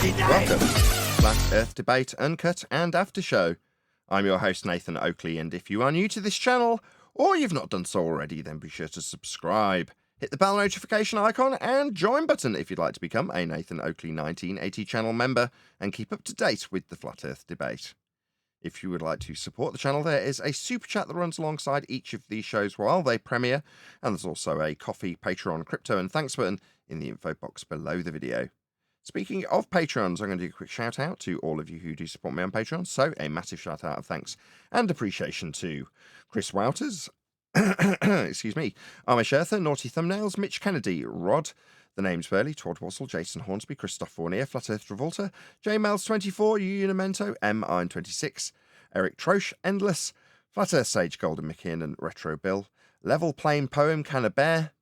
Welcome to Flat Earth Debate, Uncut and After Show. I'm your host Nathan Oakley, and if you are new to this channel, or you've not done so already, then be sure to subscribe. Hit the bell notification icon and join button if you'd like to become a Nathan Oakley 1980 channel member and keep up to date with the Flat Earth Debate. If you would like to support the channel, there is a super chat that runs alongside each of these shows while they premiere, and there's also a Coffee, Patreon, Crypto and Thanks button in the info box below the video. Speaking of Patrons, I'm going to do a quick shout out to all of you who do support me on Patreon. So a massive shout out of thanks and appreciation to Chris Wouters, excuse me, Amish Earther, Naughty Thumbnails, Mitch Kennedy, Rod, The Names Burley, Todd Wassel, Jason Hornsby, Christoph Fournier, Flat Earth Travolta, JMels24, Unimento, M-Iron26, Eric Troche, Endless, Flat Earth Sage, Golden McKeon, Retro Bill, Level Plain Poem, Can a Bear,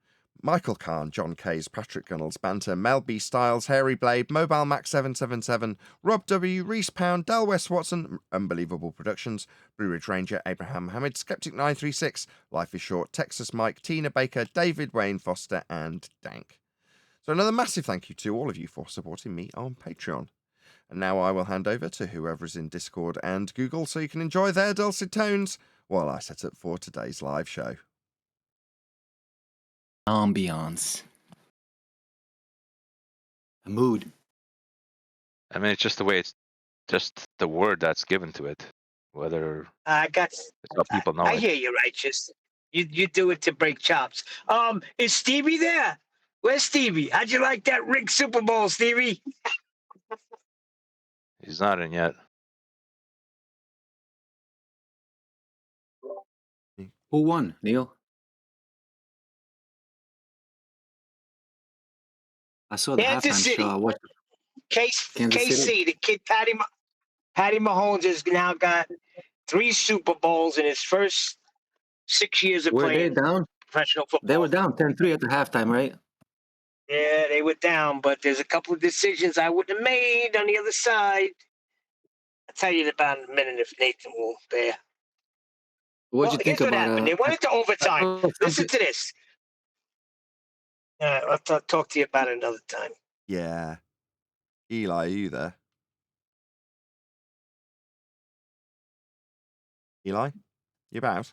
Michael Kahn, John Kays, Patrick Gunnels, Banter, Mel B. Styles, Hairy Blade, Mobile Max 777, Rob W, Reese Pound, Del West Watson, Unbelievable Productions, Blue Ridge Ranger, Abraham Mohammed, Skeptic 936, Life is Short, Texas Mike, Tina Baker, David Wayne Foster, and Dank. So another massive thank you to all of you for supporting me on Patreon. And now I will hand over to whoever is in Discord and Google so you can enjoy their dulcet tones while I set up for today's live show. Ambiance. A mood. I mean, it's just the way it's just the word that's given to it. Whether it's how people know I it. hear you, Righteous. You do it to break chops. Is Stevie there? Where's Stevie? How'd you like that rigged Super Bowl, Stevie? He's not in yet. Who won, Neil? I saw the Kansas halftime City. show. I watched Kansas KC, City. the kid Patty Mahomes has now got 3 Super Bowls in his first 6 years of Were they playing down? professional football. They were down 10-3 at the halftime, right? Yeah, they were down, but there's a couple of decisions I wouldn't have made on the other side. I'll tell you about in a minute if Nathan will bear. What'd you think here's what about happened. They went into overtime. Listen something- to this. I'll talk to you about it another time. Yeah. Eli, are you there? Eli? You about?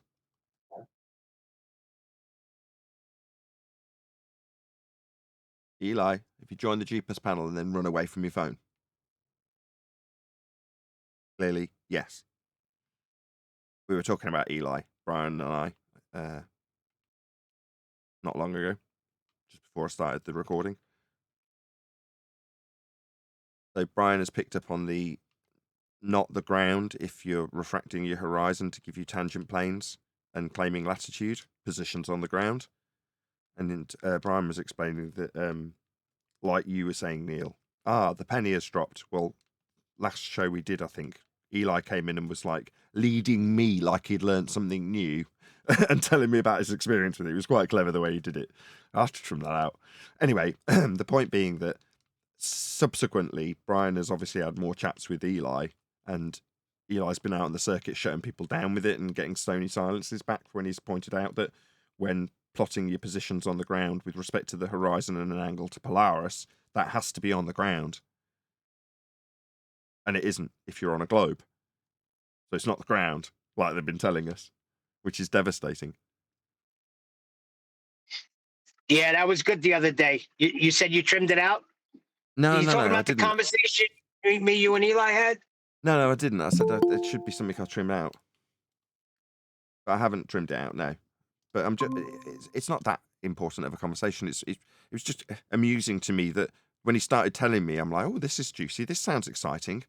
Eli, if you join the Jeepers panel and then run away from your phone. Clearly, yes. We were talking about Eli, Brian and I, not long ago, just before I started the recording. So Brian has picked up on the not the ground if you're refracting your horizon to give you tangent planes and claiming latitude, positions on the ground. And Brian was explaining that, like you were saying, Neil, the penny has dropped. Well, last show we did, I think, Eli came in and was like leading me like he'd learned something new and telling me about his experience with it. It was quite clever the way he did it. I have to trim that out. Anyway, the point being that subsequently, Brian has obviously had more chats with Eli, and Eli's been out on the circuit shutting people down with it and getting stony silences back when he's pointed out that when plotting your positions on the ground with respect to the horizon and an angle to Polaris, that has to be on the ground. And it isn't if you're on a globe. So it's not the ground, like they've been telling us, which is devastating. Yeah, that was good the other day. You said you trimmed it out? No, you no, talking no, I about the didn't. conversation me, you, and Eli had? No, I didn't. I said it should be something I'll trim out. But I haven't trimmed it out, no. But I'm just, it's not that important of a conversation. It was just amusing to me that when he started telling me, I'm like, oh, this is juicy. This sounds exciting.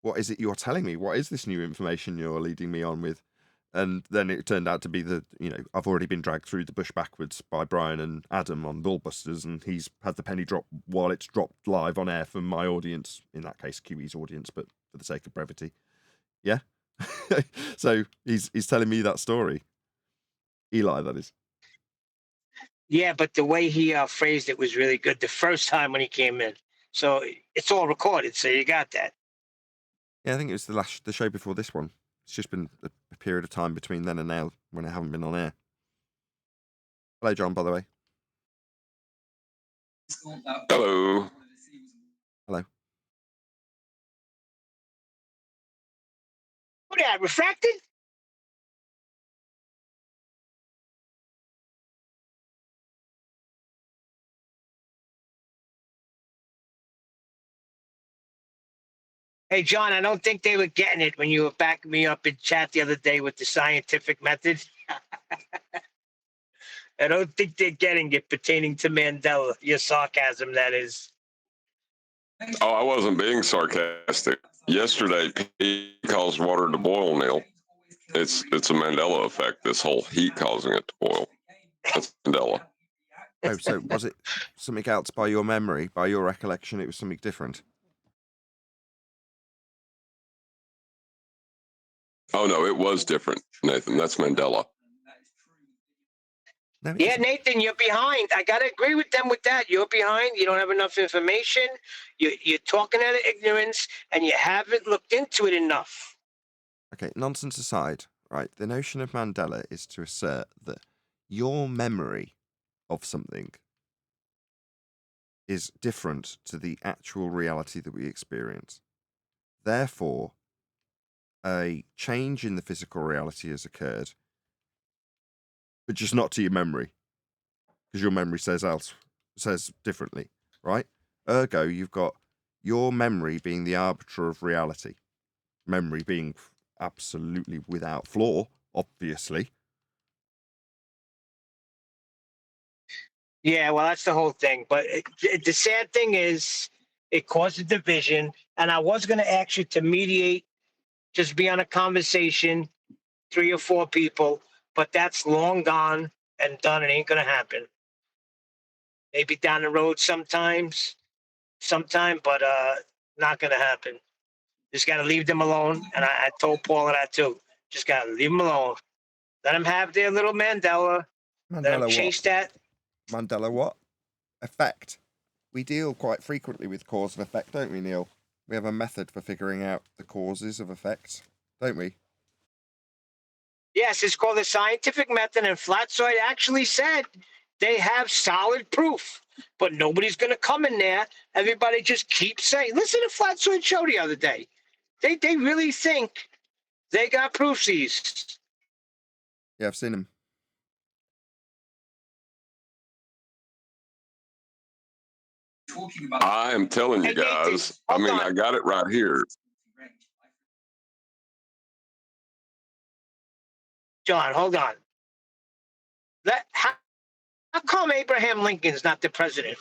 What is it you're telling me? What is this new information you're leading me on with? And then it turned out to be that, I've already been dragged through the bush backwards by Brian and Adam on Bullbusters, and he's had the penny drop while it's dropped live on air for my audience, in that case, QE's audience, but for the sake of brevity. Yeah? So he's telling me that story. Eli, that is. Yeah, but the way he phrased it was really good the first time when he came in. So it's all recorded, so you got that. Yeah, I think it was the show before this one. It's just been a period of time between then and now when I haven't been on air. Hello, John, by the way. Hello. Hello. that? Refracted? Hey, John, I don't think they were getting it when you were backing me up in chat the other day with the scientific method. I don't think they're getting it pertaining to Mandela. Your sarcasm, that is. Oh, I wasn't being sarcastic. Yesterday, P caused water to boil, Neil. It's a Mandela effect, this whole heat causing it to boil. That's Mandela. Oh, so was it something else by your memory, by your recollection? It was something different. Oh, no, it was different, Nathan. That's Mandela. No, Yeah, Nathan, you're behind. I got to agree with them with that. You're behind. You don't have enough information. You're talking out of ignorance, and you haven't looked into it enough. Okay, nonsense aside, right? The notion of Mandela is to assert that your memory of something is different to the actual reality that we experience. Therefore, a change in the physical reality has occurred, but just not to your memory, because your memory says differently, right? Ergo, you've got your memory being the arbiter of reality, memory being absolutely without flaw, obviously. Yeah, well, that's the whole thing. But the sad thing is, it caused a division. And I was going to ask you to mediate, just be on a conversation, 3 or 4 people. But that's long gone and done. It ain't going to happen. Maybe down the road sometime, but not going to happen. Just got to leave them alone. And I told Paula that too. Just got to leave them alone. Let them have their little Mandela. Let them Mandela chase what? that. Mandela what? Effect. We deal quite frequently with cause and effect, don't we, Neil? We have a method for figuring out the causes of effects, don't we? Yes, it's called the scientific method, and Flatsoid actually said they have solid proof, but nobody's going to come in there. Everybody just keeps saying, listen to Flatsoid show the other day. They really think they got proofsies. Yeah, I've seen him. I am telling you Hey, Nathan, guys, hold on. I got it right here. John, hold on. How come Abraham Lincoln's not the president?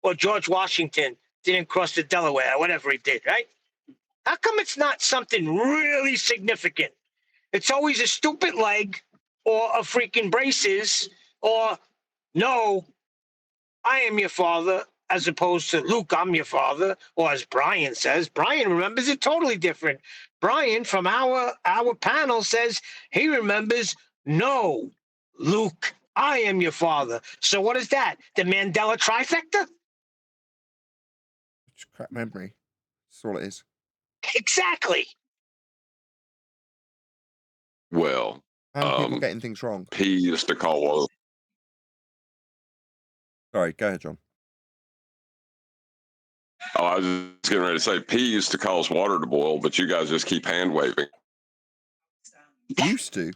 Or George Washington didn't cross the Delaware, or whatever he did, right? How come it's not something really significant? It's always a stupid leg or a freaking braces or no, I am your father, as opposed to Luke, I'm your father, or as Brian says. Brian remembers it totally different. Brian from our panel says he remembers no, Luke, I am your father. So what is that? The Mandela trifecta? It's crap memory. That's all it is. Exactly. Well, And people getting things wrong. P used to call Sorry, go ahead, John. Oh, I was just getting ready to say, P used to cause water to boil, but you guys just keep hand waving. Used to?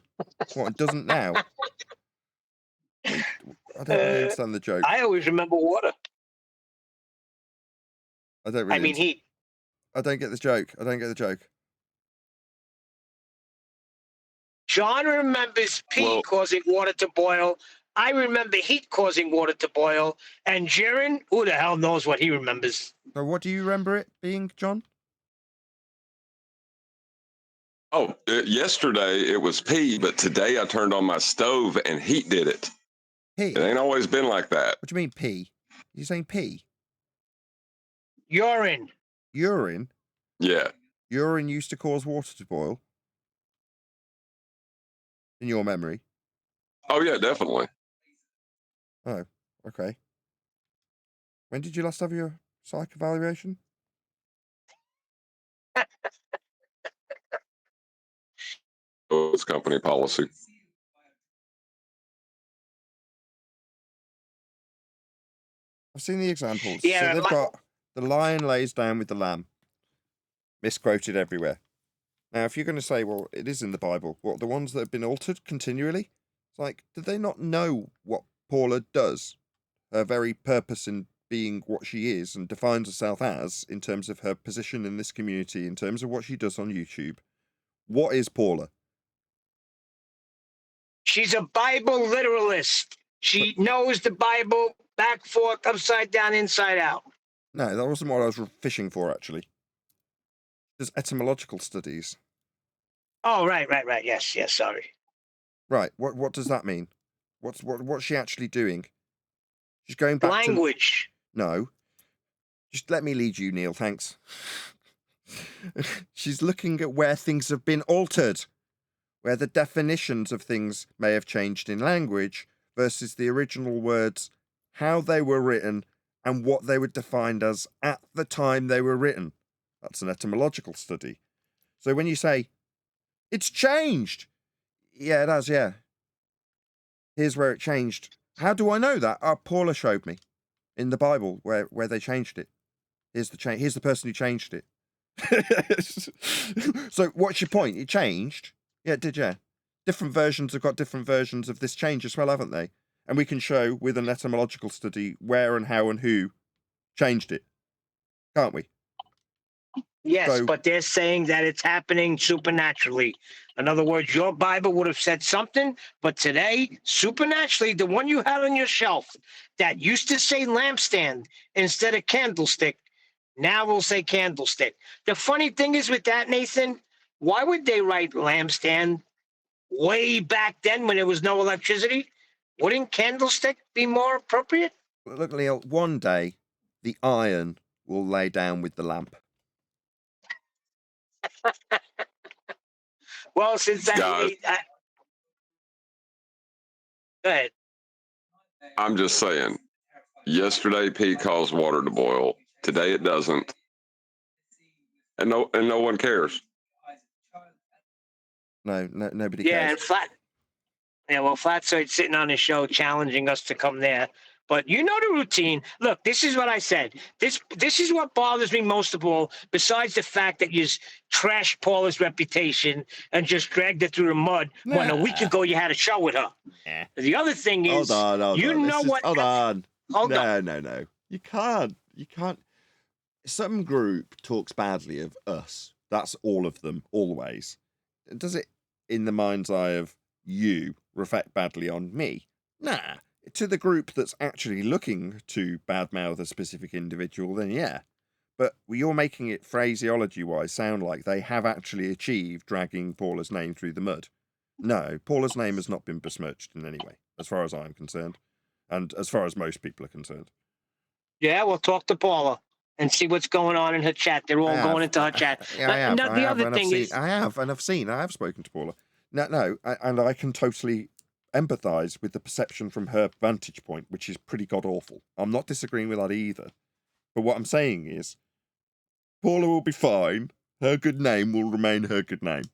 What, it doesn't now? I don't really understand the joke. I always remember water. I don't really. Heat. I don't get the joke. I don't get the joke. John remembers P causing water to boil. I remember heat causing water to boil. And Jiren, who the hell knows what he remembers? So what do you remember it being, John? Oh, yesterday it was P, but today I turned on my stove and heat did it. P? It ain't always been like that. What do you mean P? You're saying P? Urine. Urine? Yeah. Urine used to cause water to boil? In your memory? Oh, yeah, definitely. Oh, okay. When did you last have your psych evaluation? Oh, it's company policy. I've seen the examples. Yeah, so they've got the lion lays down with the lamb. Misquoted everywhere. Now, if you're going to say, well, it is in the Bible, what, the ones that have been altered continually? It's like, did they not know what Paula does? Her very purpose in being what she is and defines herself as, in terms of her position in this community, in terms of what she does on YouTube. What is Paula? She's a Bible literalist. She knows the Bible back, forth, upside down, inside out. No, that wasn't what I was fishing for, actually. There's etymological studies. Oh, right. Yes, sorry. Right, what does that mean? What's she actually doing? She's going back language. No. Just let me lead you, Neil, thanks. She's looking at where things have been altered, where the definitions of things may have changed in language versus the original words, how they were written, and what they were defined as at the time they were written. That's an etymological study. So when you say, it's changed, yeah, it has, yeah. Here's where it changed. How do I know that? Paula showed me in the Bible where they changed it. Here's the person who changed it. So what's your point? It changed. Yeah, it did, yeah. Different versions have got different versions of this change as well, haven't they? And we can show with an etymological study where and how and who changed it. Can't we? Yes, but they're saying that it's happening supernaturally. In other words, your Bible would have said something, but today, supernaturally, the one you had on your shelf that used to say lampstand instead of candlestick, now will say candlestick. The funny thing is with that, Nathan, why would they write lampstand way back then when there was no electricity? Wouldn't candlestick be more appropriate? Look, Leo, one day the iron will lay down with the lamp. Well, since that, go ahead. I'm just saying, yesterday Pete caused water to boil. Today it doesn't. And no one cares. No, nobody cares. And Flatsoid's sitting on his show challenging us to come there. But you know the routine. Look, this is what I said. This is what bothers me most of all, besides the fact that you trashed Paula's reputation and just dragged her through the mud when a week ago you had a show with her. The other thing is, Hold on. Hold on. No. You can't. Some group talks badly of us. That's all of them, always. Does it, in the mind's eye of you, reflect badly on me? Nah. To the group that's actually looking to badmouth a specific individual, then yeah. But you're making it phraseology-wise sound like they have actually achieved dragging Paula's name through the mud. No, Paula's name has not been besmirched in any way, as far as I'm concerned. And as far as most people are concerned. Yeah, we'll talk to Paula and see what's going on in her chat. They're all going into her chat. Yeah, I have spoken to Paula. And I can totally empathize with the perception from her vantage point, which is pretty god-awful. I'm not disagreeing with that either. But what I'm saying is, Paula will be fine. Her good name will remain her good name.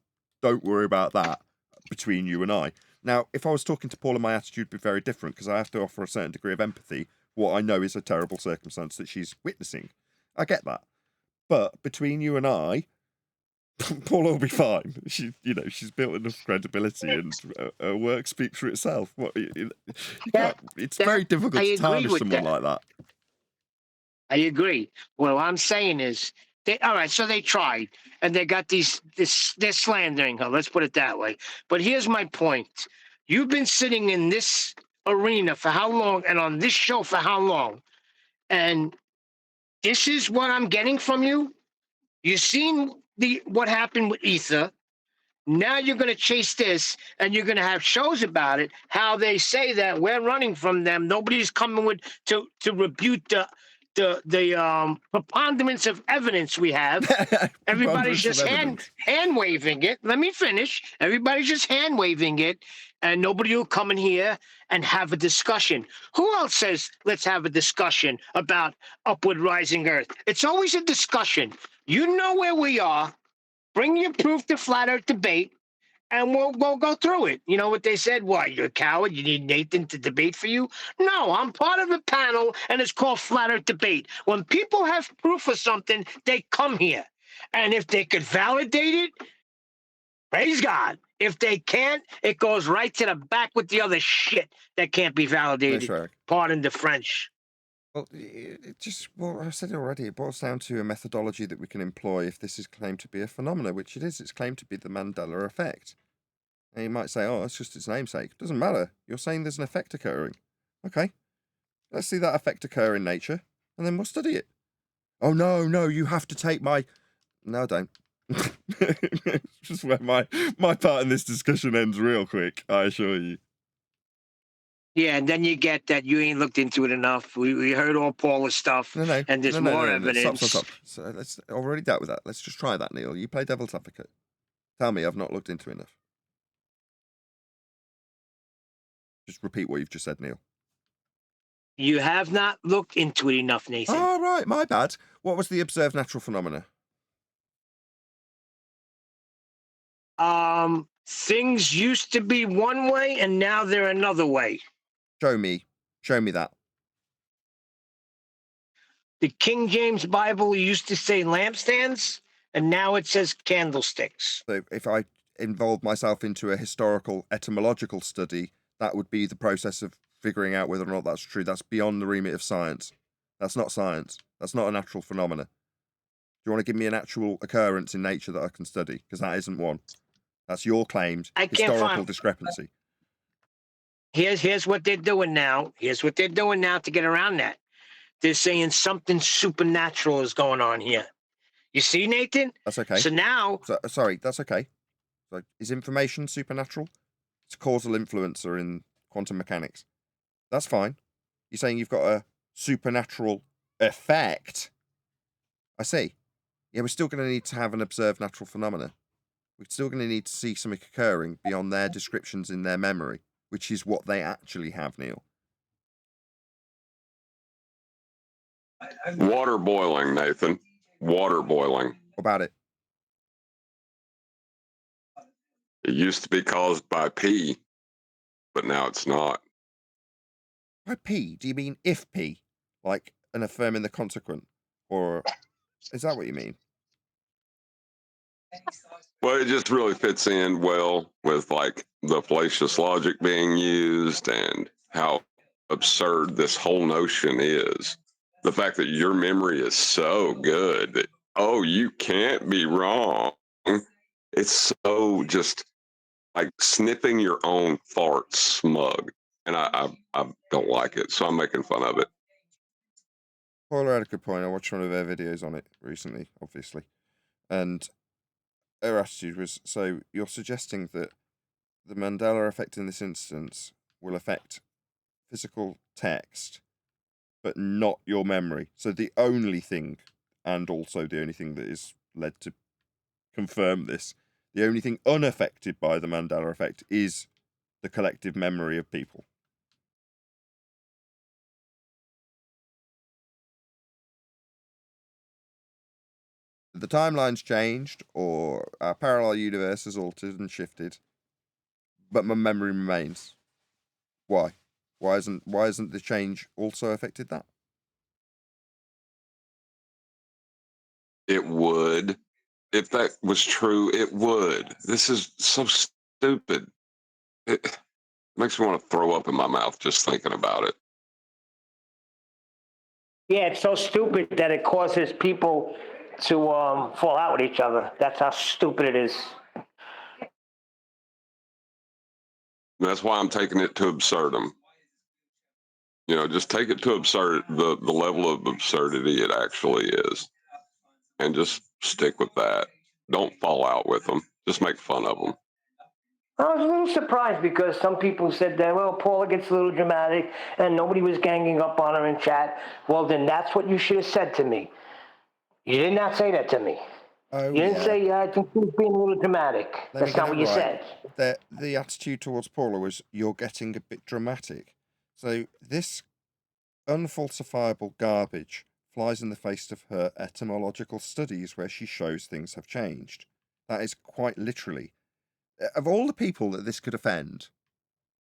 Don't worry about that between you and I. Now, if I was talking to Paula, my attitude would be very different, because I have to offer a certain degree of empathy. What I know is a terrible circumstance that she's witnessing. I get that. But between you and I, Paula will be fine. She's built enough credibility, and her work speaks for itself. It's very difficult to tarnish someone like that. I agree. What I'm saying is, all right, so they tried, and they got they're slandering her. Let's put it that way. But here's my point. You've been sitting in this arena for how long, and on this show for how long? And this is what I'm getting from you. You've seen what happened with Ether. Now you're going to chase this, and you're going to have shows about it, how they say that we're running from them. Nobody's coming to refute the preponderance of evidence we have. Everybody's just hand waving it. Let me finish. Everybody's just hand waving it, and nobody will come in here and have a discussion. Who else says, let's have a discussion about upward rising Earth? It's always a discussion. You know where we are. Bring your proof to Flat Earth debate, and we'll go through it. You know what they said? What, you're a coward? You need Nathan to debate for you? No, I'm part of a panel, and it's called Flat Earth Debate. When people have proof of something, they come here. And if they could validate it, Praise God. If they can't, it goes right to the back with the other shit that can't be validated. Shrek. Pardon the French. Well, it just, well, I said it already, it boils down to a methodology that we can employ if this is claimed to be a phenomenon, which it is. It's claimed to be the Mandela effect. And you might say, oh, it's just its namesake. Doesn't matter. You're saying there's an effect occurring. Okay. Let's see that effect occur in nature, and then we'll study it. Oh, no, you have to take my... No, don't. Just where my part in this discussion ends real quick, I assure you. Yeah, and then you get that you ain't looked into it enough. We heard all Paula's stuff, No. and there's more evidence. Stop. So let's already dealt with that. Let's just try that, Neil. You play devil's advocate. Tell me I've not looked into enough. Just repeat what you've just said, Neil. You have not looked into it enough, Nathan. Oh, right, my bad. What was the observed natural phenomena? Things used to be one way, and now they're another way. Show me that. The King James Bible used to say lampstands, and now it says candlesticks. So if I involved myself into a historical etymological study, that would be the process of figuring out whether or not that's true. That's beyond the remit of science. That's not science. That's not a natural phenomena. Do you want to give me an actual occurrence in nature that I can study? Because that isn't one. That's your claimed historical discrepancy. Here's what they're doing now. Here's what they're doing now to get around that. They're saying something supernatural is going on here. You see, Nathan? That's okay. So now... sorry, that's okay. So is information supernatural? It's a causal influencer in quantum mechanics. That's fine. You're saying you've got a supernatural effect? I see. Yeah, we're still going to need to have an observed natural phenomena. We're still going to need to see something occurring beyond their descriptions in their memory, which is what they actually have, Neil. Water boiling, Nathan. Water boiling. What about it? It used to be caused by pee, but now it's not. By P, do you mean if P? Like an affirming the consequent? Or is that what you mean? Well, it just really fits in well with like the fallacious logic being used and how absurd this whole notion is. The fact that your memory is so good that, oh, you can't be wrong. It's so just like sniffing your own fart smug. And I don't like it, so I'm making fun of it. Paula had a good point. I watched one of their videos on it recently, obviously. And her attitude was, so you're suggesting that the Mandela effect in this instance will affect physical text, but not your memory. So the only thing, and also the only thing that is led to confirm this, the only thing unaffected by the Mandela effect is the collective memory of people. The timeline's changed, or our parallel universe has altered and shifted, but my memory remains. Why? Why isn't the change also affected that? It would. If that was true, it would. This is so stupid. It makes me want to throw up in my mouth just thinking about it. Yeah, it's so stupid that it causes people to fall out with each other. That's how stupid it is. That's why I'm taking it to absurdum. You know, just take it to the level of absurdity it actually is, and just stick with that. Don't fall out with them. Just make fun of them. I was a little surprised because some people said that, well, Paula gets a little dramatic and nobody was ganging up on her in chat. Well, then that's what you should have said to me. You did not say that to me. Oh, you didn't say, I think she's being a little dramatic. That's not what you said. The attitude towards Paula was, you're getting a bit dramatic. So this unfalsifiable garbage flies in the face of her etymological studies where she shows things have changed. That is quite literally. Of all the people that this could offend,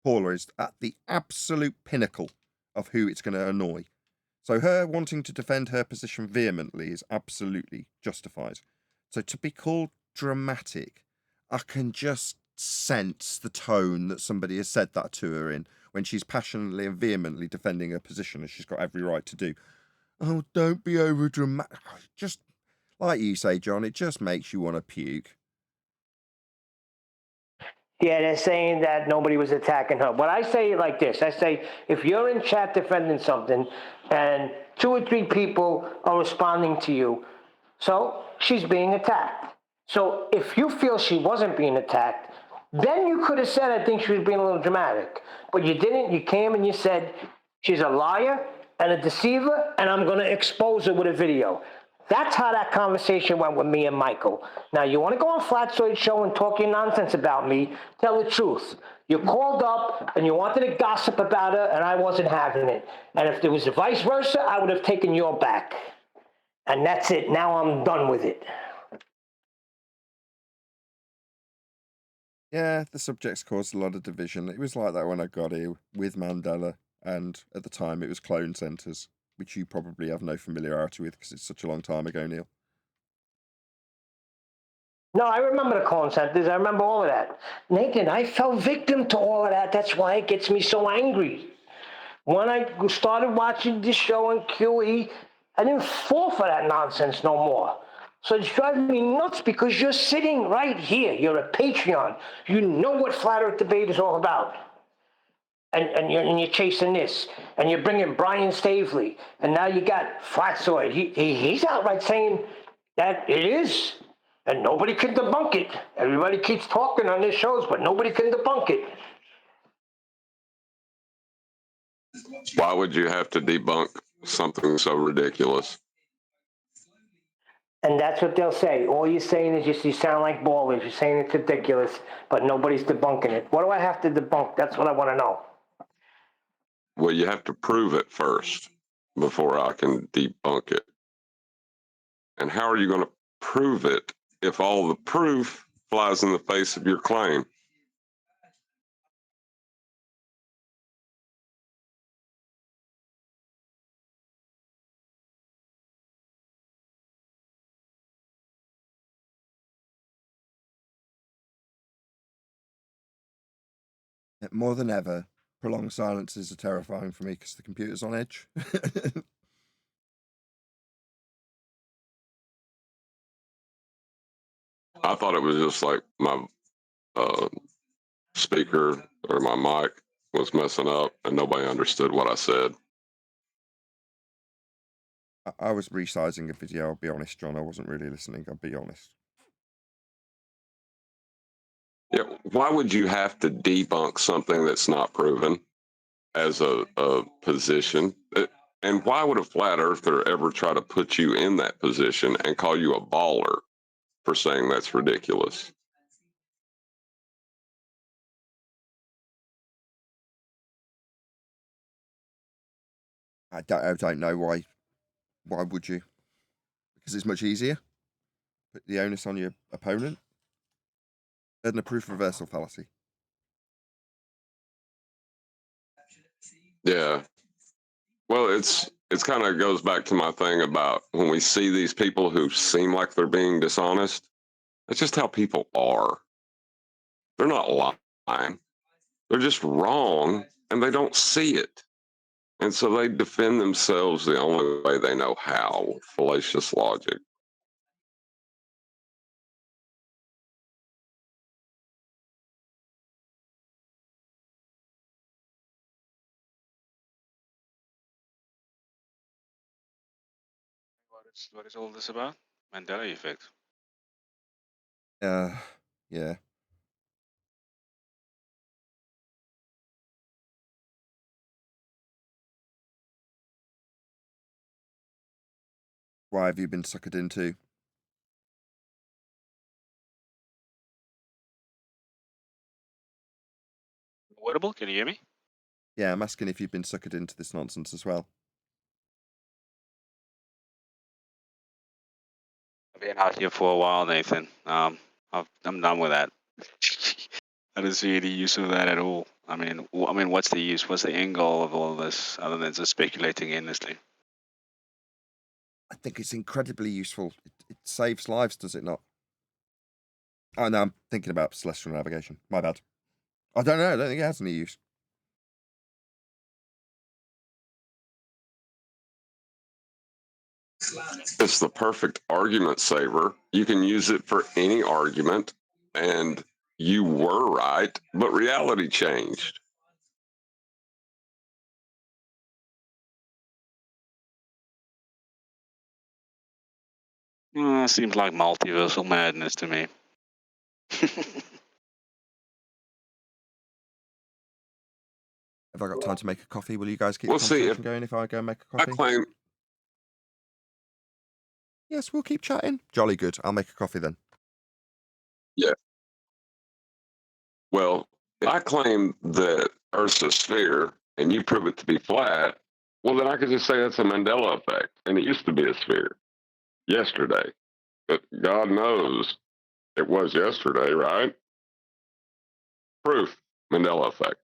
Paula is at the absolute pinnacle of who it's going to annoy. So her wanting to defend her position vehemently is absolutely justified. So to be called dramatic, I can just sense the tone that somebody has said that to her in when she's passionately and vehemently defending her position, as she's got every right to do. Oh, don't be over dramatic. Just like you say, John, it just makes you want to puke. Yeah, they're saying that nobody was attacking her. But I say it like this. I say, if you're in chat defending something and 2 or 3 people are responding to you, so she's being attacked. So if you feel she wasn't being attacked, then you could have said, I think she was being a little dramatic. But you didn't. You came and you said, she's a liar and a deceiver, and I'm going to expose her with a video. That's how that conversation went with me and Michael. Now, you want to go on Flatsoid Show and talk your nonsense about me, tell the truth. You called up and you wanted to gossip about her, and I wasn't having it. And if there was a vice versa, I would have taken your back. And that's it. Now I'm done with it. Yeah, the subjects caused a lot of division. It was like that when I got here with Mandela, and at the time it was clone centres, which you probably have no familiarity with because it's such a long time ago, Neil. No, I remember the clone centers. I remember all of that. Nathan, I fell victim to all of that. That's why it gets me so angry. When I started watching this show on QE, I didn't fall for that nonsense no more. So it's driving me nuts because you're sitting right here. You're a Patreon. You know what Flat Earth Debate is all about. And you're chasing this. And you're bringing Brian Stavely. And now you got Flatsoid. He's outright saying that it is. And nobody can debunk it. Everybody keeps talking on their shows, but nobody can debunk it. Why would you have to debunk something so ridiculous? And that's what they'll say. All you're saying is you sound like ballers. You're saying it's ridiculous, but nobody's debunking it. What do I have to debunk? That's what I want to know. Well, you have to prove it first before I can debunk it. And how are you going to prove it if all the proof flies in the face of your claim? More than ever, prolonged silences are terrifying for me because the computer's on edge. I thought it was just like my speaker or my mic was messing up and nobody understood what I said. I was resizing a video, I'll be honest, John. I wasn't really listening, I'll be honest. Yeah, why would you have to debunk something that's not proven as a position? And why would a flat earther ever try to put you in that position and call you a baller for saying that's ridiculous? I don't know why. Why would you? Because it's much easier. Put the onus on your opponent. And a proof reversal fallacy. Yeah. Well, it's kind of goes back to my thing about when we see these people who seem like they're being dishonest. That's just how people are. They're not lying. They're just wrong and they don't see it. And so they defend themselves the only way they know how, with fallacious logic. What is all this about? Mandela effect. Yeah. Why have you been suckered into? Audible? Can you hear me? Yeah, I'm asking if you've been suckered into this nonsense as well. I've been out here for a while, Nathan. I'm done with that. I don't see any use of that at all. I mean, what's the use? What's the end goal of all of this, other than just speculating endlessly? I think it's incredibly useful. It saves lives, does it not? Oh, no, I'm thinking about celestial navigation. My bad. I don't know. I don't think it has any use. It's the perfect argument saver. You can use it for any argument, and you were right, but reality changed. Seems like multiversal madness to me. Have I got time to make a coffee? Will you guys keep We'll the see conversation if going if I go and make a I coffee? claim. Yes, we'll keep chatting. Jolly good. I'll make a coffee then. Yeah. Well, if I claim that Earth's a sphere and you prove it to be flat, well, then I could just say that's a Mandela effect, and it used to be a sphere yesterday. But God knows it was yesterday, right? Proof, Mandela effect.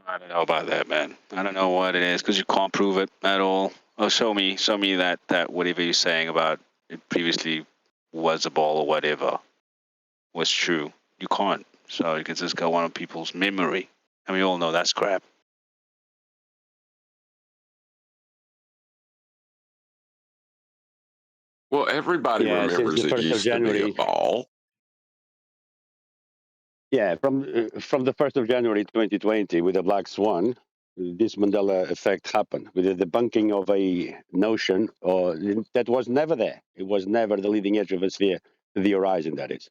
I don't know about that, man. I don't know what it is because you can't prove it at all. Oh, show me that whatever you're saying about it previously was a ball or whatever was true. You can't. So you can just go on people's memory, and we all know that's crap. Well, everybody remembers since the it 1st of used to be a January. ball. Yeah, from the 1st of January 2020 with the Black Swan, this Mandela effect happened with the debunking of a notion that was never there. It was never the leading edge of a sphere, the horizon, that is.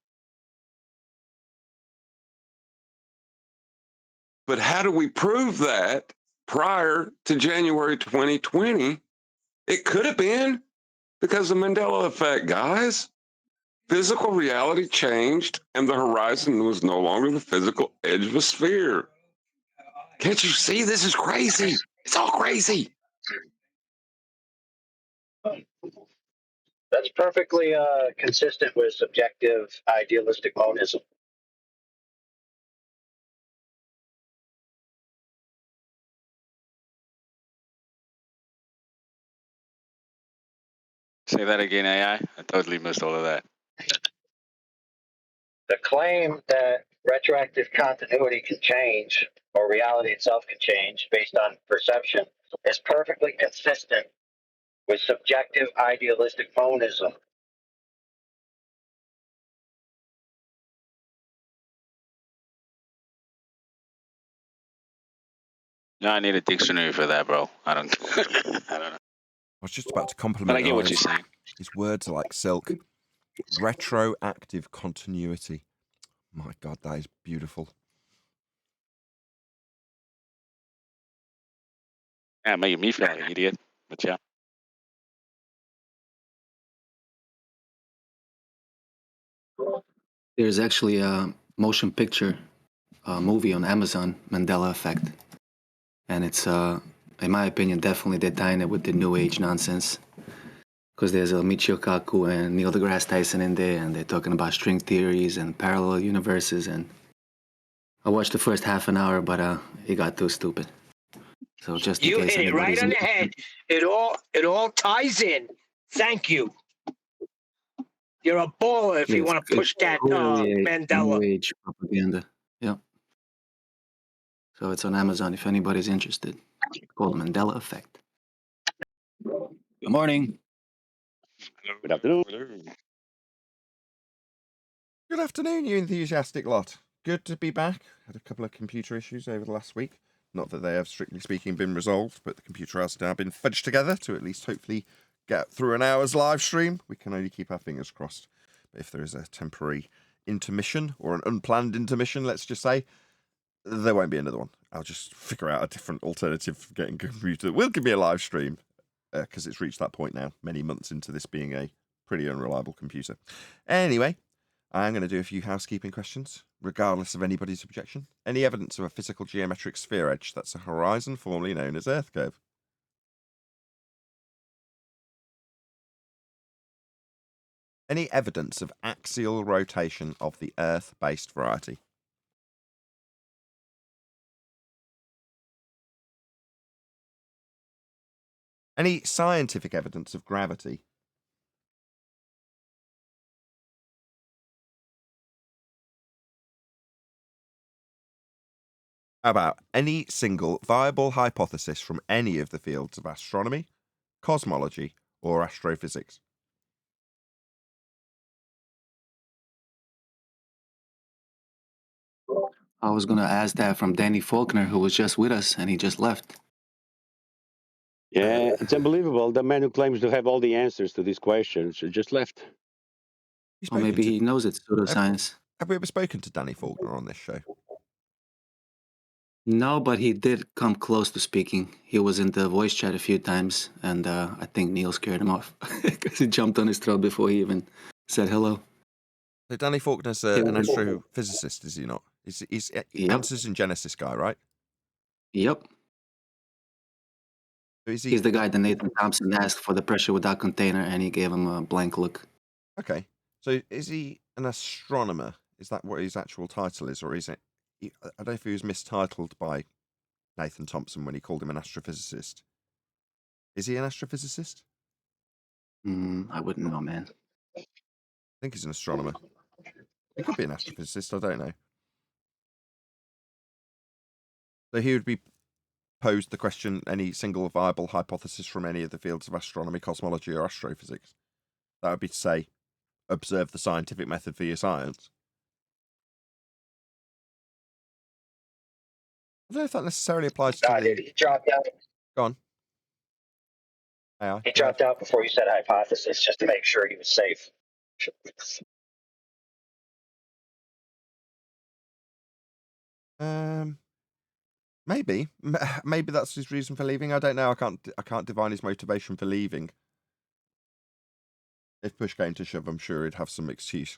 But how do we prove that prior to January 2020? It could have been because of the Mandela effect, guys. Physical reality changed and the horizon was no longer the physical edge of a sphere. Can't you see? This is crazy. It's all crazy. That's perfectly consistent with subjective idealistic monism. Say that again, AI. I totally missed all of that. The claim that retroactive continuity can change or reality itself can change based on perception is perfectly consistent with subjective idealistic monism. No, I need a dictionary for that, bro. I don't. I don't know. I was just about to But compliment I get what you're Eyes. saying. His words are like silk. Retroactive continuity. My God, that is beautiful. Yeah, making me feel like an idiot. But yeah. There's actually a motion picture movie on Amazon, Mandela Effect. And it's, in my opinion, definitely they're tying it with the New Age nonsense. Because there's Michio Kaku and Neil deGrasse Tyson in there, and they're talking about string theories and parallel universes. And I watched the first half an hour, but it got too stupid. So just in You case hit it right anybody's on the head. It all ties in. Thank you. You're a baller if you want to push that clearly a Mandela. New Age propaganda. Yeah. So it's on Amazon if anybody's interested. It's called Mandela Effect. Good morning. Good afternoon. Good afternoon, you enthusiastic lot. Good to be back. Had a couple of computer issues over the last week. Not that they have, strictly speaking, been resolved, but the computer has now been fudged together to at least hopefully get through an hour's live stream. We can only keep our fingers crossed. But if there is a temporary intermission, or an unplanned intermission, let's just say, there won't be another one. I'll just figure out a different alternative for getting a computer that will give me a live stream, because it's reached that point now, many months into this being a pretty unreliable computer. Anyway, I'm going to do a few housekeeping questions, regardless of anybody's objection. Any evidence of a physical geometric sphere edge that's a horizon formerly known as Earth curve? Any evidence of axial rotation of the Earth-based variety? Any scientific evidence of gravity? How about any single viable hypothesis from any of the fields of astronomy, cosmology, or astrophysics? I was gonna ask that from Danny Faulkner, who was just with us, and he just left. Yeah, it's unbelievable. The man who claims to have all the answers to these questions just left. You've Or spoken maybe to- he knows it's pseudoscience. Have we ever spoken to Danny Faulkner on this show? No, but he did come close to speaking. He was in the voice chat a few times, and I think Neil scared him off because he jumped on his throat before he even said hello. So Danny Faulkner's an astrophysicist, is he not? He's Yep. Answers in Genesis guy, right? Yep. So is he He's the guy that Nathan Thompson asked for the pressure without container, and he gave him a blank look. okay? So is he an astronomer? Is that what his actual title is, or is it? I don't know if he was mistitled by Nathan Thompson when he called him an astrophysicist. Is he an astrophysicist? I wouldn't know, man. I think he's an astronomer. He could be an astrophysicist. I don't know. So he would be posed the question: any single viable hypothesis from any of the fields of astronomy, cosmology, or astrophysics? That would be to say, observe the scientific method for your science. I don't know if that necessarily applies to the... He dropped out. Go on. AI. He dropped out before you said hypothesis, just to make sure he was safe. Maybe that's his reason for leaving. I don't know. I can't divine his motivation for leaving. If push came to shove, I'm sure he'd have some excuse.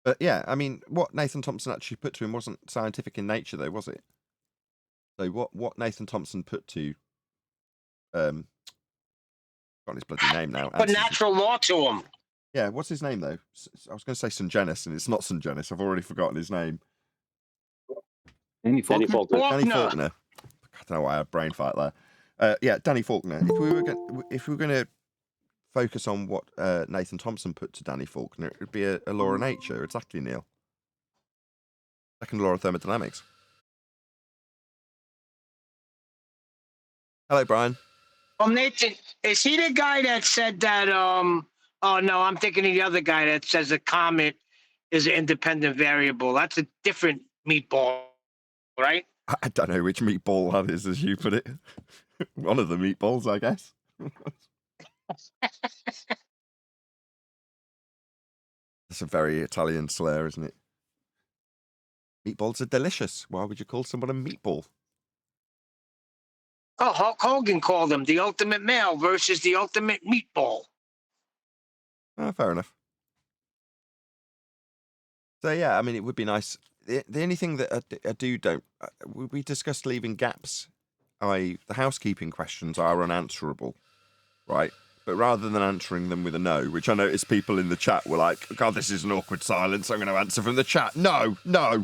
But yeah, I mean, what Nathan Thompson actually put to him wasn't scientific in nature, though, was it? So what Nathan Thompson put to got his bloody name now. But natural law to him. Yeah, what's his name though? I was going to say St. Genis, and it's not St. Genis. I've already forgotten his name. Danny Danny Faulkner? Faulkner. Danny Faulkner. I don't know why I had a brain fight there. Yeah, Danny Faulkner. If we were going to focus on what Nathan Thompson put to Danny Faulkner, it would be a law of nature. Exactly, Neil. Second law of thermodynamics. Hello, Brian. Nathan, is he the guy that said that? Oh no, I'm thinking of the other guy that says a comet is an independent variable. That's a different meatball, right? I don't know which meatball that is, as you put it. One of the meatballs, I guess. That's a very Italian slur, isn't it? Meatballs are delicious. Why would you call someone a meatball? Oh, Hulk Hogan called him the ultimate male versus the ultimate meatball. Oh, fair enough. So yeah, I mean, it would be nice. The only thing that I don't, we discussed leaving gaps. The housekeeping questions are unanswerable, right? But rather than answering them with a no, which I noticed people in the chat were like, God, this is an awkward silence. I'm going to answer from the chat. No,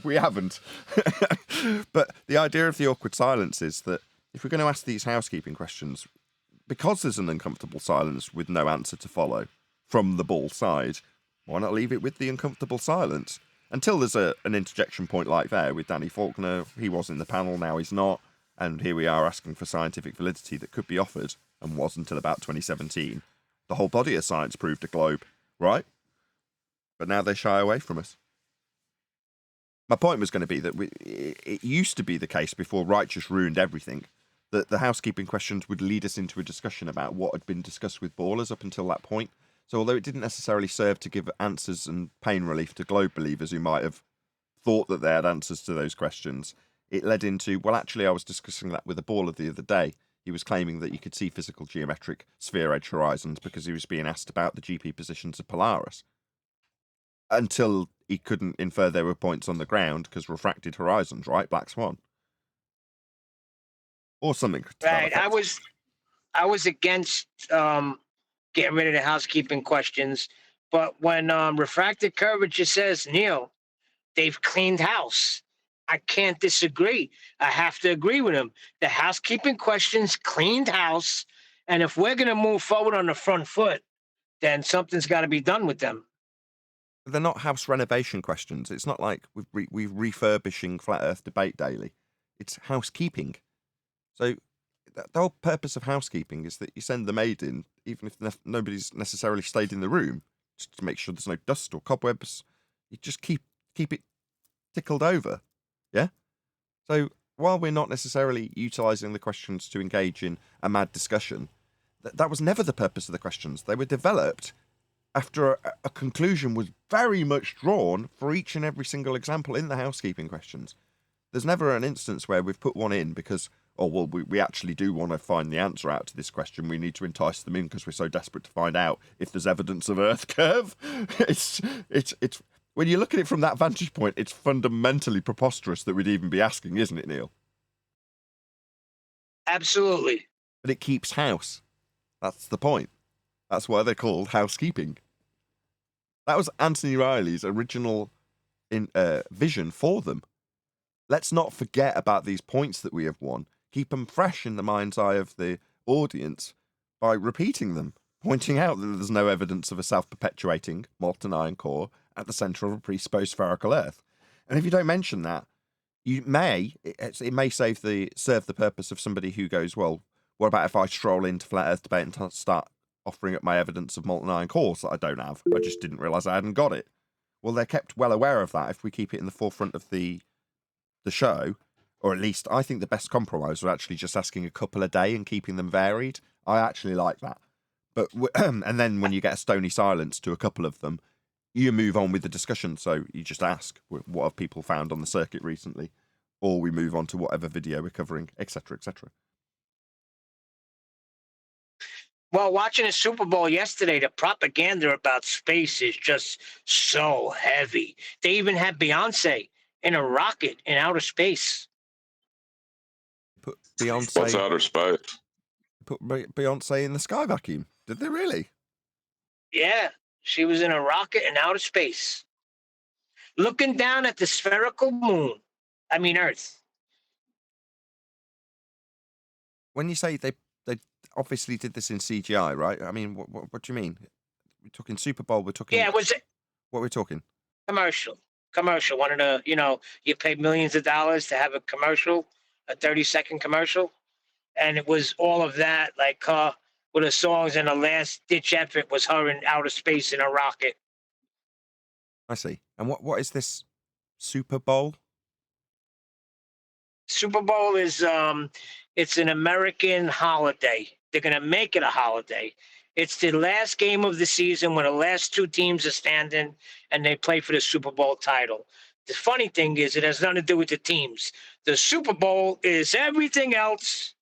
we haven't. But the idea of the awkward silence is that if we're going to ask these housekeeping questions, because there's an uncomfortable silence with no answer to follow from the ball side, why not leave it with the uncomfortable silence? Until there's an interjection point like there with Danny Faulkner. He was in the panel, now he's not. And here we are asking for scientific validity that could be offered and was until about 2017. The whole body of science proved a globe, right? But now they shy away from us. My point was going to be that it used to be the case before Wright just ruined everything, that the housekeeping questions would lead us into a discussion about what had been discussed with ballers up until that point. So although it didn't necessarily serve to give answers and pain relief to globe believers who might have thought that they had answers to those questions, it led into, well, actually, I was discussing that with a baller the other day. He was claiming that you could see physical geometric sphere edge horizons because he was being asked about the GP positions of Polaris. Until he couldn't infer there were points on the ground because refracted horizons, right? Black Swan. Or something. Right. I was against getting rid of the housekeeping questions, but when refracted curvature says, Neil, they've cleaned house. I can't disagree. I have to agree with him. The housekeeping questions cleaned house, and if we're going to move forward on the front foot, then something's got to be done with them. They're not house renovation questions. It's not like we're refurbishing Flat Earth Debate Daily. It's housekeeping. So the whole purpose of housekeeping is that you send the maid in, even if nobody's necessarily stayed in the room, just to make sure there's no dust or cobwebs. You just keep it tickled over. Yeah? So while we're not necessarily utilising the questions to engage in a mad discussion, that was never the purpose of the questions. They were developed after a conclusion was very much drawn for each and every single example in the housekeeping questions. There's never an instance where we've put one in because, oh, well, we actually do want to find the answer out to this question. We need to entice them in because we're so desperate to find out if there's evidence of Earth curve. It's when you look at it from that vantage point, it's fundamentally preposterous that we'd even be asking, isn't it, Neil? Absolutely. But it keeps house. That's the point. That's why they're called housekeeping. That was Anthony Riley's original vision for them. Let's not forget about these points that we have won. Keep them fresh in the mind's eye of the audience by repeating them, pointing out that there's no evidence of a self-perpetuating molten iron core at the centre of a presupposed spherical Earth. And if you don't mention that, it may serve the purpose of somebody who goes, well, what about if I stroll into Flat Earth Debate and start offering up my evidence of molten iron cores that I don't have? I just didn't realise I hadn't got it. Well, they're kept well aware of that if we keep it in the forefront of the show, or at least I think the best compromise was actually just asking a couple a day and keeping them varied. I actually like that. But and then when you get a stony silence to a couple of them, you move on with the discussion. So you just ask, what have people found on the circuit recently? Or we move on to whatever video we're covering, etc., etc. Well, watching the Super Bowl yesterday, the propaganda about space is just so heavy. They even had Beyonce in a rocket in outer space. Put Beyonce. What's outer space? Put Beyonce in the sky vacuum. Did they really? Yeah, she was in a rocket in outer space, looking down at the spherical moon. I mean, Earth. When you say they obviously did this in CGI, right? I mean, what do you mean? We're talking Super Bowl. We're talking. Yeah, it was what we're talking. Commercial. One of the, you pay millions of dollars to have a commercial, a 30-second commercial. And it was all of that, like with the songs, and the last ditch effort was her in outer space in a rocket. I see. And what is this Super Bowl? Super Bowl is it's an American holiday. They're gonna make it a holiday. It's the last game of the season when the last two teams are standing and they play for the Super Bowl title. The funny thing is, it has nothing to do with the teams. The Super Bowl is everything else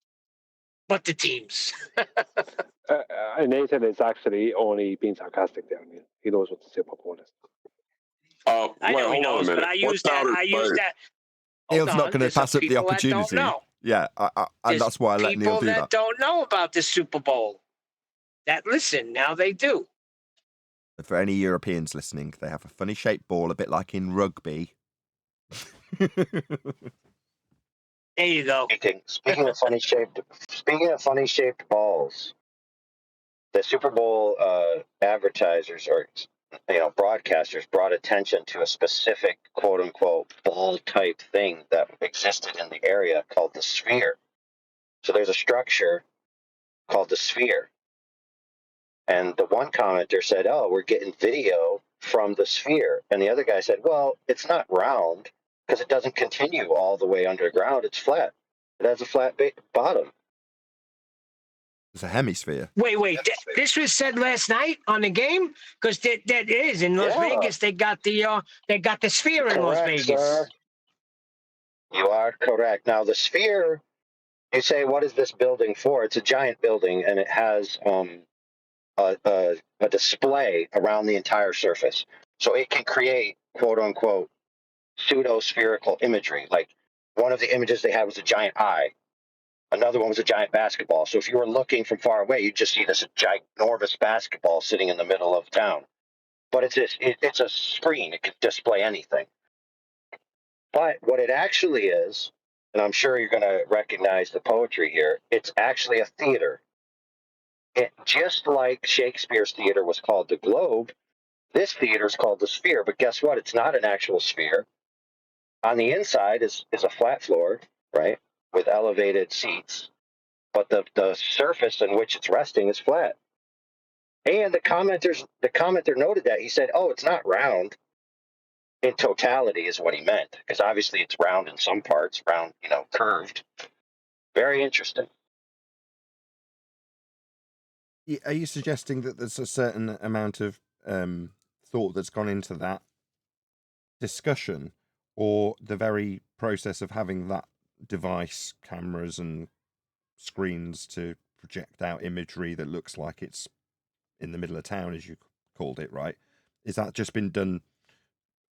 but the teams. Nathan is actually only being sarcastic there. I mean, he knows what the Super Bowl is. I know he knows, but I use that. Neil's not going to pass up the opportunity. Yeah, and that's why I let Neil do that. People that don't know about the Super Bowl, that listen, now they do. For any Europeans listening, they have a funny shaped ball, a bit like in rugby. There you go. Speaking of funny shaped balls, the Super Bowl advertisers or broadcasters brought attention to a specific quote unquote ball type thing that existed in the area called the sphere. So there's a structure called the sphere. And the one commenter said, "Oh, we're getting video from the sphere." And the other guy said, "Well, it's not round because it doesn't continue all the way underground. It's flat. It has a flat bottom." It's a hemisphere. Wait. This was said last night on the game, because that is in Las Vegas. They got the sphere in Las Vegas. Sir. You are correct. Now the sphere, you say, what is this building for? It's a giant building, and it has a display around the entire surface, so it can create quote unquote pseudo-spherical imagery. Like one of the images they had was a giant eye. Another one was a giant basketball. So if you were looking from far away, you'd just see this ginormous basketball sitting in the middle of town. But it's a screen. It could display anything. But what it actually is, and I'm sure you're going to recognize the poetry here, it's actually a theater. It, just like Shakespeare's theater was called the Globe, this theater is called the Sphere. But guess what? It's not an actual sphere. On the inside is a flat floor, right, with elevated seats, but the surface in which it's resting is flat. And the commenter noted that. He said, "Oh, it's not round in totality," is what he meant, because obviously it's round in some parts, round, curved. Very interesting. Are you suggesting that there's a certain amount of thought that's gone into that discussion, or the very process of having that device, cameras and screens to project out imagery that looks like it's in the middle of town, as you called it, right? Is that just been done,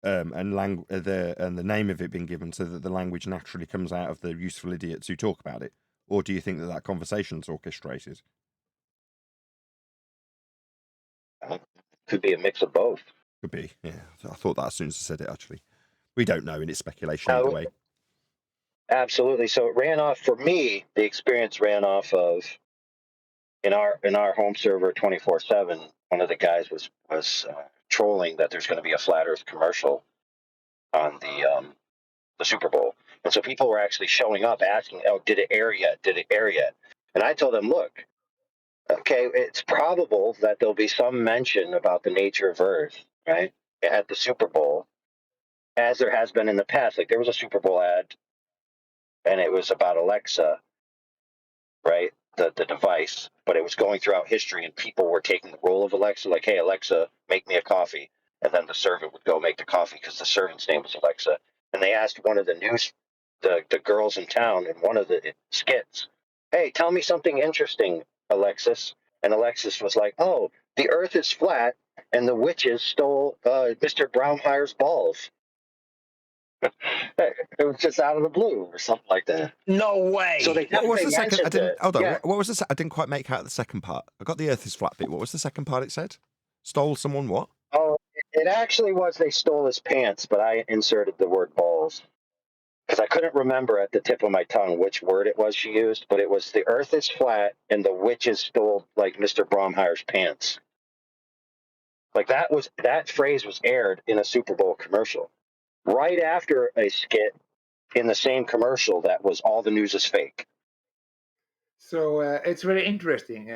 and the name of it been given so that the language naturally comes out of the useful idiots who talk about it, or do you think that conversation's orchestrated? Could be a mix of both. Could be, yeah. I thought that as soon as I said it. Actually, we don't know, and it's speculation either way. Absolutely. So it ran off, for me, the experience ran off of, in our home server 24/7. One of the guys was trolling that there's going to be a flat Earth commercial on the Super Bowl, and so people were actually showing up asking, "Oh, did it air yet? Did it air yet?" And I told them, "Look, okay, it's probable that there'll be some mention about the nature of Earth, right, at the Super Bowl, as there has been in the past. Like there was a Super Bowl ad, and it was about Alexa, right, the device, but it was going throughout history, and people were taking the role of Alexa, like, hey, Alexa, make me a coffee. And then the servant would go make the coffee because the servant's name was Alexa. And they asked one of the girls in town in one of the skits, hey, tell me something interesting, Alexis. And Alexis was like, oh, the earth is flat and the witches stole Mr. Brownhire's balls. It was just out of the blue or something like that. No way. So they What was the second? I didn't. Hold on. Yeah. What was the? I didn't quite make out the second part. I got the Earth is flat bit. What was the second part? It said, stole someone what? Oh, it actually was they stole his pants, but I inserted the word balls because I couldn't remember at the tip of my tongue which word it was she used, but it was the earth is flat and the witches stole like Mr. Bromhire's pants. Like that phrase was aired in a Super Bowl commercial right after a skit in the same commercial that was all the news is fake. So it's very interesting.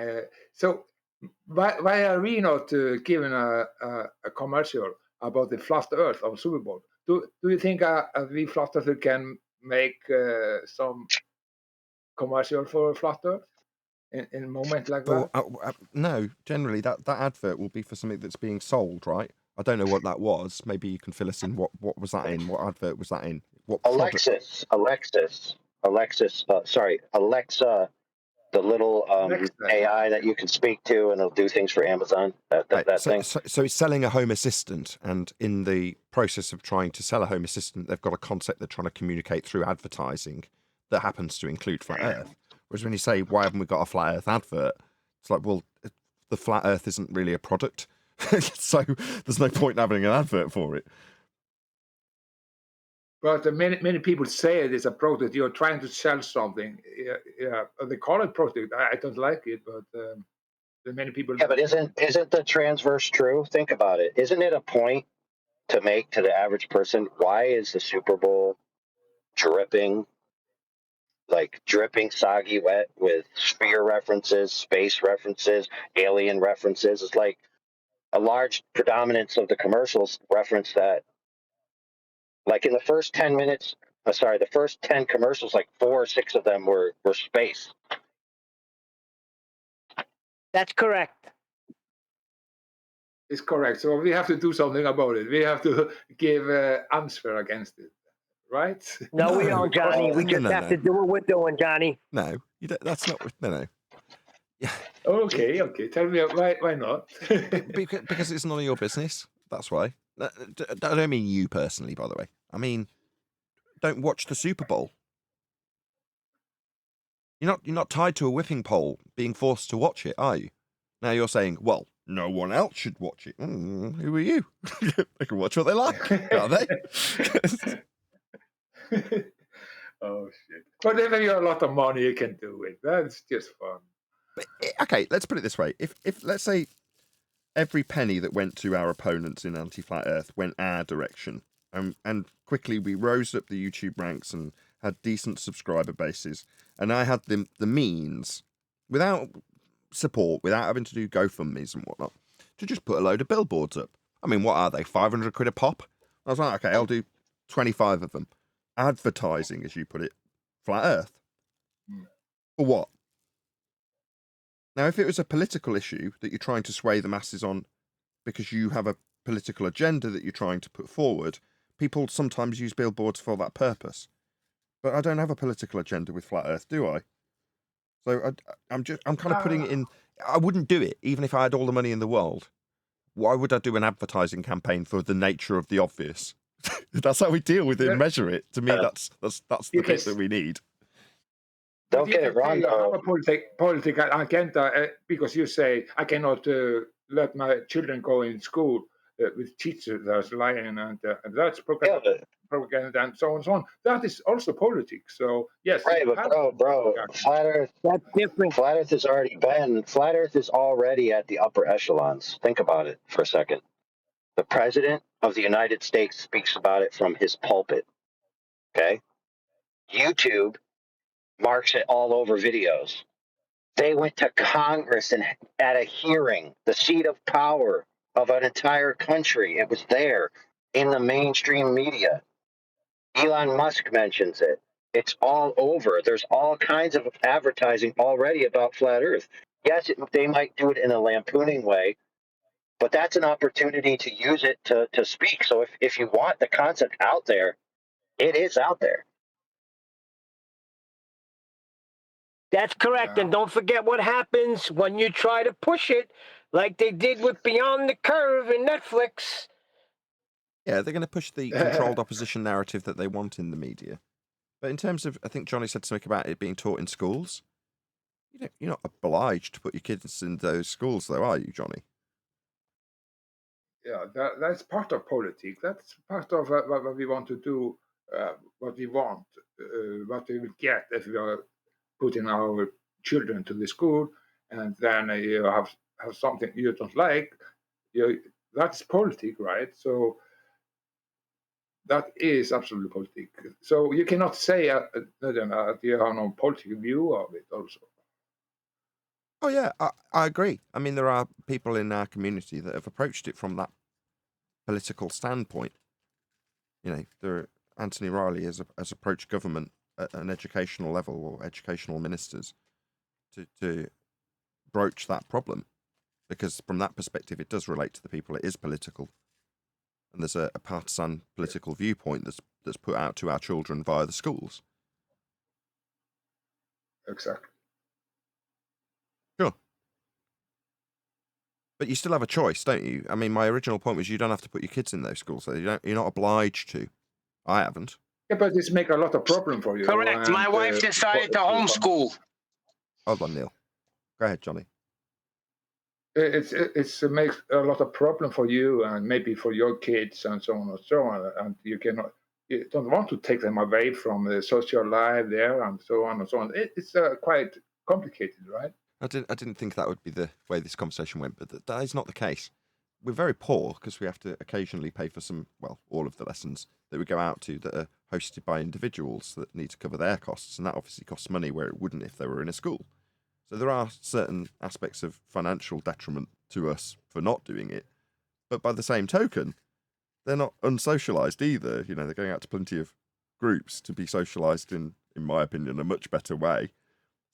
So why are we not given a commercial about the flat Earth on Super Bowl? Do you think we flat earthers can make some commercial for flat Earth in a moment like that? No, generally that advert will be for something that's being sold, right? I don't know what that was. Maybe you can fill us in. What was that in? What advert was that in? What Alexa, the little AI that you can speak to, and it'll do things for Amazon. Thing. So it's selling a home assistant, and in the process of trying to sell a home assistant, they've got a concept they're trying to communicate through advertising that happens to include flat Earth. Whereas when you say, why haven't we got a flat Earth advert? It's like, well, the flat Earth isn't really a product, so there's no point in having an advert for it. But many people say it is a product. You're trying to sell something. Yeah. They call it product. I don't like it, but many people. Yeah, but isn't the transverse true? Think about it. Isn't it a point to make to the average person? Why is the Super Bowl dripping soggy wet with sphere references, space references, alien references? It's like a large predominance of the commercials reference that. Like in the first 10 minutes, the first 10 commercials, like 4 or 6 of them were space. That's correct. It's correct. So we have to do something about it. We have to give answer against it, right? No, we don't, Johnny. We just have to do what we're doing, Johnny. No, you don't, that's not. No. Okay. Tell me why not? Because it's none of your business. That's why. I don't mean you personally, by the way. I mean, don't watch the Super Bowl. You're not tied to a whipping pole, being forced to watch it, are you? Now you're saying, well, no one else should watch it. Who are you? They can watch what they like, can't they? Oh shit! But if you have a lot of money, you can do it. That's just fun. But, okay, let's put it this way: if let's say every penny that went to our opponents in anti-flat Earth went our direction, and quickly we rose up the YouTube ranks and had decent subscriber bases, and I had the means, without support, without having to do GoFundMe's and whatnot, to just put a load of billboards up. I mean, what are they? 500 quid a pop? I was like, okay, I'll do 25 of them. Advertising, as you put it, flat Earth. For what? Now, if it was a political issue that you're trying to sway the masses on because you have a political agenda that you're trying to put forward, people sometimes use billboards for that purpose. But I don't have a political agenda with flat Earth, do I? So I'm kind of putting it in. I wouldn't do it even if I had all the money in the world. Why would I do an advertising campaign for the nature of the obvious? That's how we deal with it and measure it. To me, that's the bit that we need. Don't get it wrong, You have though. a political agenda because you say I cannot let my children go in school with teachers that's lying and that's propaganda and so on and so on. That is also politics. So yes, Right, but bro, flat Earth. That's different. Flat Earth has already been. Flat Earth is already at the upper echelons. Think about it for a second. The president of the United States speaks about it from his pulpit. Okay, YouTube marks it all over videos. They went to Congress and at a hearing, the seat of power of an entire country. It was there in the mainstream media. Elon Musk mentions it. It's all over. There's all kinds of advertising already about flat Earth. Yes, they might do it in a lampooning way, but that's an opportunity to use it to speak. So if you want the concept out there, it is out there. That's correct. And don't forget what happens when you try to push it, like they did with Beyond the Curve in Netflix. Yeah, they're going to push the controlled opposition narrative that they want in the media. But in terms of, I think Johnny said something about it being taught in schools. You're not obliged to put your kids in those schools, though, are you, Johnny? Yeah, that's part of politics. That's part of what we want to do, what we want, what we will get if we are putting our children to the school, and then you have something you don't like. That's politics, right? So that is absolutely politics. So you cannot say you have no political view of it also. Oh, yeah, I agree. I mean, there are people in our community that have approached it from that political standpoint. Anthony Riley has approached government at an educational level or educational ministers to broach that problem, because from that perspective, it does relate to the people. It is political, and there's a partisan political viewpoint that's put out to our children via the schools. Exactly. Sure. But you still have a choice, don't you? I mean, my original point was you don't have to put your kids in those schools. So you're not obliged to. I haven't. Yeah, but this make a lot of problem for you. Correct. My wife decided to homeschool. Hold on, Neil. Go ahead, Johnny. It makes a lot of problem for you and maybe for your kids and so on and so on. And you don't want to take them away from the social life there and so on and so on. It's quite complicated, right? I didn't think that would be the way this conversation went, but that is not the case. We're very poor because we have to occasionally pay for all of the lessons that we go out to that are hosted by individuals that need to cover their costs, and that obviously costs money where it wouldn't if they were in a school. So there are certain aspects of financial detriment to us for not doing it, but by the same token, they're not unsocialized either. They're going out to plenty of groups to be socialized in my opinion, a much better way.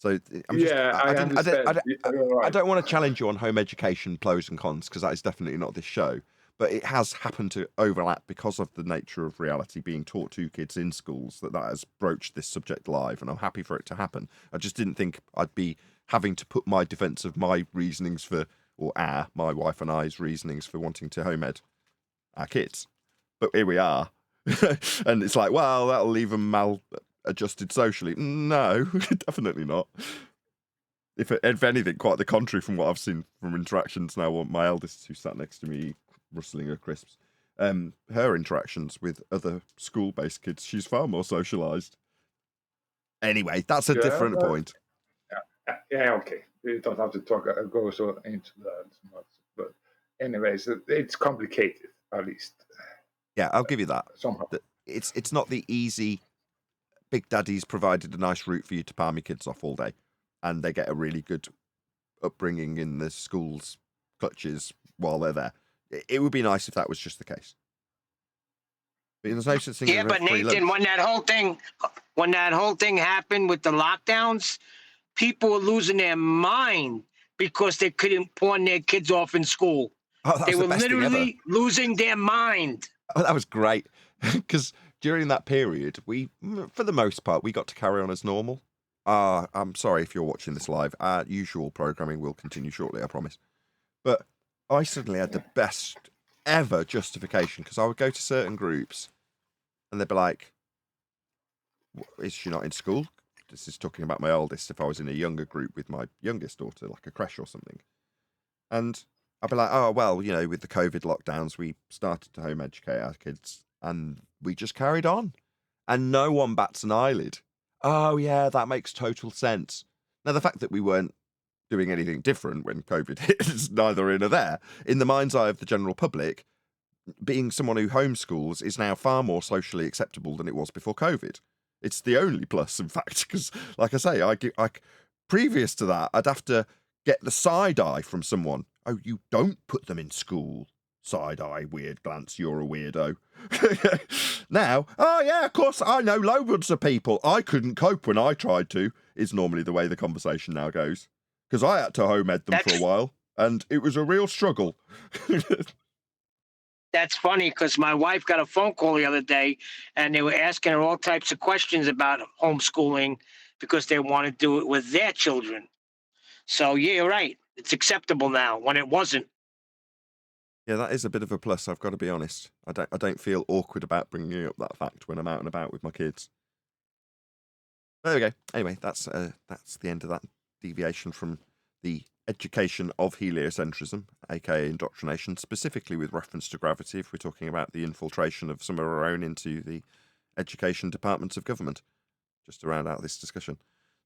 So I don't want to challenge you on home education pros and cons, because that is definitely not this show. But it has happened to overlap because of the nature of reality being taught to kids in schools that has broached this subject live, and I'm happy for it to happen. I just didn't think I'd be having to put my defence of my reasonings my wife and I's reasonings for wanting to home ed our kids. But here we are. And it's like, well, that'll leave them maladjusted socially. No, definitely not. If anything, quite the contrary from what I've seen from interactions now. My eldest, who sat next to me, rustling her crisps, her interactions with other school-based kids, she's far more socialized. Anyway, that's a different point. Yeah, okay. We don't have to go so into that much. But anyways, it's complicated, at least. Yeah, I'll give you that. Somehow. It's not the easy, Big Daddy's provided a nice route for you to palm your kids off all day, and they get a really good upbringing in the school's clutches while they're there. It would be nice if that was just the case. But there's no such thing as but free Nathan, lunch. when that whole thing happened with the lockdowns, people were losing their mind because they couldn't pawn their kids off in school. They were literally losing their mind. Oh, that was great. Because during that period, we, for the most part, we got to carry on as normal. I'm sorry if you're watching this live. Our usual programming will continue shortly, I promise. But I suddenly had the best ever justification, because I would go to certain groups and they'd be like, is she not in school? This is talking about my oldest. If I was in a younger group with my youngest daughter, like a creche or something. And I'd be like, oh, well, you know, with the COVID lockdowns, we started to home educate our kids and we just carried on. And no one bats an eyelid. Oh, yeah, that makes total sense. Now, the fact that we weren't doing anything different when COVID hit is neither here nor there. In the mind's eye of the general public, being someone who homeschools is now far more socially acceptable than it was before COVID. It's the only plus, in fact, because, like I say, I previous to that, I'd have to get the side eye from someone. Oh, you don't put them in school. Side eye, weird glance, you're a weirdo. Now, oh yeah, of course, I know loads of people. I couldn't cope when I tried to, is normally the way the conversation now goes. Because I had to home ed them for a while, and it was a real struggle. That's funny, because my wife got a phone call the other day, and they were asking her all types of questions about homeschooling because they want to do it with their children. So, yeah, you're right. It's acceptable now when it wasn't. Yeah, that is a bit of a plus, I've got to be honest. I don't feel awkward about bringing up that fact when I'm out and about with my kids. There we go. Anyway, that's the end of that deviation from the education of heliocentrism, aka indoctrination, specifically with reference to gravity, if we're talking about the infiltration of some of our own into the education departments of government, just to round out this discussion.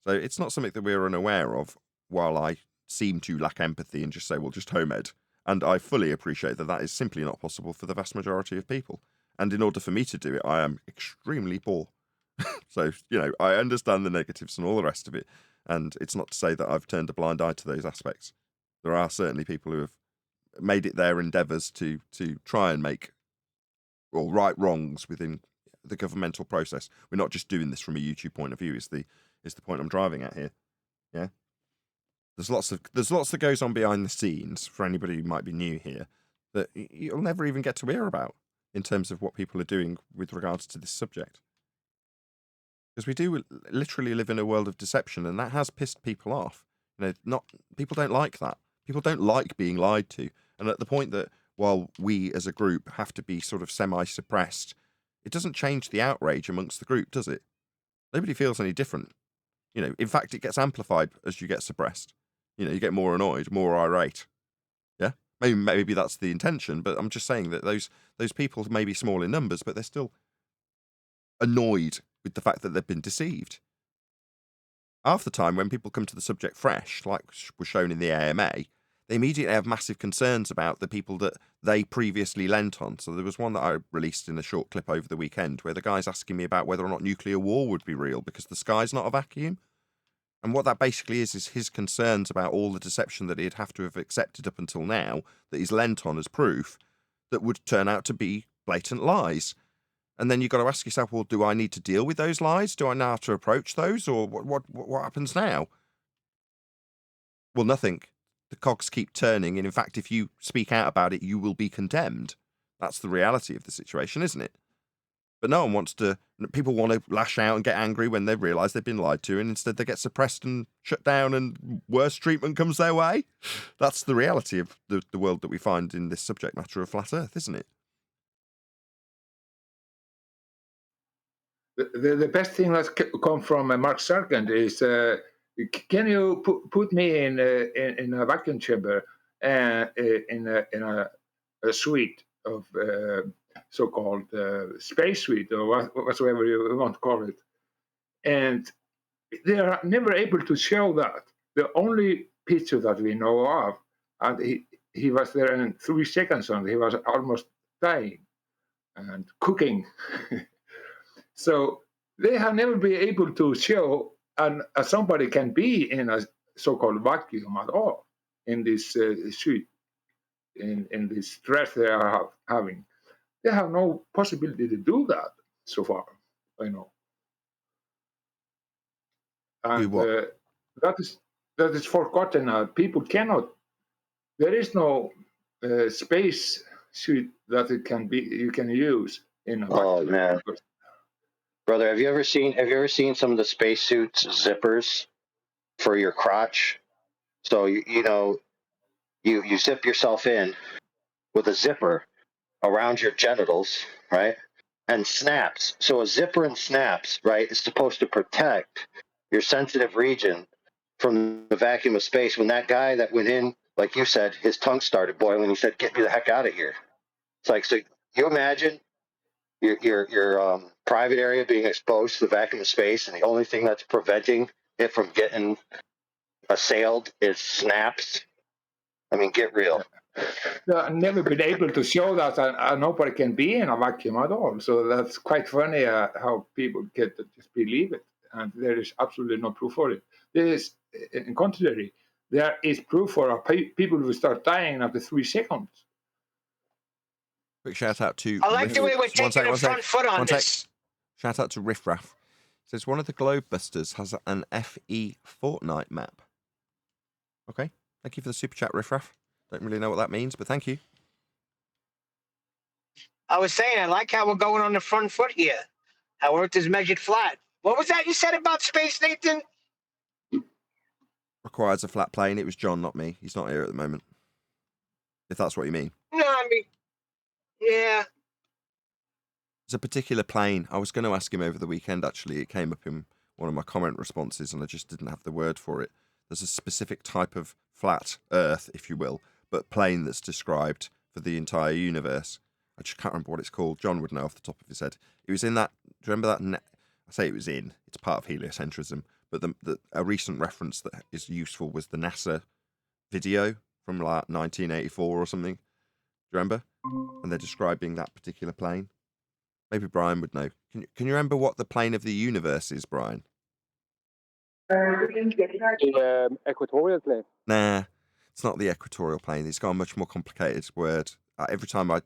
So it's not something that we're unaware of, while I seem to lack empathy and just say, well, just home ed. And I fully appreciate that that is simply not possible for the vast majority of people. And in order for me to do it, I am extremely poor. So, you know, I understand the negatives and all the rest of it. And it's not to say that I've turned a blind eye to those aspects. There are certainly people who have made it their endeavours to try and make or right wrongs within the governmental process. We're not just doing this from a YouTube point of view, is the point I'm driving at here. Yeah. There's lots that goes on behind the scenes for anybody who might be new here that you'll never even get to hear about in terms of what people are doing with regards to this subject. Because we do literally live in a world of deception, and that has pissed people off. You know, people don't like that. People don't like being lied to. And at the point that while we as a group have to be sort of semi-suppressed, it doesn't change the outrage amongst the group, does it? Nobody feels any different. You know, in fact, it gets amplified as you get suppressed. You know, you get more annoyed, more irate. Yeah? Maybe that's the intention, but I'm just saying that those people may be small in numbers, but they're still annoyed with the fact that they've been deceived. Half the time when people come to the subject fresh, like was shown in the AMA, they immediately have massive concerns about the people that they previously lent on. So there was one that I released in a short clip over the weekend where the guy's asking me about whether or not nuclear war would be real because the sky's not a vacuum. And what that basically is his concerns about all the deception that he'd have to have accepted up until now, that he's lent on as proof, that would turn out to be blatant lies. And then you've got to ask yourself, well, do I need to deal with those lies? Do I know how to approach those? Or what happens now? Well, nothing. The cogs keep turning. And in fact, if you speak out about it, you will be condemned. That's the reality of the situation, isn't it? But no one wants to, people want to lash out and get angry when they realise they've been lied to, and instead they get suppressed and shut down and worse treatment comes their way. That's the reality of the world that we find in this subject matter of flat Earth, isn't it? The best thing that's come from Mark Sargent is, can you put me in a vacuum chamber in a suite of so-called spacesuit or whatsoever you want to call it, and they are never able to show that. The only picture that we know of, and he was there in 3 seconds only. He was almost dying and cooking. So they have never been able to show somebody can be in a so-called vacuum at all in this suit, in this dress they are having. They have no possibility to do that so far, I know. And that is forgotten now. People cannot. There is no space suit that you can use in a vacuum. Oh man, brother, have you ever seen some of the spacesuits zippers for your crotch? So you zip yourself in with a zipper around your genitals, right? And snaps. So a zipper and snaps, right, is supposed to protect your sensitive region from the vacuum of space. When that guy that went in, like you said, his tongue started boiling, he said, "Get me the heck out of here." It's like, so you imagine your private area being exposed to the vacuum of space, and the only thing that's preventing it from getting assailed is snaps. I mean, get real. I've never been able to show that nobody can be in a vacuum at all. So that's quite funny how people get to just believe it. And there is absolutely no proof for it. There is, in contrary, there is proof for people who start dying after 3 seconds. Quick shout out to. I like the way we're taking the front foot on this. Shout out to Riff Raff. Says one of the Globebusters has an FE Fortnite map. Okay, thank you for the super chat, Riff Raff. Don't really know what that means, but thank you. I was saying, I like how we're going on the front foot here. How Earth is measured flat. What was that you said about space, Nathan? Requires a flat plane. It was John, not me. He's not here at the moment. If that's what you mean. No, I mean, yeah. It's a particular plane. I was going to ask him over the weekend, actually. It came up in one of my comment responses, and I just didn't have the word for it. There's a specific type of flat Earth, if you will, but plane that's described for the entire universe. I just can't remember what it's called. John would know off the top of his head. It was in that. Do you remember that? I say it was in. It's part of heliocentrism. But a recent reference that is useful was the NASA video from like 1984 or something. Do you remember? And they're describing that particular plane. Maybe Brian would know. Can you remember what the plane of the universe is, Brian? The equatorial plane. Nah, it's not the equatorial plane. It's got a much more complicated word. Every time I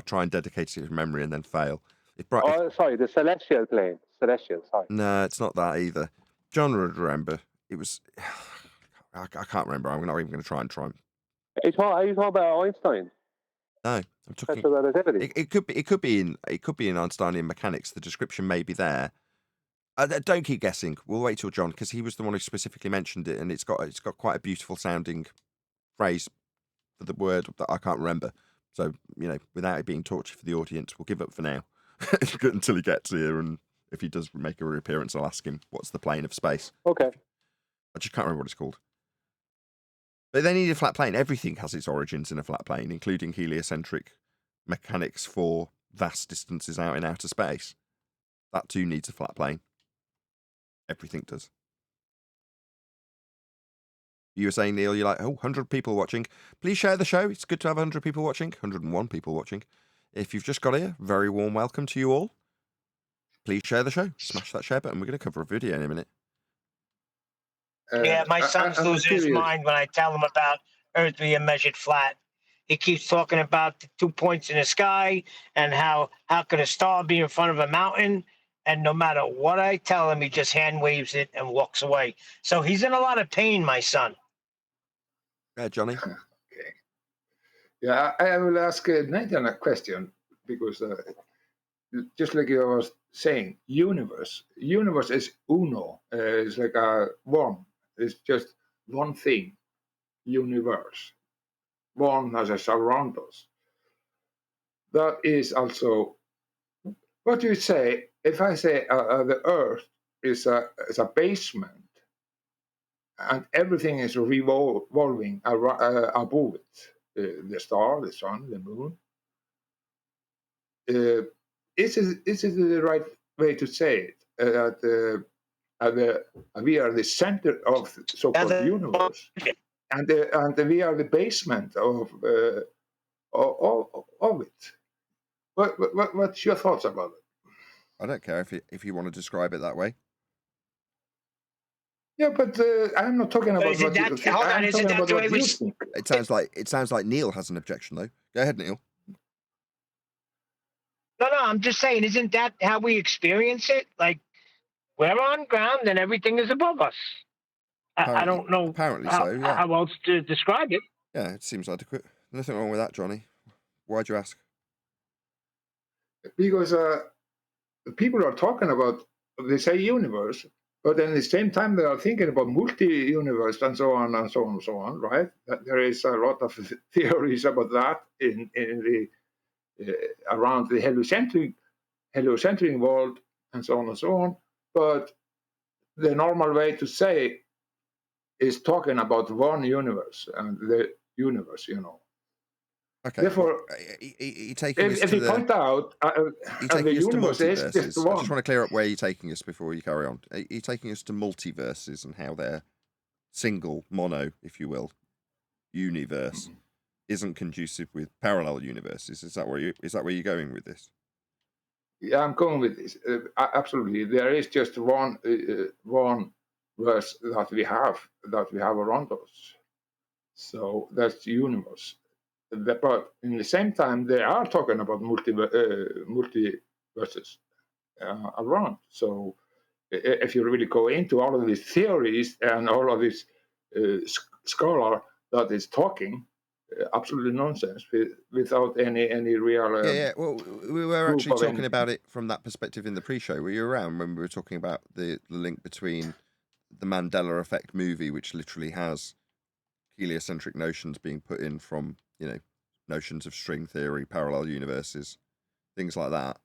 try and dedicate it to memory and then fail. Sorry, the celestial plane. Celestial, sorry. No, it's not that either. John would remember. It was. I can't remember. I'm not even going to try. Are you talking about Einstein? No, I'm talking. Special relativity. It could be in Einsteinian mechanics. The description may be there. Don't keep guessing. We'll wait till John, because he was the one who specifically mentioned it, and it's got quite a beautiful sounding phrase for the word that I can't remember. So, without it being torture for the audience, we'll give up for now until he gets here. And if he does make a reappearance, I'll ask him what's the plane of space. Okay. I just can't remember what it's called. But they need a flat plane. Everything has its origins in a flat plane, including heliocentric mechanics for vast distances out in outer space. That too needs a flat plane. Everything does. You were saying, Neil, you're like, 100 people watching. Please share the show. It's good to have 100 people watching. 101 people watching. If you've just got here, very warm welcome to you all. Please share the show. Smash that share button. We're going to cover a video in a minute. Yeah, my son's losing his mind when I tell him about Earth being measured flat. He keeps talking about the 2 points in the sky and how could a star be in front of a mountain? And no matter what I tell him, he just hand waves it and walks away. So he's in a lot of pain, my son. Yeah, Johnny. Okay. Yeah, I will ask Nathan a question, because just like you was saying, universe is uno. It's like a one. It's just one thing. Universe. One as a surround us. That is also. What do you say? If I say the Earth is a basement, and everything is revolving above it, the star, the sun, the moon. is it the right way to say it? We are the center of the so-called universe, and we are the basement of it. What's your thoughts about it? I don't care if you want to describe it that way. Yeah, but I'm not talking about Is it what you that? think. Hold on, I'm is talking it that about the what way we? you think. It sounds like Neil has an objection though. Go ahead, Neil. No, I'm just saying, isn't that how we experience it? Like we're on ground and everything is above us. I don't know Apparently so, yeah. how else to describe it. Yeah, it seems adequate. Nothing wrong with that, Johnny. Why'd you ask? Because people are talking about, they say universe, but then at the same time they are thinking about multi-universe and so on and so on and so on, right? There is a lot of theories about that in the around the heliocentric world and so on and so on. But the normal way to say is talking about one universe and the universe, Okay. Therefore, you're taking us if to you point out you're the taking us to universe is just multiverses. I one. just want to clear up where you're taking us before you carry on. You're taking us to multiverses and how their single, mono, if you will, universe isn't conducive with parallel universes. Is that where you're going with this? Yeah, I'm going with this. Absolutely, there is just one verse that we have around us. So that's the universe. But in the same time, they are talking about multiverses around. So if you really go into all of these theories and all of this scholar that is talking, absolutely nonsense without any real. Yeah. Well, we were actually talking about it from that perspective in the pre-show. Were you around when we were talking about the link between the Mandela Effect movie, which literally has heliocentric notions being put in from, notions of string theory, parallel universes, things like that,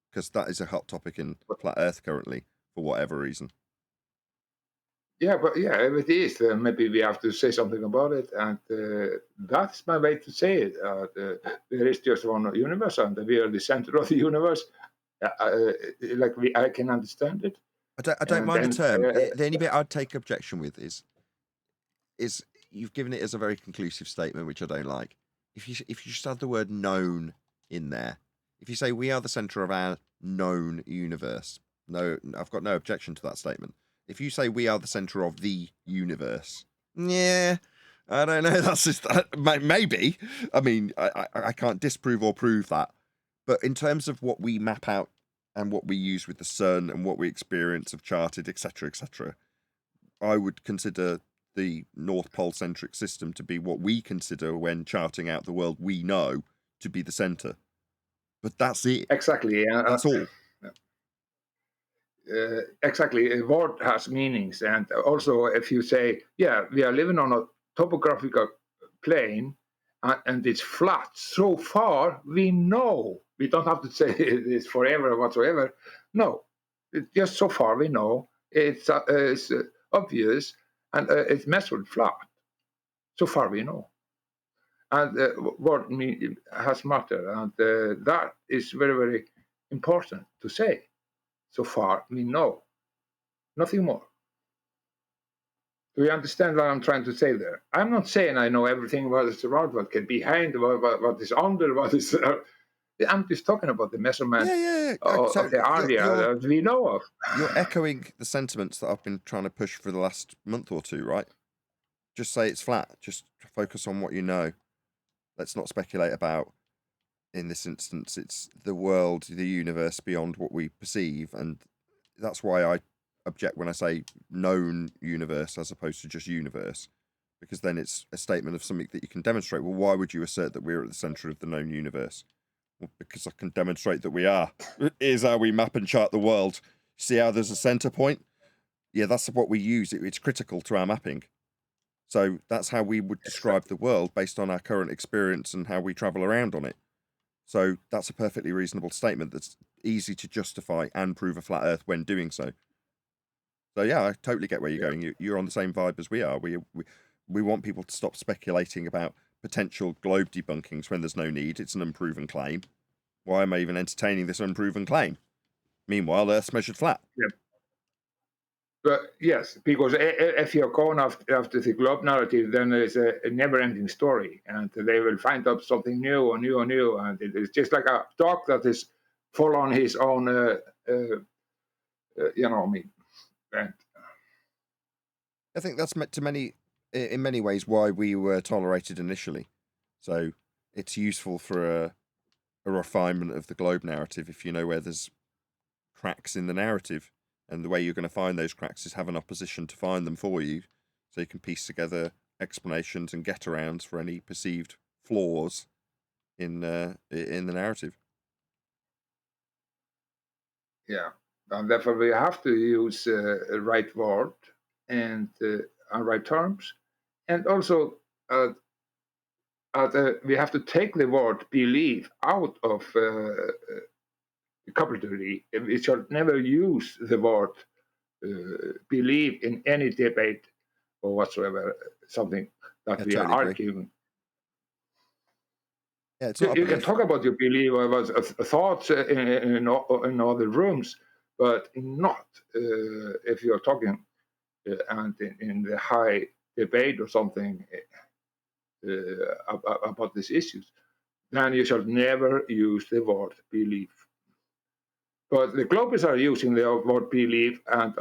because that is a hot topic in flat Earth currently for whatever reason. Yeah, but if it is, maybe we have to say something about it, and that's my way to say it. There is just one universe, and we are the center of the universe. I can understand it. I don't mind the term. The only bit I'd take objection with is you've given it as a very conclusive statement, which I don't like. If you just add the word known in there, if you say we are the center of our known universe, no, I've got no objection to that statement. If you say we are the center of the universe, yeah, I don't know. That's just maybe. I mean, I can't disprove or prove that. But in terms of what we map out and what we use with the sun and what we experience of charted, etc., I would consider the North Pole centric system to be what we consider when charting out the world we know to be the center. But that's it. Exactly. That's all. Exactly. A word has meanings. And also, if you say, we are living on a topographical plane and it's flat, so far we know. We don't have to say it's forever or whatsoever. No, just so far we know. It's obvious and it's measured flat. So far we know. And what has matter. And that is very, very important to say. So far we know. Nothing more. Do you understand what I'm trying to say there? I'm not saying I know everything what is around, what can be behind, what is under, what is. I'm just talking about the measurement of the area that we know of. You're echoing the sentiments that I've been trying to push for the last month or two, right? Just say it's flat. Just focus on what you know. Let's not speculate about, in this instance, it's the world, the universe beyond what we perceive. And that's why I object when I say known universe as opposed to just universe, because then it's a statement of something that you can demonstrate. Well, why would you assert that we're at the center of the known universe? Well, because I can demonstrate that we are. Here's how we map and chart the world. See how there's a center point? Yeah, that's what we use. It's critical to our mapping. So that's how we would describe the world based on our current experience and how we travel around on it. So that's a perfectly reasonable statement that's easy to justify and prove a flat Earth when doing so. So yeah, I totally get where you're going. You're on the same vibe as we are. We want people to stop speculating about potential globe debunkings when there's no need. It's an unproven claim. Why am I even entertaining this unproven claim? Meanwhile, Earth's measured flat. Yeah. But yes, because if you're going after the globe narrative, then it's a never-ending story, and they will find out something new or new or new, and it's just like a dog that is following his own, and I think that's in many ways why we were tolerated initially. So it's useful for a refinement of the globe narrative if you know where there's cracks in the narrative, and the way you're going to find those cracks is have an opposition to find them for you, so you can piece together explanations and get arounds for any perceived flaws in the narrative. Yeah, and therefore we have to use a right word and right terms, and also we have to take the word believe out of vocabulary. We should never use the word believe in any debate or whatsoever, something that we are arguing. Yeah, it's you can talk about your belief or about thoughts in other rooms, but not if you're talking and in the high debate or something about these issues. Then you shall never use the word belief. But the Globers are using the word belief, and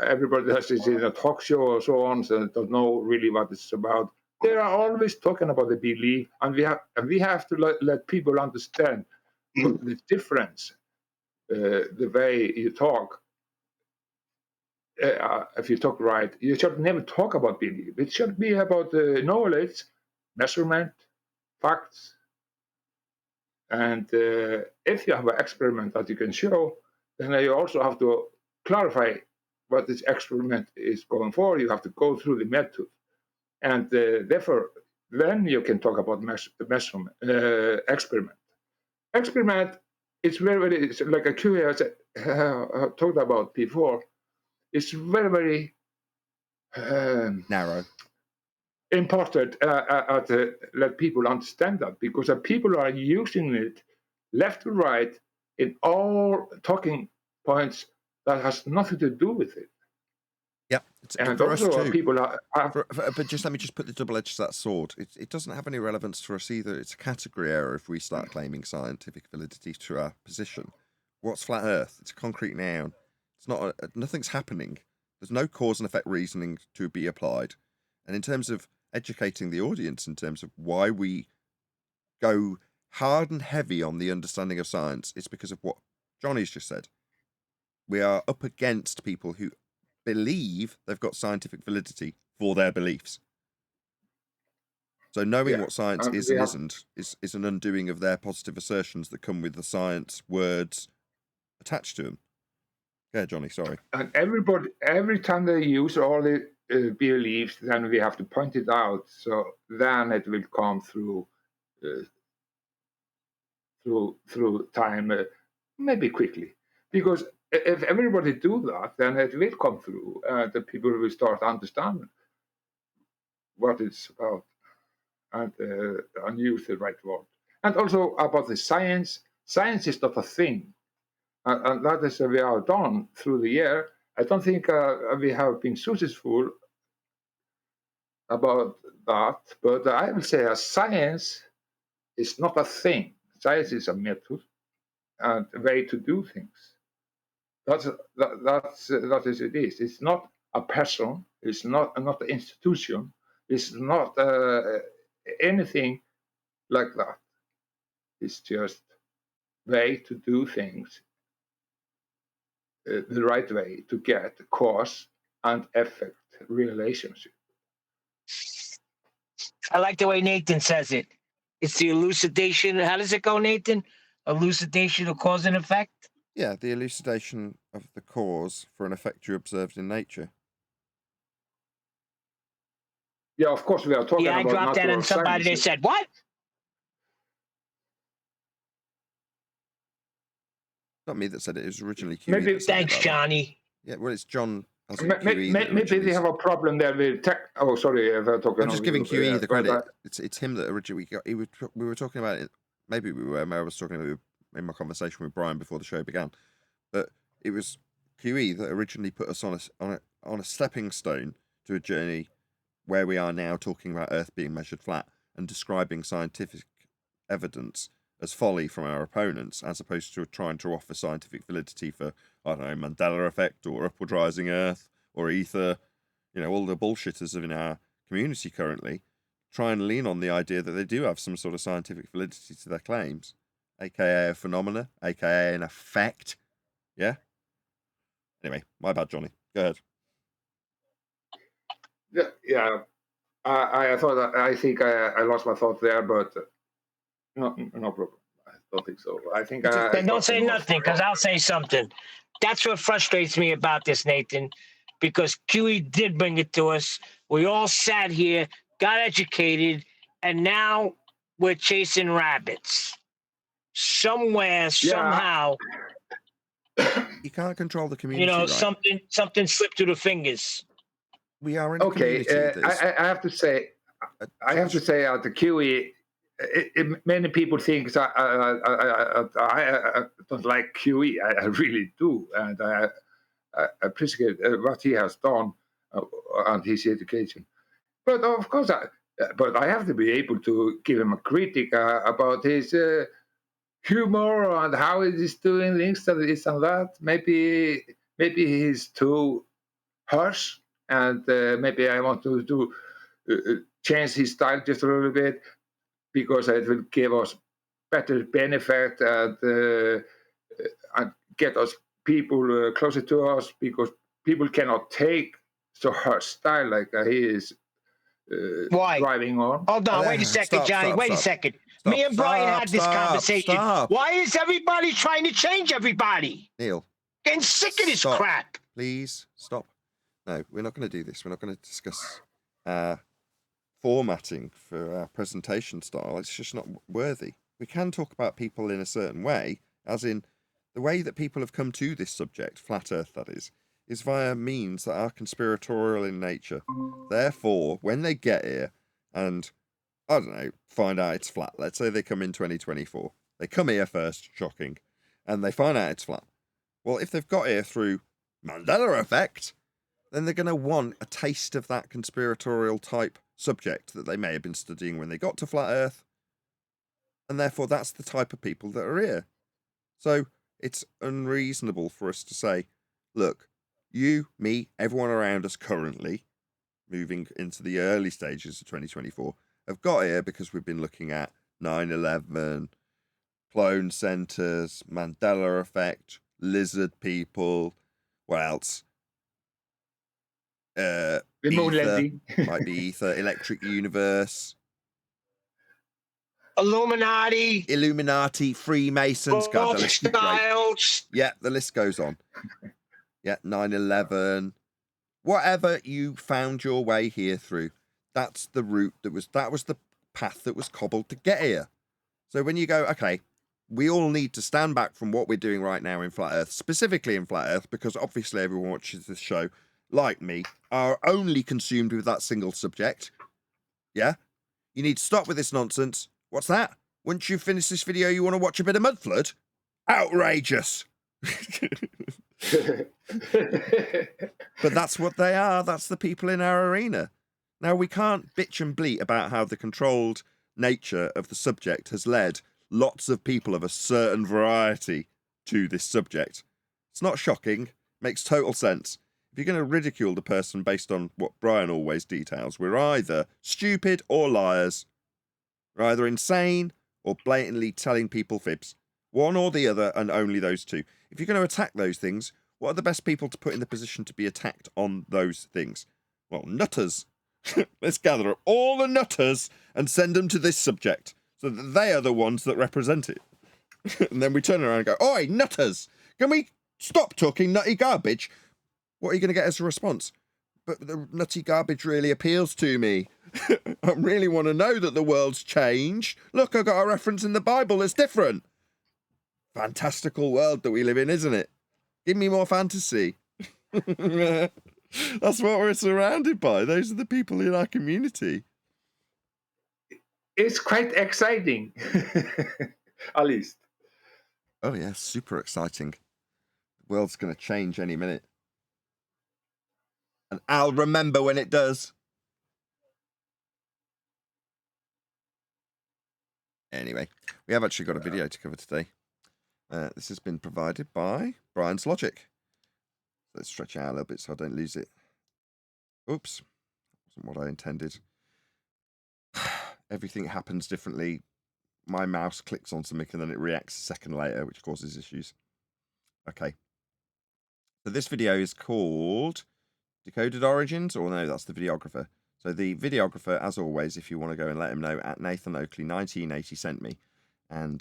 everybody that is in a talk show or so on, so don't know really what it's about. They are always talking about the belief, and we have to let people understand the difference, the way you talk. If you talk right, you should never talk about belief. It should be about knowledge, measurement, facts. And if you have an experiment that you can show, then you also have to clarify what this experiment is going for. You have to go through the method. And therefore, then you can talk about measurement, experiment. Experiment is very, it's like a QA I talked about before. It's very, narrow. Important let people understand that, because people are using it left to right in all talking points that has nothing to do with it. Yeah, and for us also too. people are. But just let me just put the double edge to that sword. It doesn't have any relevance for us either. It's a category error if we start claiming scientific validity to our position. What's flat Earth? It's a concrete noun. It's not. Nothing's happening. There's no cause and effect reasoning to be applied. And in terms of educating the audience, in terms of why we go hard and heavy on the understanding of science, it's because of what Johnny's just said. We are up against people who believe they've got scientific validity for their beliefs. So knowing what science is and isn't is an undoing of their positive assertions that come with the science words attached to them. Yeah, Johnny, sorry. And every time they use all the beliefs, then we have to point it out. So then it will come through time, maybe quickly. Because if everybody do that, then it will come through. The people will start understanding what it's about and use the right word. And also about the science. Science is not a thing. And that is we are done through the year. I don't think we have been successful about that, but I will say science is not a thing. Science is a method and a way to do things. That is it is. It's not a person. It's not an institution. It's not anything like that. It's just way to do things the right way to get cause and effect relationship. I like the way Nathan says it. It's the elucidation. How does it go, Nathan? Elucidation of cause and effect? Yeah, the elucidation of the cause for an effect you observed in nature. Yeah, of course we are talking about. Yeah, I dropped that on somebody. They said, what? Not me that said it. It was originally QE. Maybe. Thanks, Johnny. Yeah, well, it's John. Maybe they have a problem there with tech. Oh, sorry, if I'm talking. I'm just giving QE the credit. It's him that originally got. We were talking about it. Maybe we were. I was talking about in my conversation with Brian before the show began. But it was QE that originally put us on a stepping stone to a journey where we are now, talking about Earth being measured flat and describing scientific evidence as folly from our opponents, as opposed to trying to offer scientific validity for, I don't know, Mandela effect or upward rising Earth or ether, all the bullshitters in our community currently try and lean on the idea that they do have some sort of scientific validity to their claims, aka a phenomena, aka an effect. Yeah? Anyway, my bad, Johnny. Go ahead. Yeah. I think I lost my thought there, but no problem. I don't think so. I think Then don't say nothing, because I'll say something. That's what frustrates me about this, Nathan, because QE did bring it to us. We all sat here, got educated, and now we're chasing rabbits. Somewhere, somehow, You can't control the community, right? something slipped through the fingers. We are in a community. I have to say, the QE. Many people think I don't like QE. I really do, and I appreciate what he has done on his education. But of course, but I have to be able to give him a critic about his humor and how he is doing things and this and that. Maybe he's too harsh, and maybe I want to change his style just a little bit, because it will give us better benefit and get us people closer to us, because people cannot take so harsh style like he is driving on. Hold on, wait a second, Johnny. Wait a second. Me and Brian had this conversation. Why is everybody trying to change everybody? Neil. Getting sick of this crap. Please stop. No, we're not going to do this. We're not going to discuss formatting for our presentation style. It's just not worthy. We can talk about people in a certain way, as in the way that people have come to this subject, flat Earth that is via means that are conspiratorial in nature. Therefore, when they get here and, I don't know, find out it's flat, let's say they come in 2024, they come here first, shocking, and they find out it's flat. Well, if they've got here through Mandela effect, then they're going to want a taste of that conspiratorial type subject that they may have been studying when they got to flat Earth, and therefore that's the type of people that are here. So it's unreasonable for us to say, look, you, me, everyone around us currently, moving into the early stages of 2024, have got here because we've been looking at 9/11, clone centers, Mandela effect, lizard people, what else? Ether, might be ether, electric universe, Illuminati, Freemasons, God, the list is great. Yeah, the list goes on. Yeah, 9/11, whatever you found your way here through, that's the route that was the path that was cobbled to get here. So when you go, okay, we all need to stand back from what we're doing right now in flat Earth, specifically in flat Earth, because obviously everyone watches this show, like me, are only consumed with that single subject. Yeah? You need to stop with this nonsense. What's that? Once you finish this video, you want to watch a bit of mud flood? Outrageous! But that's what they are. That's the people in our arena. Now, we can't bitch and bleat about how the controlled nature of the subject has led lots of people of a certain variety to this subject. It's not shocking. Makes total sense. If you're going to ridicule the person based on what Brian always details, we're either stupid or liars. We're either insane or blatantly telling people fibs. One or the other, and only those two. If you're going to attack those things, what are the best people to put in the position to be attacked on those things? Well, nutters. Let's gather up all the nutters and send them to this subject, so that they are the ones that represent it. And then we turn around and go, oi, nutters, can we stop talking nutty garbage? What are you going to get as a response? But the nutty garbage really appeals to me. I really want to know that the world's changed. Look, I got a reference in the Bible that's different. Fantastical world that we live in, isn't it? Give me more fantasy. That's what we're surrounded by. Those are the people in our community. It's quite exciting, at least. Oh yeah, super exciting. The world's going to change any minute. And I'll remember when it does. Anyway, we have actually got a video to cover today. This has been provided by Brian's Logic. Let's stretch it out a little bit so I don't lose it. Oops, wasn't what I intended. Everything happens differently. My mouse clicks on something and then it reacts a second later, which causes issues. Okay. So this video is called Decoded Origins, or no, that's the videographer. So the videographer, as always, if you want to go and let him know, at Nathan Oakley 1980 sent me, and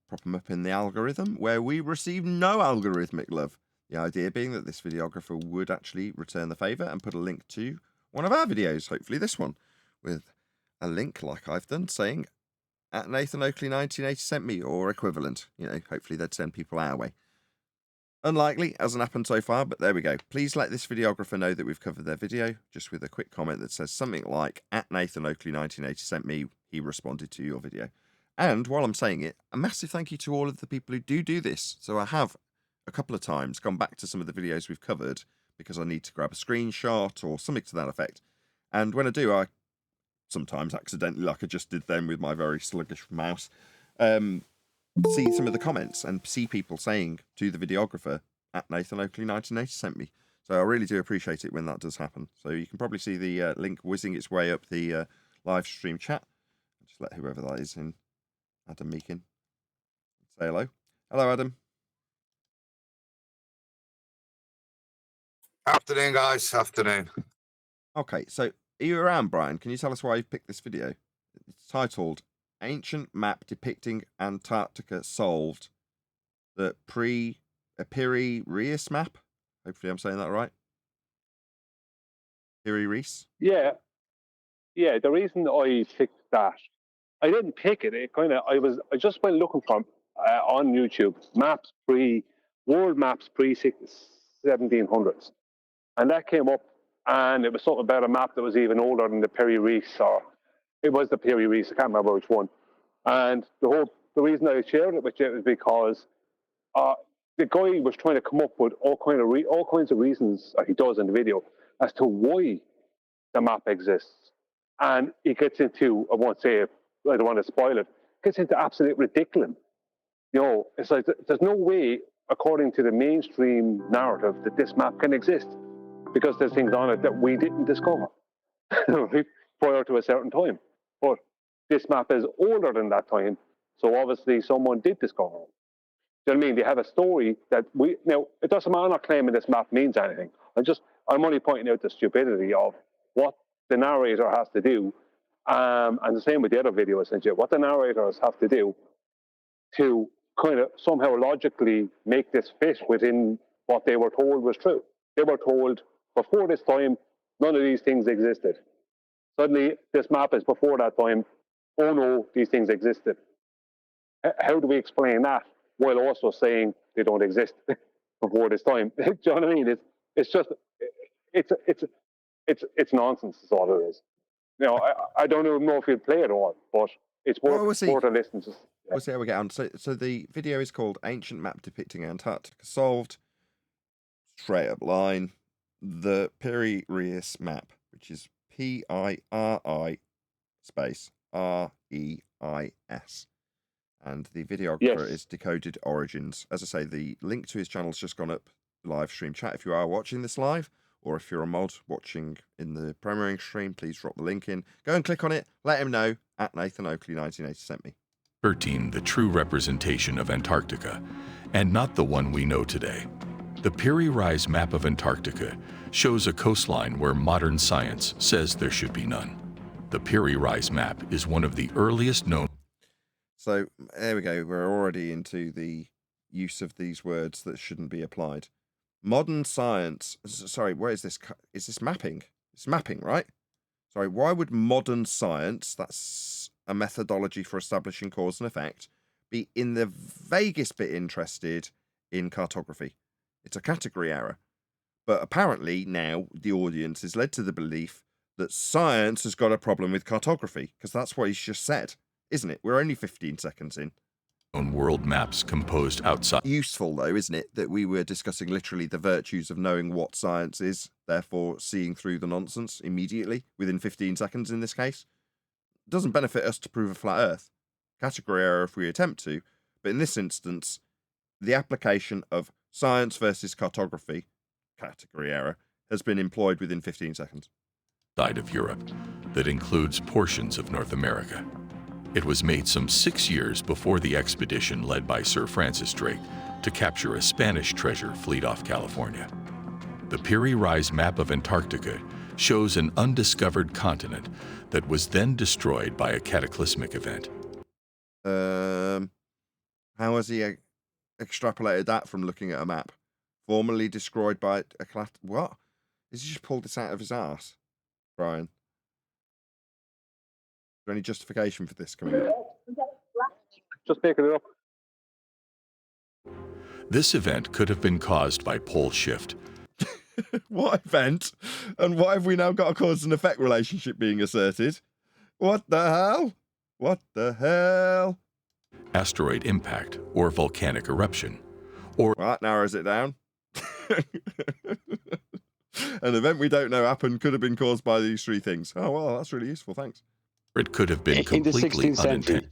prop him up in the algorithm, where we receive no algorithmic love. The idea being that this videographer would actually return the favour and put a link to one of our videos, hopefully this one, with a link like I've done saying at Nathan Oakley 1980 sent me, or equivalent. You know, hopefully they'd send people our way. Unlikely, hasn't happened so far, but there we go. Please let this videographer know that we've covered their video, just with a quick comment that says something like, at Nathan Oakley 1980 sent me, he responded to your video. And while I'm saying it, a massive thank you to all of the people who do this. So I have a couple of times gone back to some of the videos we've covered because I need to grab a screenshot or something to that effect. And when I do, I sometimes accidentally, like I just did then with my very sluggish mouse, see some of the comments and see people saying to the videographer at Nathan Oakley 1980 sent me. So I really do appreciate it when that does happen. So you can probably see the link whizzing its way up the live stream chat. Just let whoever that is in, Adam Meakin, say hello. Hello, Adam. Afternoon, guys. Afternoon. Okay, so are you around, Brian? Can you tell us why you picked this video? It's titled Ancient Map Depicting Antarctica Solved. The Piri-Reis map. Hopefully I'm saying that right. Piri-Reis? Yeah. The reason I picked that, I didn't pick it. I just went looking for on YouTube world maps pre 1700s, and that came up, and it was something about a map that was even older than the Piri-Reis, or it was the Piri-Reis. I can't remember which one. And the reason I shared it with you is because the guy was trying to come up with all kinds of reasons, he does in the video, as to why the map exists. And he gets into, I won't say it, I don't want to spoil it, gets into absolute ridiculous. You know, it's like there's no way, according to the mainstream narrative, that this map can exist, because there's things on it that we didn't discover prior to a certain time. But this map is older than that time, so obviously someone did discover it. Do you know what I mean? They have a story that now, it doesn't matter, I'm not claiming this map means anything. I'm only pointing out the stupidity of what the narrator has to do. And the same with the other video I sent you, what the narrators have to do to kind of somehow logically make this fit within what they were told was true. They were told before this time, none of these things existed. Suddenly, this map is before that time. Oh no, these things existed. How do we explain that while also saying they don't exist before this time? Do you know what I mean? It's nonsense. Is all it is. You know, I don't even know if you'd play it or not, but it's worth a listen to. Yeah. We'll see how we get on. So the video is called Ancient Map Depicting Antarctica Solved. Straight up line. The Piri-Reis map, which is Piri space REIS. And the videographer is Decoded Origins. As I say, the link to his channel's just gone up live stream chat. If you are watching this live, or if you're a mod watching in the premiering stream, please drop the link in. Go and click on it. Let him know at Nathan Oakley 1980 sent me. 13, the true representation of Antarctica, and not the one we know today. The Piri-Reis map of Antarctica shows a coastline where modern science says there should be none. The Piri-Reis map is one of the earliest known. So there we go. We're already into the use of these words that shouldn't be applied. Modern science. Sorry, where is this? Is this mapping? It's mapping, right? Sorry, why would modern science, that's a methodology for establishing cause and effect, be in the vaguest bit interested in cartography? It's a category error. But apparently now the audience is led to the belief that science has got a problem with cartography, because that's what he's just said, isn't it? We're only 15 seconds in. world maps composed outside. Useful, though, isn't it, that we were discussing literally the virtues of knowing what science is, therefore seeing through the nonsense immediately, within 15 seconds in this case. It doesn't benefit us to prove a flat Earth. Category error if we attempt to, but in this instance, the application of science versus cartography, category error, has been employed within 15 seconds. Side of Europe that includes portions of North America. It was made some 6 years before the expedition led by Sir Francis Drake to capture a Spanish treasure fleet off California. The Piri Reis map of Antarctica shows an undiscovered continent that was then destroyed by a cataclysmic event. How has he extrapolated that from looking at a map? Formerly destroyed by a what? Has he just pulled this out of his ass, Brian? Is there any justification for this coming up? Just making it up. This event could have been caused by pole shift. What event? And why have we now got a cause and effect relationship being asserted? What the hell? What the hell? Asteroid impact or volcanic eruption. Or that narrows it down. An event we don't know happened could have been caused by these three things. Oh, well, that's really useful. Thanks. It could have been in the completely 16th century.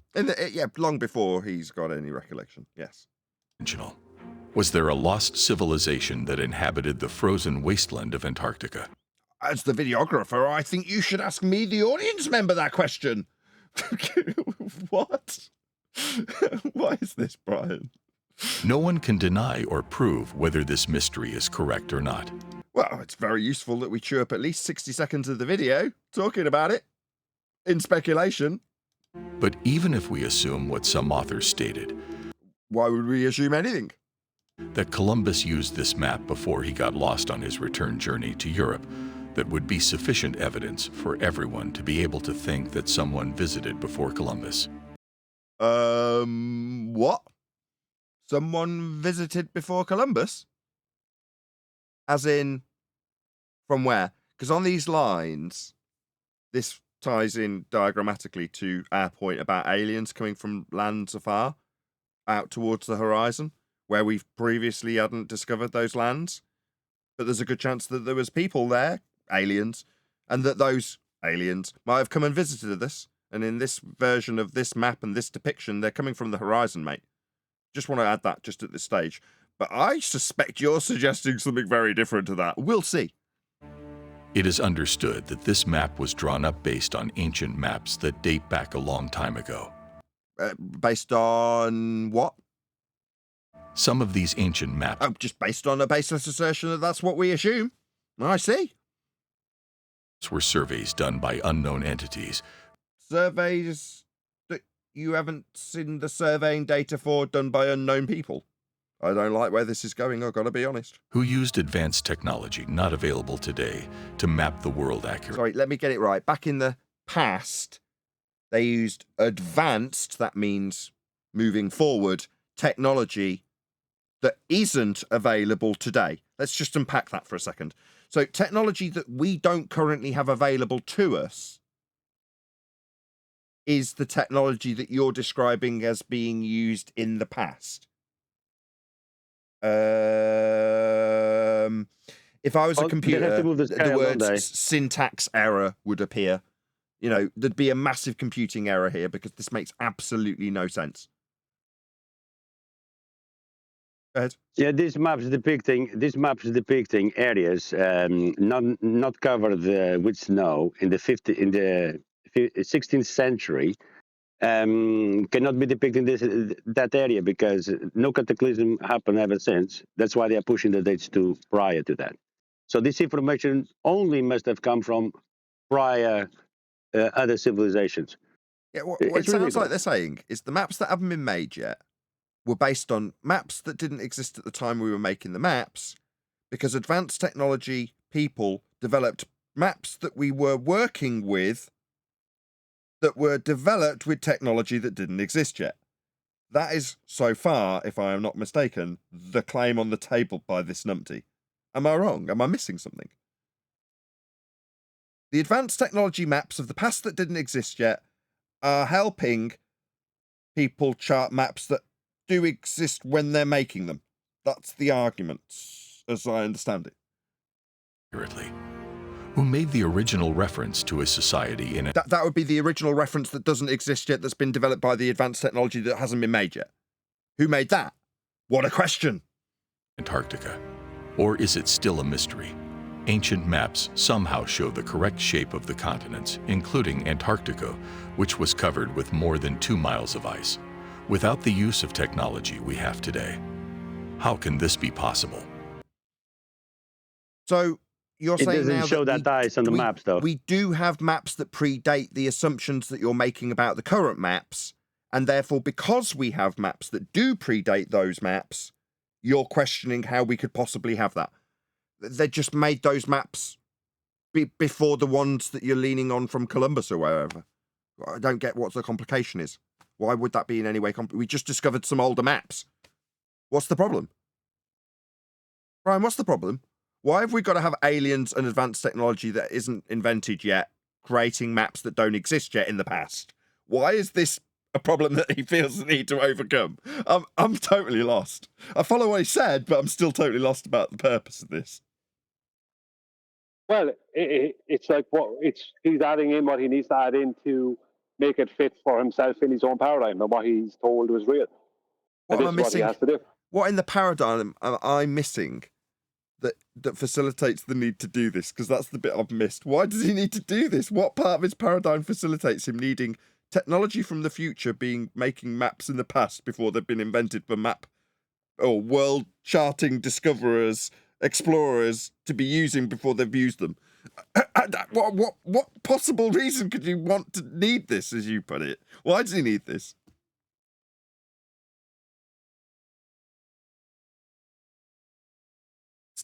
Yeah, long before he's got any recollection. Yes. unintentional. Was there a lost civilization that inhabited the frozen wasteland of Antarctica? As the videographer, I think you should ask me, the audience member, that question. What? What is this, Brian? No one can deny or prove whether this mystery is correct or not. Well, it's very useful that we chew up at least 60 seconds of the video talking about it, in speculation. But even if we assume what some authors stated, why would we assume anything? That Columbus used this map before he got lost on his return journey to Europe, that would be sufficient evidence for everyone to be able to think that someone visited before Columbus. What? Someone visited before Columbus? As in, from where? Because on these lines, this ties in diagrammatically to our point about aliens coming from lands afar out towards the horizon, where we've previously hadn't discovered those lands. But there's a good chance that there was people there, aliens, and that those aliens might have come and visited us. And in this version of this map and this depiction, they're coming from the horizon, mate. Just want to add that just at this stage. But I suspect you're suggesting something very different to that. We'll see. It is understood that this map was drawn up based on ancient maps that date back a long time ago. Based on what? Some of these ancient maps. Oh, just based on a baseless assertion that that's what we assume. I see. Were surveys done by unknown entities. Surveys that you haven't seen the surveying data for done by unknown people. I don't like where this is going, I've got to be honest. Who used advanced technology not available today to map the world accurately. Sorry, let me get it right. Back in the past, they used advanced, that means moving forward, technology that isn't available today. Let's just unpack that for a second. So technology that we don't currently have available to us is the technology that you're describing as being used in the past. If I was a computer, the word syntax error would appear. You know, there'd be a massive computing error here because this makes absolutely no sense. Go ahead. Yeah, these maps depicting areas not covered with snow in the 16th century cannot be depicting that area because no cataclysm happened ever since. That's why they are pushing the dates to prior to that. So this information only must have come from prior other civilizations. Yeah, what it sounds like they're saying is the maps that haven't been made yet were based on maps that didn't exist at the time we were making the maps, because advanced technology people developed maps that we were working with that were developed with technology that didn't exist yet. That is, so far, if I am not mistaken, the claim on the table by this numpty. Am I wrong? Am I missing something? The advanced technology maps of the past that didn't exist yet are helping people chart maps that do exist when they're making them. That's the argument, as I understand it. Accurately. Who made the original reference to a society in That would be the original reference that doesn't exist yet, that's been developed by the advanced technology that hasn't been made yet. Who made that? What a question. Antarctica. Or is it still a mystery? Ancient maps somehow show the correct shape of the continents, including Antarctica, which was covered with more than 2 miles of ice, without the use of technology we have today. How can this be possible? So you're It saying doesn't now show that ice on the maps, though. We do have maps that predate the assumptions that you're making about the current maps, and therefore, because we have maps that do predate those maps, you're questioning how we could possibly have that. They just made those maps before the ones that you're leaning on from Columbus or wherever. I don't get what the complication is. Why would that be in any way we just discovered some older maps. What's the problem? Brian, what's the problem? Why have we got to have aliens and advanced technology that isn't invented yet, creating maps that don't exist yet in the past? Why is this a problem that he feels the need to overcome? I'm totally lost. I follow what he said, but I'm still totally lost about the purpose of this. Well, it's like he's adding in what he needs to add in to make it fit for himself in his own paradigm and what he's told was real. What am I missing? What he has to do. What in the paradigm am I missing that facilitates the need to do this? Because that's the bit I've missed. Why does he need to do this? What part of his paradigm facilitates him needing technology from the future making maps in the past before they've been invented for map or world charting discoverers, explorers to be using before they've used them? What possible reason could you want to need this, as you put it? Why does he need this?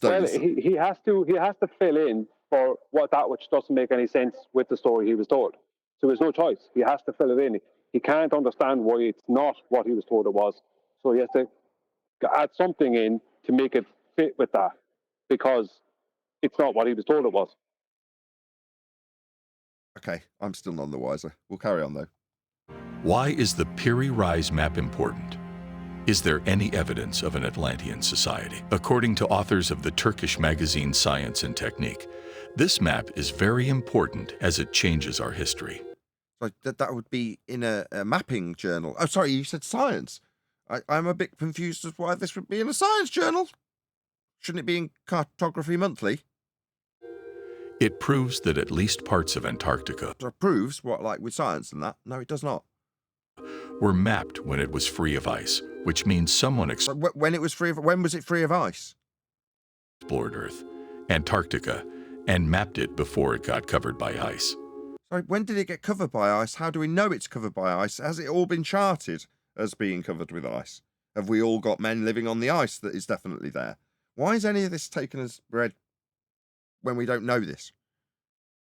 Well, he has to fill in for that which doesn't make any sense with the story he was told. So there's no choice. He has to fill it in. He can't understand why it's not what he was told it was. So he has to add something in to make it fit with that, because it's not what he was told it was. Okay, I'm still none the wiser. We'll carry on, though. Why is the Piri Reis map important? Is there any evidence of an Atlantean society? According to authors of the Turkish magazine Science and Technique, this map is very important as it changes our history. So that would be in a mapping journal. Oh, sorry, you said science. I'm a bit confused as to why this would be in a science journal. Shouldn't it be in Cartography Monthly? It proves that at least parts of Antarctica proves what, like with science and that? No, it does not. Were mapped when it was free of ice, which means someone when it was free of, when was it free of ice? Explored Earth, Antarctica, and mapped it before it got covered by ice. Sorry, when did it get covered by ice? How do we know it's covered by ice? Has it all been charted as being covered with ice? Have we all got men living on the ice that is definitely there? Why is any of this taken as read when we don't know this?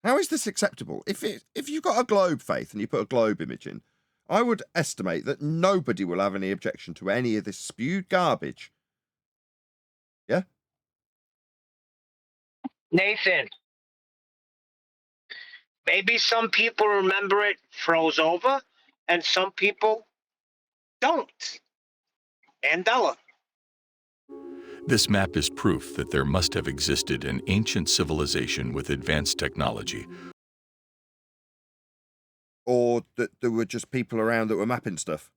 How is this acceptable? If you've got a globe, Faith, and you put a globe image in, I would estimate that nobody will have any objection to any of this spewed garbage. Yeah? Nathan, maybe some people remember it froze over and some people don't. Mandela. This map is proof that there must have existed an ancient civilization with advanced technology. Or that there were just people around that were mapping stuff.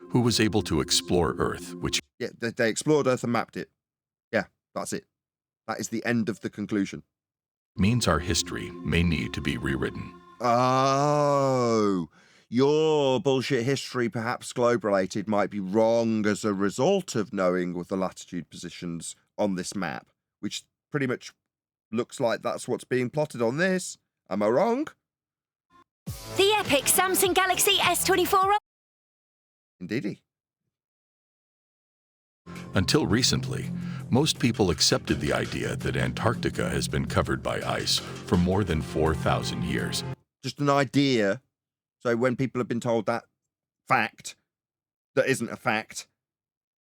Who was able to explore Earth, which... Yeah, they explored Earth and mapped it. Yeah, that's it. That is the end of the conclusion. Means our history may need to be rewritten. Oh, your bullshit history, perhaps globe-related, might be wrong as a result of knowing with the latitude positions on this map, which pretty much looks like that's what's being plotted on this. Am I wrong? The epic Samsung Galaxy S24. Indeedy. Until recently, most people accepted the idea that Antarctica has been covered by ice for more than 4,000 years. Just an idea. So when people have been told that fact that isn't a fact,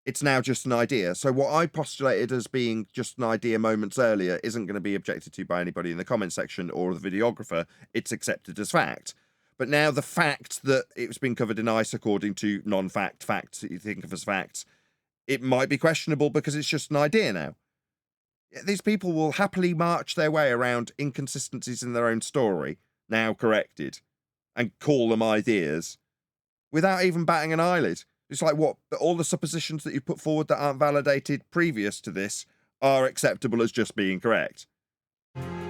it's now just an idea. So what I postulated as being just an idea moments earlier isn't going to be objected to by anybody in the comment section or the videographer. It's accepted as fact. But now the fact that it's been covered in ice according to non-fact facts that you think of as facts, it might be questionable because it's just an idea now. These people will happily march their way around inconsistencies in their own story, now corrected, and call them ideas, without even batting an eyelid. It's like, what, all the suppositions that you put forward that aren't validated previous to this are acceptable as just being correct.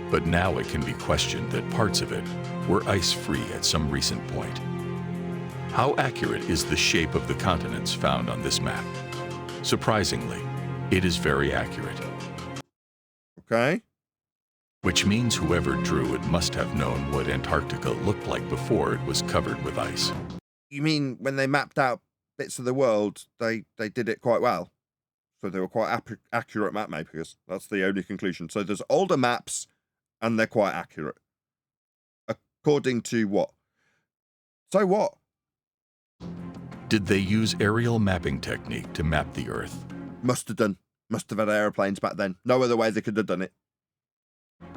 But now it can be questioned that parts of it were ice-free at some recent point. How accurate is the shape of the continents found on this map? Surprisingly, it is very accurate. Okay. Which means whoever drew it must have known what Antarctica looked like before it was covered with ice. You mean when they mapped out bits of the world, they did it quite well? So they were quite accurate map makers. That's the only conclusion. So there's older maps, and they're quite accurate. According to what? So what? Did they use aerial mapping technique to map the Earth? Must have done. Must have had aeroplanes back then. No other way they could have done it.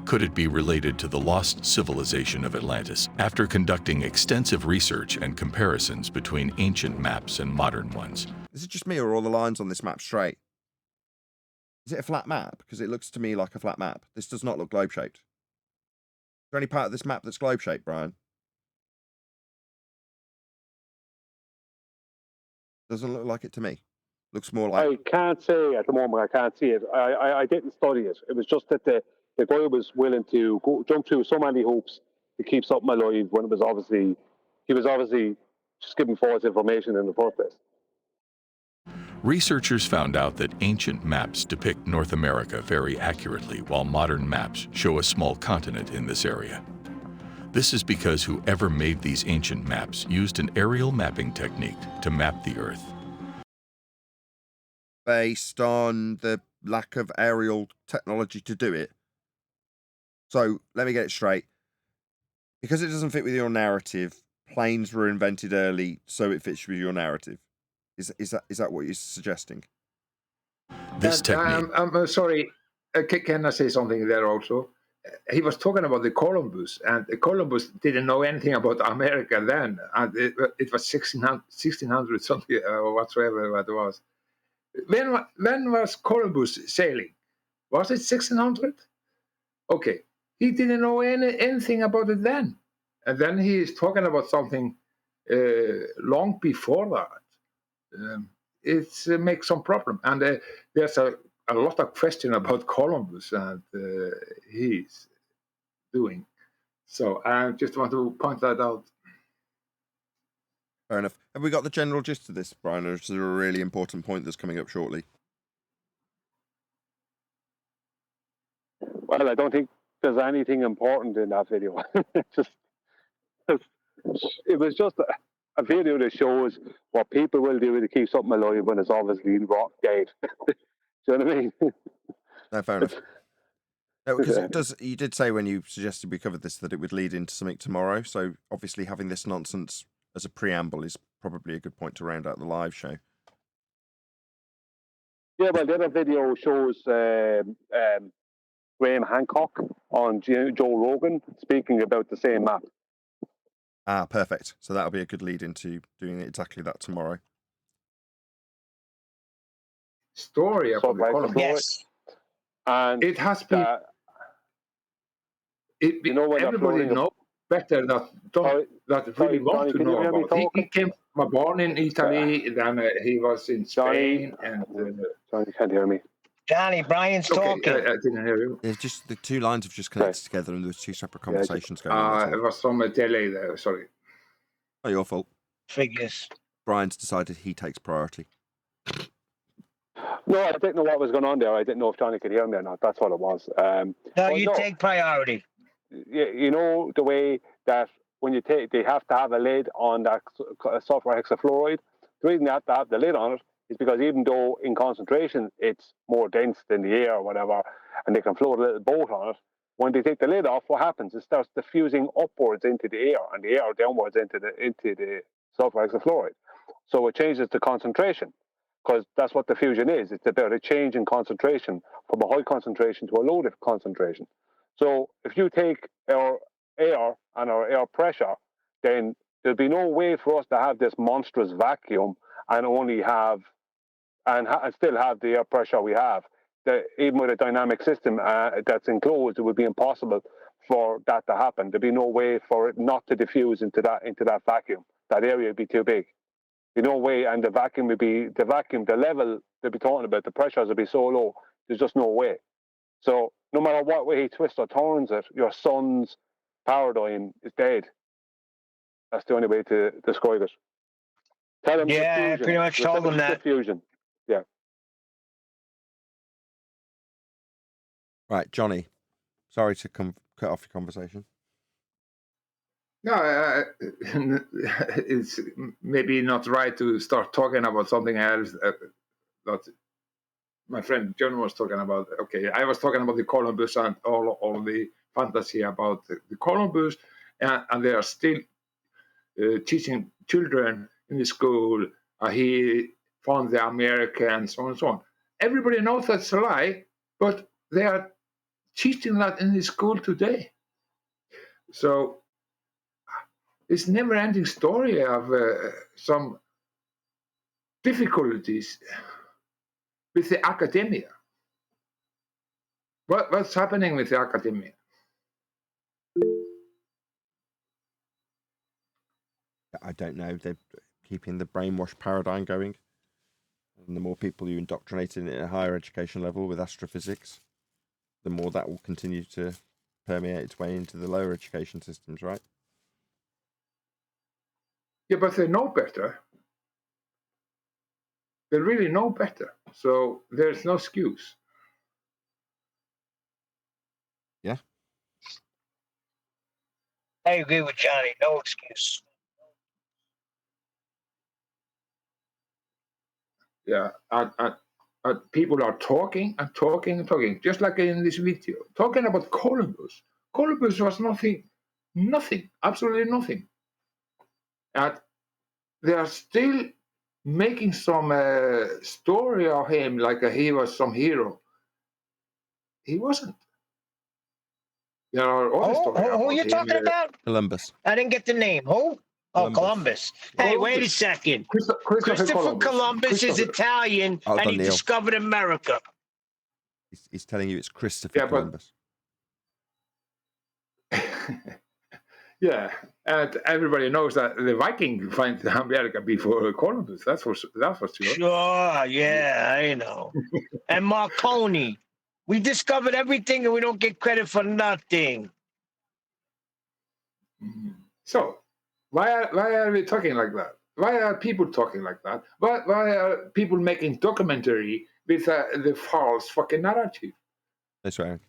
Could it be related to the lost civilization of Atlantis? After conducting extensive research and comparisons between ancient maps and modern ones. Is it just me, or are all the lines on this map straight? Is it a flat map? Because it looks to me like a flat map. This does not look globe-shaped. Is there any part of this map that's globe-shaped, Brian? Doesn't look like it to me. Looks more like... I can't say at the moment. I can't see it. I didn't study it. It was just that the guy was willing to jump through so many hoops to keep something alive when it was obviously... He was obviously just giving false information in the first place. Researchers found out that ancient maps depict North America very accurately, while modern maps show a small continent in this area. This is because whoever made these ancient maps used an aerial mapping technique to map the Earth. Based on the lack of aerial technology to do it. So, let me get it straight. Because it doesn't fit with your narrative, planes were invented early, so it fits with your narrative. Is that what you're suggesting? This technique... I'm sorry, can I say something there also? He was talking about the Columbus, and Columbus didn't know anything about America then, and it was 1600 something or whatsoever what it was. When was Columbus sailing? Was it 1600? Okay, he didn't know anything about it then, and then he is talking about something long before that. It makes some problem, and there's a lot of question about Columbus and he's doing. So I just want to point that out. Fair enough. Have we got the general gist of this, Brian, or is there a really important point that's coming up shortly? Well, I don't think there's anything important in that video. It was just a video that shows what people will do to keep something alive when it's obviously dead. Do you know what I mean? No, fair enough. No, because it does. You did say when you suggested we covered this that it would lead into something tomorrow. So obviously having this nonsense as a preamble is probably a good point to round out the live show. Yeah, well, the other video shows Graham Hancock on Joe Rogan speaking about the same map. Ah, perfect. So that'll be a good lead into doing exactly that tomorrow. Story about the Columbus. Yes. And it has been. You know what everybody knows better that really want to know about. He came born in Italy, then he was in Spain, and Johnny can't hear me. Johnny, Brian's talking. I didn't hear you. It's just the two lines have just connected together, and there's two separate conversations going on. It was some delay there. Sorry. Oh, your fault. Figures. Brian's decided he takes priority. No, I didn't know what was going on there. I didn't know if Johnny could hear me or not. That's what it was. No, you take priority. You know the way that when you take, they have to have a lid on that sulfur hexafluoride. The reason they have to have the lid on it is because even though in concentration it's more dense than the air or whatever, and they can float a little boat on it, when they take the lid off, what happens? It starts diffusing upwards into the air, and the air downwards into the sulfur hexafluoride. So it changes the concentration, because that's what diffusion is. It's about a change in concentration from a high concentration to a low concentration. So if you take our air and our air pressure, then there'll be no way for us to have this monstrous vacuum and only have and still have the air pressure we have. Even with a dynamic system that's enclosed, it would be impossible for that to happen. There'd be no way for it not to diffuse into that vacuum. That area would be too big. There'd be no way, and the level they'd be talking about, the pressures would be so low. There's just no way. So no matter what way he twists or turns it, your sun's paradigm is dead. That's the only way to describe it. Tell him Yeah, I pretty much told him that. Diffusion. Yeah. Right, Johnny. Sorry to cut off your conversation. No, it's maybe not right to start talking about something else that my friend John was talking about. Okay, I was talking about the Columbus and all the fantasy about the Columbus, and they are still teaching children in the school. He found the America and so on and so on. Everybody knows that's a lie, but they are teaching that in the school today. So it's never-ending story of some difficulties with the academia. What's happening with the academia? I don't know. They're keeping the brainwash paradigm going. And the more people you indoctrinate in at a higher education level with astrophysics, the more that will continue to permeate its way into the lower education systems, right? Yeah, but they know better. They really know better. So there's no excuse. Yeah. I agree with Johnny. No excuse. Yeah, and people are talking and talking and talking, just like in this video, talking about Columbus. Columbus was nothing, absolutely nothing. And they are still making some story of him like he was some hero. He wasn't. There are other stories. Who are you talking about? Columbus. I didn't get the name. Who? Oh, Columbus. Hey, wait a second. Christopher Columbus is Italian, Hold and on, he Neil. discovered America. He's telling you it's Christopher Columbus. Yeah, and everybody knows that the Viking find America before Columbus. That's for sure. Sure, yeah, I know. And Marconi. We discovered everything, and we don't get credit for nothing. So, why are we talking like that? Why are people talking like that? Why are people making documentary with the false fucking narrative? No swearing.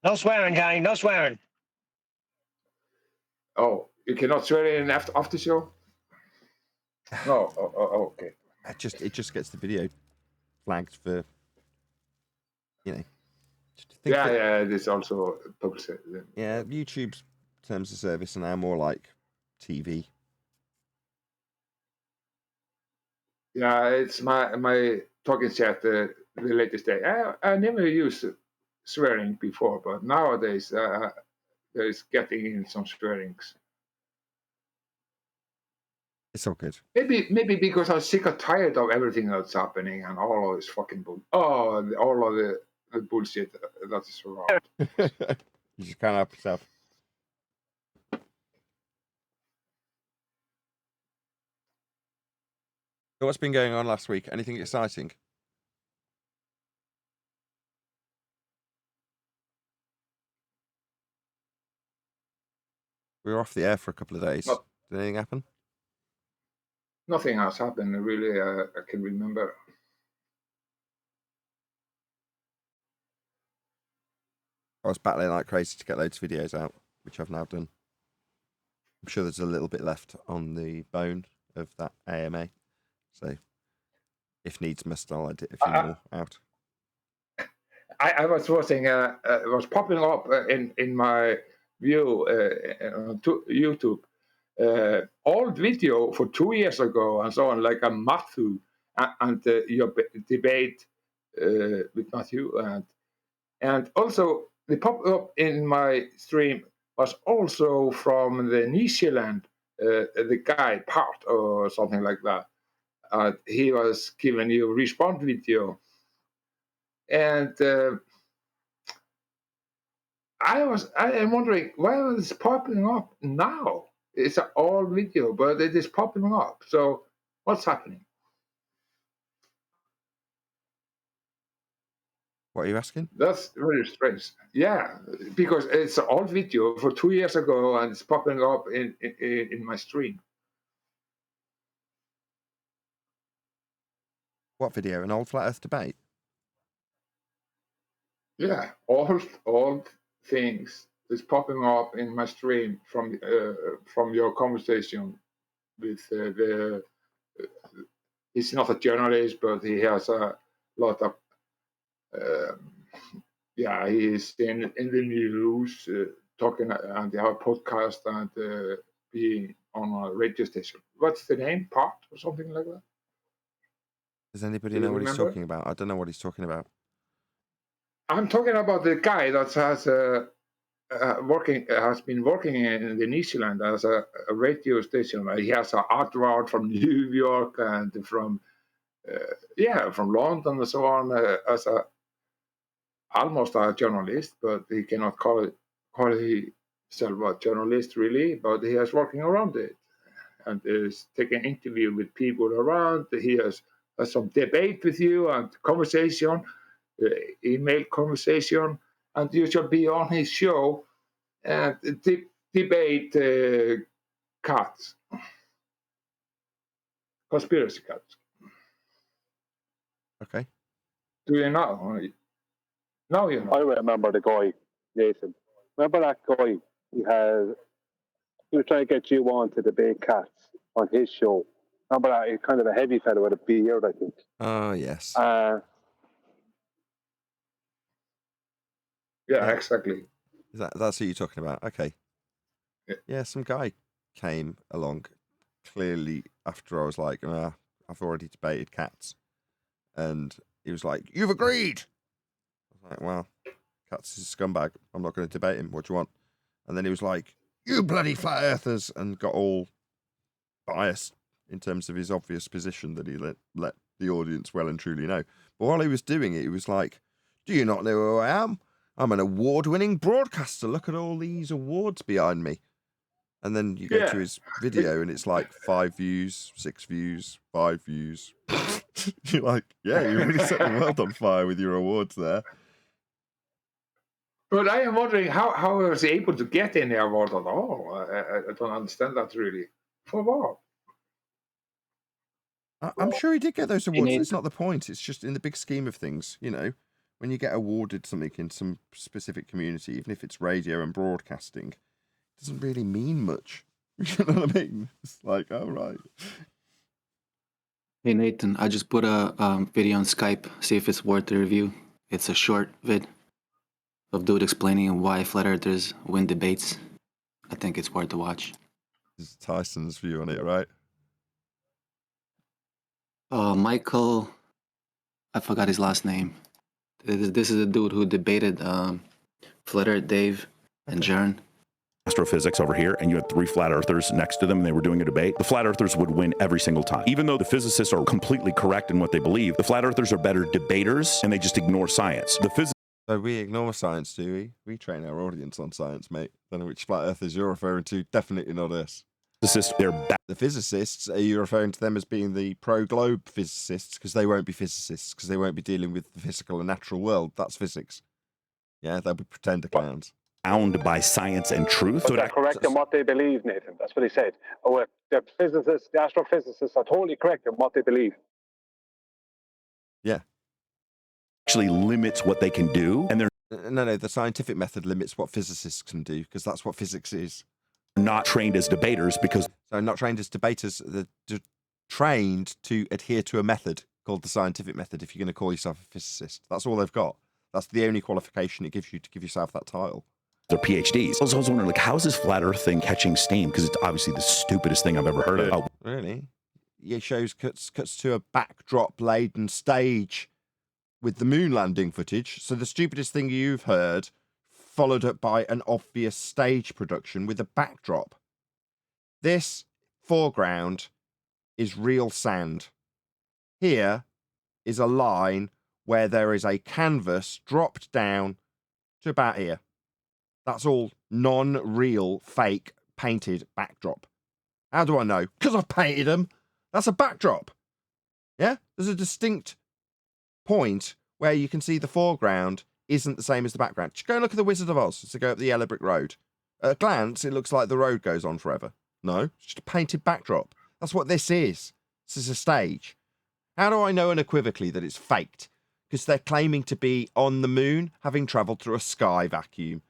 No swearing, Johnny. No swearing. Oh, you cannot swear in after show? No. Oh, okay. It just gets the video flagged for, Yeah, there's also publicity. Yeah, YouTube's terms of service are now more like TV. Yeah, it's my talking chat the latest day. I never used swearing before, but nowadays there's getting in some swearings. It's all good. Maybe because I'm sick or tired of everything that's happening and all of this fucking all of the bullshit that is around. You just can't help yourself. So what's been going on last week? Anything exciting? We were off the air for a couple of days. Did anything happen? Nothing has happened really. I can remember. I was battling like crazy to get loads of videos out, which I've now done. I'm sure there's a little bit left on the bone of that AMA. So, if needs must, I'll edit a few more out. I was watching, it was popping up in my view on YouTube, old video for 2 years ago and so on, like a Matthew and your debate with Matthew. And also, they pop up in my stream was also from the New Zealand, the guy part or something like that. He was giving you a response video. And I am wondering, why is it popping up now? It's an old video, but it is popping up. So what's happening? What are you asking? That's very strange. Yeah, because it's an old video for 2 years ago, and it's popping up in my stream. What video? An old flat Earth debate? Yeah, old things is popping up in my stream from your conversation with he's not a journalist, but he has a lot of yeah, he is in the news talking, and they have a podcast and being on a radio station. What's the name? Part or something like that? Does anybody Do you know what he's remember? talking about? I don't know what he's talking about. I'm talking about the guy that has has been working in the New Zealand as a radio station. He has an artwork from New York and from from London and so on, as almost a journalist, but he cannot call himself a journalist really. But he is working around it and is taking interview with people around. He has some debate with you and conversation, email conversation, and you should be on his show and debate cats, conspiracy cats. Okay. Do you know? No, you know. I remember the guy, Nathan. Remember that guy? He was trying to get you on to debate cats on his show. Remember that? He's kind of a heavy fellow with a beard, I think. Oh, yes. Yeah, exactly. That's who you're talking about. Okay. Yeah, some guy came along clearly after I was like, I've already debated cats. And he was like, you've agreed. I was like, well, Cats is a scumbag. I'm not going to debate him. What do you want? And then he was like, you bloody flat earthers, and got all biased in terms of his obvious position that he let the audience well and truly know. But while he was doing it, he was like, do you not know who I am? I'm an award-winning broadcaster. Look at all these awards behind me. And then you go to his video and it's like 5 views, 6 views, 5 views. You're like, yeah, you really set the world on fire with your awards there. But I am wondering how was he able to get any award at all? I don't understand that really. For what? I'm sure he did get those awards. It's not the point. It's just in the big scheme of things, you know, when you get awarded something in some specific community, even if it's radio and broadcasting, it doesn't really mean much. You know what I mean? It's like, oh, right. Hey, Nathan, I just put a video on Skype. See if it's worth the review. It's a short vid of dude explaining why flat earthers win debates. I think it's worth to watch. This is Tyson's view on it, right? Michael, I forgot his last name. This is a dude who debated Flat Earth Dave and Jern. Astrophysics over here, and you had 3 flat earthers next to them, and they were doing a debate. The flat earthers would win every single time. Even though the physicists are completely correct in what they believe, the flat earthers are better debaters, and they just ignore science. So we ignore science, do we? We train our audience on science, mate. Don't know which flat earthers you're referring to. Definitely not us. The physicists, are you referring to them as being the pro-globe physicists? Because they won't be physicists, because they won't be dealing with the physical and natural world. That's physics. Yeah, they'll be pretender clowns. Bound by science and truth. But they're correct in what they believe, Nathan. That's what he said. Oh, the physicists, the astrophysicists are totally correct in what they believe. Yeah. Actually limits what they can do, and they're no, the scientific method limits what physicists can do, because that's what physics is. Not trained as debaters because... So not trained as debaters, they're trained to adhere to a method called the scientific method if you're going to call yourself a physicist. That's all they've got. That's the only qualification it gives you to give yourself that title. They're PhDs. I was wondering, like, how's this flat earth thing catching steam? Because it's obviously the stupidest thing I've ever heard of. Really? Yeah, shows cuts to a backdrop-laden stage with the moon landing footage. So the stupidest thing you've heard followed up by an obvious stage production with a backdrop. This foreground is real sand. Here is a line where there is a canvas dropped down to about here. That's all non-real, fake, painted backdrop. How do I know? Because I painted them. That's a backdrop. Yeah? There's a distinct point where you can see the foreground isn't the same as the background. Just go and look at the Wizard of Oz to go up the yellow brick road. At a glance, it looks like the road goes on forever. No, it's just a painted backdrop. That's what this is. This is a stage. How do I know unequivocally that it's faked? Because they're claiming to be on the moon, having travelled through a sky vacuum.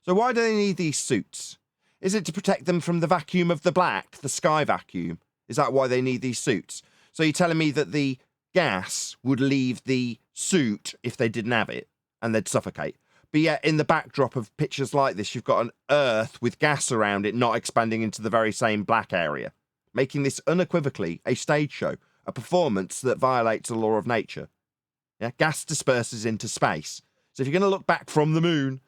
So why do they need these suits? Is it to protect them from the vacuum of the black, the sky vacuum? Is that why they need these suits? So you're telling me that the gas would leave the suit if they didn't have it and they'd suffocate? But yet in the backdrop of pictures like this, you've got an Earth with gas around it not expanding into the very same black area, making this unequivocally a stage show, a performance that violates the law of nature. Yeah, gas disperses into space. So if you're going to look back from the moon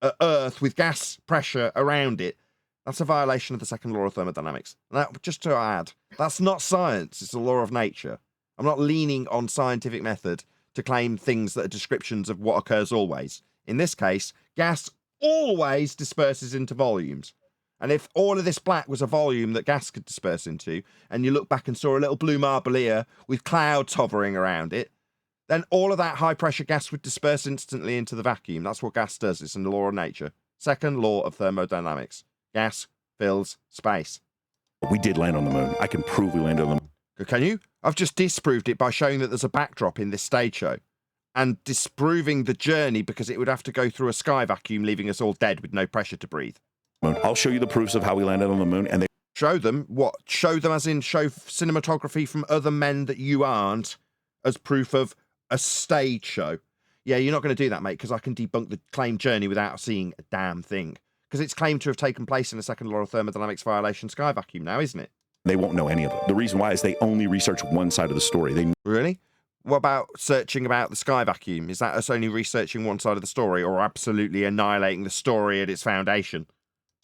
at Earth with gas pressure around it, that's a violation of the second law of thermodynamics. Now, just to add, that's not science, it's the law of nature. I'm not leaning on scientific method to claim things that are descriptions of what occurs always. In this case, gas always disperses into volumes. And if all of this black was a volume that gas could disperse into, and you look back and saw a little blue marble here with clouds hovering around it, then all of that high-pressure gas would disperse instantly into the vacuum. That's what gas does. It's in the law of nature. Second law of thermodynamics. Gas fills space. We did land on the moon. I can prove we landed on the moon. Can you? I've just disproved it by showing that there's a backdrop in this stage show. And disproving the journey because it would have to go through a sky vacuum, leaving us all dead with no pressure to breathe. I'll show you the proofs of how we landed on the moon. And they show them? What? Show them as in show cinematography from other men that you aren't as proof of a stage show. Yeah, you're not going to do that, mate, because I can debunk the claimed journey without seeing a damn thing. Because it's claimed to have taken place in a second law of thermodynamics violation sky vacuum now, isn't it? They won't know any of it. The reason why is they only research one side of the story. They Really? What about searching about the sky vacuum? Is that us only researching one side of the story or absolutely annihilating the story at its foundation?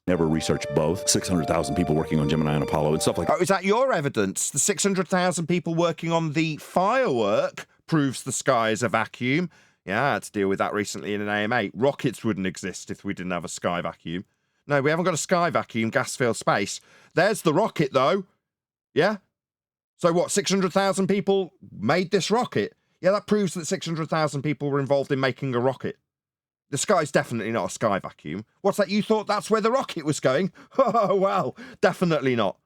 Never researched both. 600,000 people working on Gemini and Apollo and stuff like that. Oh, is that your evidence? The 600,000 people working on the firework proves the sky is a vacuum. Yeah, I had to deal with that recently in an AMA. Rockets wouldn't exist if we didn't have a sky vacuum. No, we haven't got a sky vacuum, gas-filled space. There's the rocket, though. Yeah? So what, 600,000 people made this rocket? Yeah, that proves that 600,000 people were involved in making a rocket. The sky's definitely not a sky vacuum. What's that? You thought that's where the rocket was going? Oh, well, definitely not.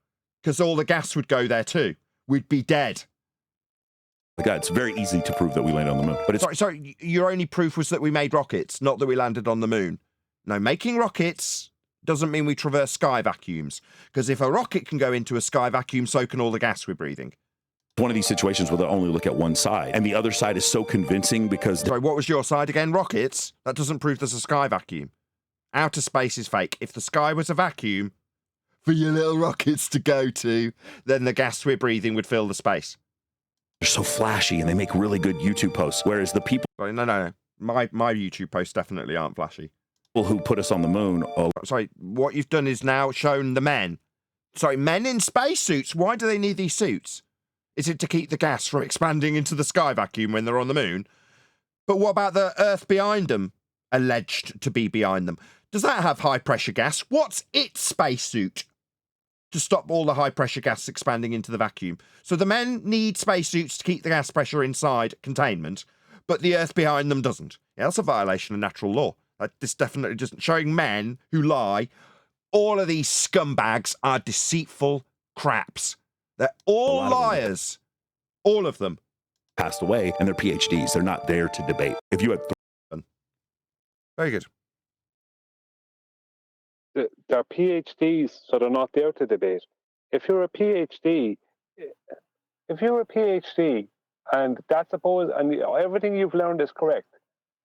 Because all the gas would go there too. We'd be dead. God, it's very easy to prove that we landed on the moon. But it's sorry, your only proof was that we made rockets, not that we landed on the moon. No, making rockets doesn't mean we traverse sky vacuums. Because if a rocket can go into a sky vacuum, so can all the gas we're breathing. One of these situations where they only look at one side, and the other side is so convincing because... Sorry, what was your side again? Rockets? That doesn't prove there's a sky vacuum. Outer space is fake. If the sky was a vacuum for your little rockets to go to, then the gas we're breathing would fill the space. They're so flashy, and they make really good YouTube posts, whereas the people... Sorry, no. My YouTube posts definitely aren't flashy. People who put us on the moon... Sorry, what you've done is now shown the men. Sorry, men in spacesuits. Why do they need these suits? Is it to keep the gas from expanding into the sky vacuum when they're on the moon? But what about the Earth behind them? Alleged to be behind them. Does that have high-pressure gas? What's its spacesuit? To stop all the high-pressure gas expanding into the vacuum. So the men need spacesuits to keep the gas pressure inside containment, but the Earth behind them doesn't. Yeah, that's a violation of natural law. This definitely doesn't. Showing men who lie. All of these scumbags are deceitful craps. They're all liars. All of them. Passed away, and they're PhDs. They're not there to debate. If you had... Very good. They're PhDs, so they're not there to debate. If you're a PhD, and that's supposed, and everything you've learned is correct,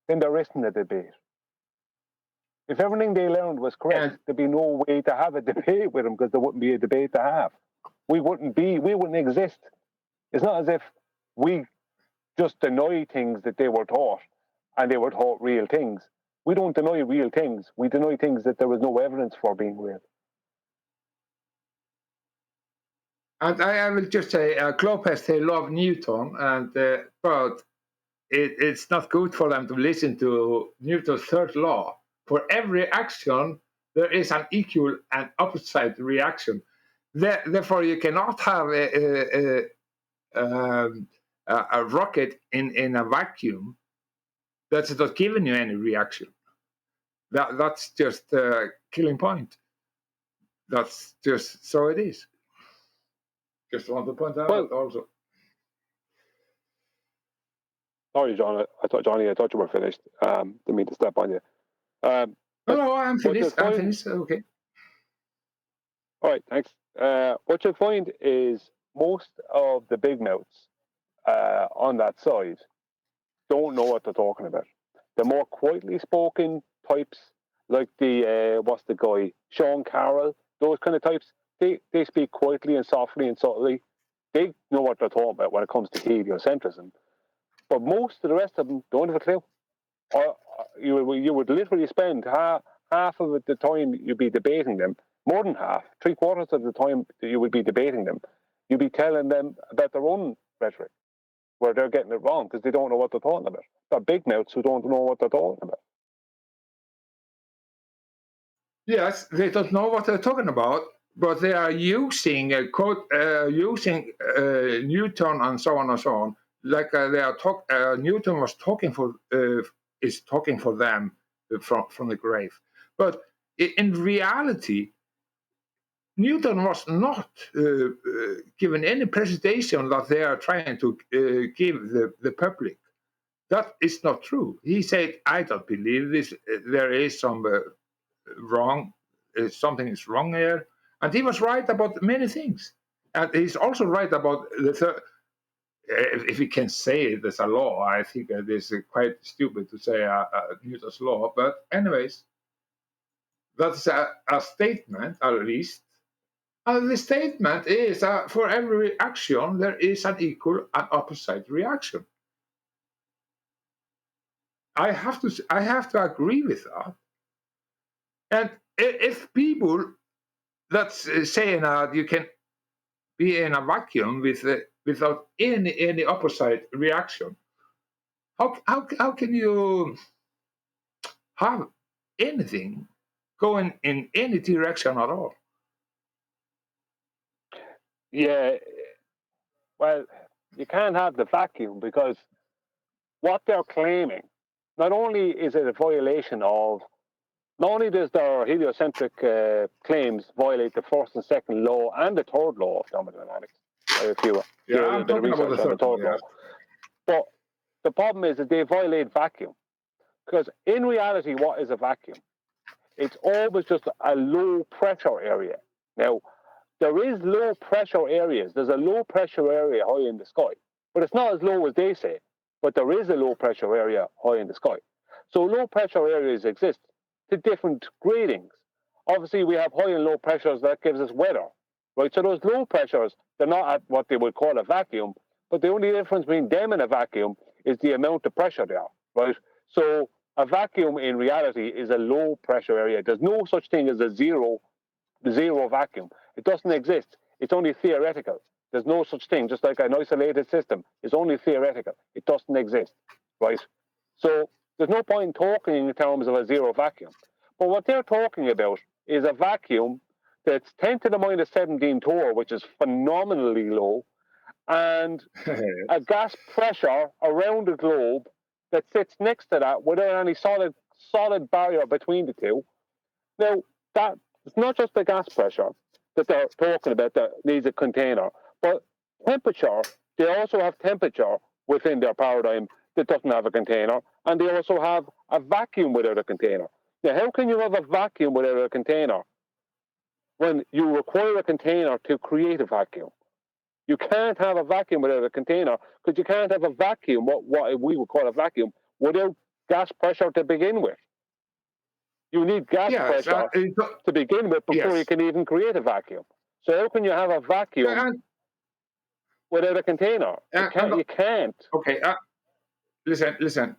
then there isn't a debate. If everything they learned was correct, there'd be no way to have a debate with them because there wouldn't be a debate to have. We wouldn't exist. It's not as if we just deny things that they were taught and they were taught real things. We don't deny real things. We deny things that there was no evidence for being real. And I will just say, Clopas, they love Newton, and but it's not good for them to listen to Newton's third law. For every action, there is an equal and opposite reaction. Therefore, you cannot have a rocket in a vacuum that's not giving you any reaction. That's just a killing point. That's just so it is. Just want to point out also. Sorry, John. I thought you were finished. Didn't mean to step on you. No, I'm finished. I'm finished. Okay. All right, thanks. What you'll find is most of the big mouths on that side don't know what they're talking about. The more quietly spoken types, like the what's the guy, Sean Carroll, those kind of types, they speak quietly and softly and subtly. They know what they're talking about when it comes to heliocentrism. But most of the rest of them don't have a clue. Or you would literally spend half of the time you'd be debating them, more than half, 3/4 of the time that you would be debating them, you'd be telling them about their own rhetoric, where they're getting it wrong because they don't know what they're talking about. They're big mouths who don't know what they're talking about. Yes, they don't know what they're talking about, but they are using using Newton and so on and so on. Like they are Newton was talking for is talking for them from the grave, but in reality, Newton was not given any presentation that they are trying to give the public. That is not true. He said, "I don't believe this. There is some wrong. Something is wrong here," and he was right about many things. And he's also right about the third. If we can say it as a law, I think it is quite stupid to say Newton's law. But anyways, that's a statement, at least. And the statement is for every action, there is an equal and opposite reaction. I have to agree with that. And if people that's saying you can be in a vacuum without any opposite reaction, how can you have anything going in any direction at all? Yeah, well, you can't have the vacuum because what they're claiming, not only is it a violation of, not only does their heliocentric claims violate the first and second law and the third law of thermodynamics, if you I'm talking about the third law. But the problem is that they violate vacuum. Because in reality, what is a vacuum? It's always just a low pressure area. Now, there is low pressure areas. There's a low pressure area high in the sky, but it's not as low as they say. But there is a low pressure area high in the sky. So low pressure areas exist to different gradings. Obviously, we have high and low pressures that gives us weather, right? So those low pressures, they're not at what they would call a vacuum, but the only difference between them and a vacuum is the amount of pressure there, right? So a vacuum in reality is a low pressure area. There's no such thing as a zero vacuum. It doesn't exist. It's only theoretical. There's no such thing, just like an isolated system. It's only theoretical. It doesn't exist, right? So there's no point in talking in terms of a zero vacuum. But what they're talking about is a vacuum that's 10 to the minus 17 torr, which is phenomenally low, and a gas pressure around the globe that sits next to that without any solid barrier between the two. Now, that it's not just the gas pressure that they're talking about that needs a container, but temperature, they also have temperature within their paradigm that doesn't have a container, and they also have a vacuum without a container. Now, how can you have a vacuum without a container when you require a container to create a vacuum? You can't have a vacuum without a container because you can't have a vacuum, what we would call a vacuum, without gas pressure to begin with. You need gas pressure to begin with before you can even create a vacuum. So how can you have a vacuum without a container? You can't. Okay, listen.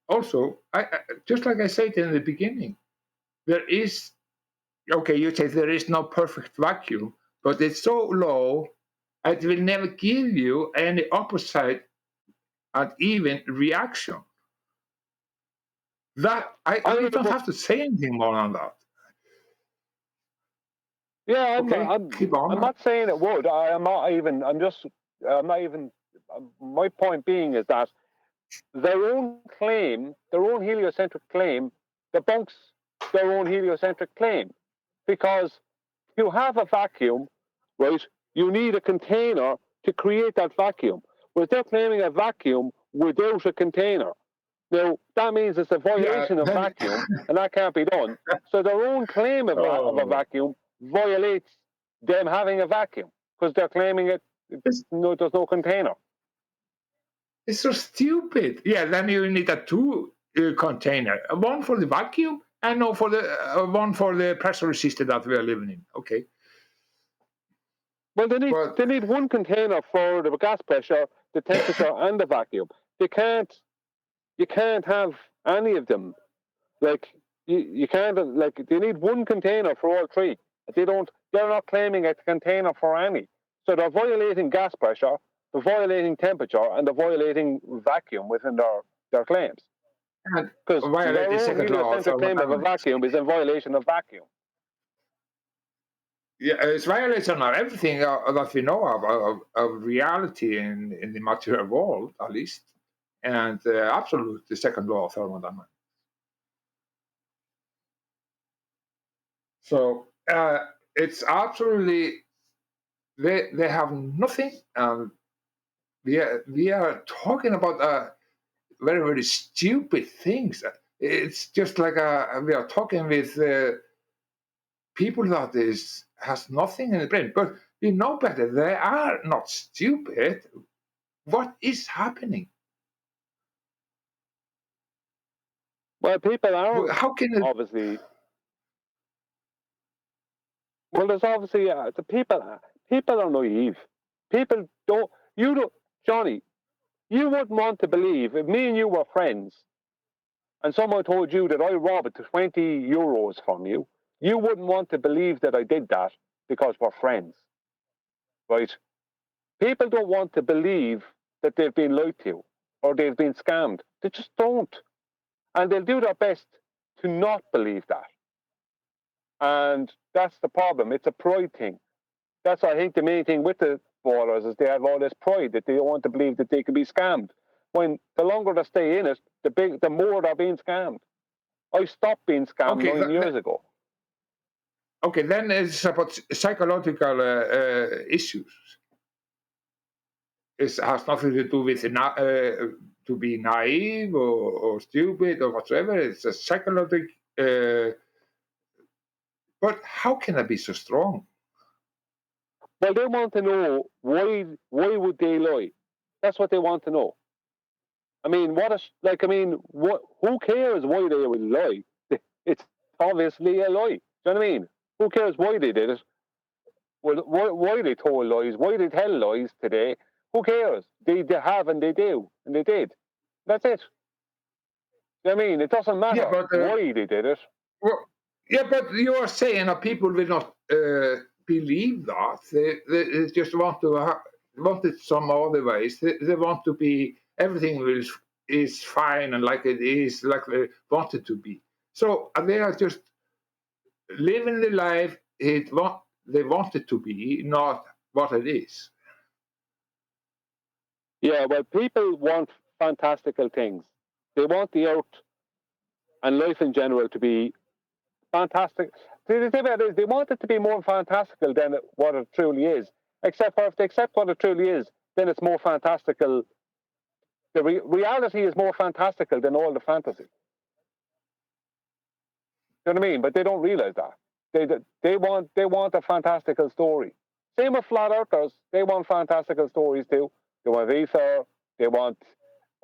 also, just like I said in the beginning, there is, okay, you say there is no perfect vacuum, but it's so low, it will never give you any opposite and even reaction. That we don't have to say anything more on that. Yeah, Keep on. I'm not saying it would. I'm not even. My point being is that their own claim, their own heliocentric claim, debunks their own heliocentric claim, because you have a vacuum, right? You need a container to create that vacuum. Whereas they're claiming a vacuum without a container. Now, that means it's a violation of vacuum, and that can't be done. So their own claim of a vacuum violates them having a vacuum, because they're claiming there's no container. It's so stupid. Yeah, then you need a two container, one for the vacuum and one for the pressure resistor that we are living in. Okay. Well, they need one container for the gas pressure, the temperature, and the vacuum. You can't have any of them. Like you can't they need one container for all three. They're not claiming a container for any. So they're violating gas pressure, they're violating temperature, and they're violating vacuum within their claims. Because their own heliocentric claim of a vacuum is in violation of vacuum. Yeah, it's violation of everything that we know of reality in the material world, at least, and absolute the second law of thermodynamics. So it's absolutely they have nothing. We are talking about very, very stupid things. It's just like we are talking with people that has nothing in the brain. But we know better. They are not stupid. What is happening? Well, people are. How can obviously? Well, there's obviously the people. People are naive. People don't. You don't, Johnny. You wouldn't want to believe if me and you were friends, and someone told you that I robbed 20 euros from you. You wouldn't want to believe that I did that because we're friends, right? People don't want to believe that they've been lied to or they've been scammed. They just don't, and they'll do their best to not believe that. And that's the problem. It's a pride thing. That's, I think, the main thing with the ballers is they have all this pride that they don't want to believe that they can be scammed. When the longer they stay in it, the more they're being scammed. I stopped being scammed 9 years ago. Okay, then it's about psychological issues. It has nothing to do with to be naive or stupid or whatsoever. It's a psychological. But how can I be so strong? Well, they want to know why would they lie? That's what they want to know. I mean, who cares why they would lie? It's obviously a lie. Do you know what I mean? Who cares why they did it? Well, why they told lies? Why they tell lies today? Who cares? They have and they do and they did. That's it. You know what I mean? It doesn't matter why they did it. Well, yeah, but you are saying that people will not believe that. They just want it some other ways. They want to be everything is fine and like it is, like they want it to be. So they are just living the life they want it to be, not what it is. Yeah, well, people want fantastical things. They want the earth and life in general to be fantastic. The thing about it is they want it to be more fantastical than what it truly is. Except for if they accept what it truly is, then it's more fantastical. The reality is more fantastical than all the fantasy. You know what I mean? But they don't realize that. They want a fantastical story. Same with flat earthers. They want fantastical stories too. They want ether. They want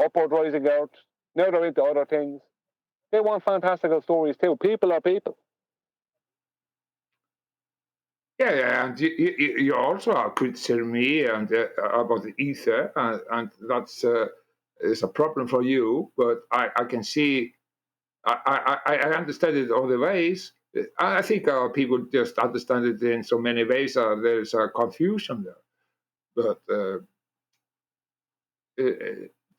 upward rising earth. Now they're into other things. They want fantastical stories too. People are people. Yeah, and you also are criticizing me and about the ether, and that's is a problem for you, but I can see, I understand it other ways. I think people just understand it in so many ways. There's a confusion there. But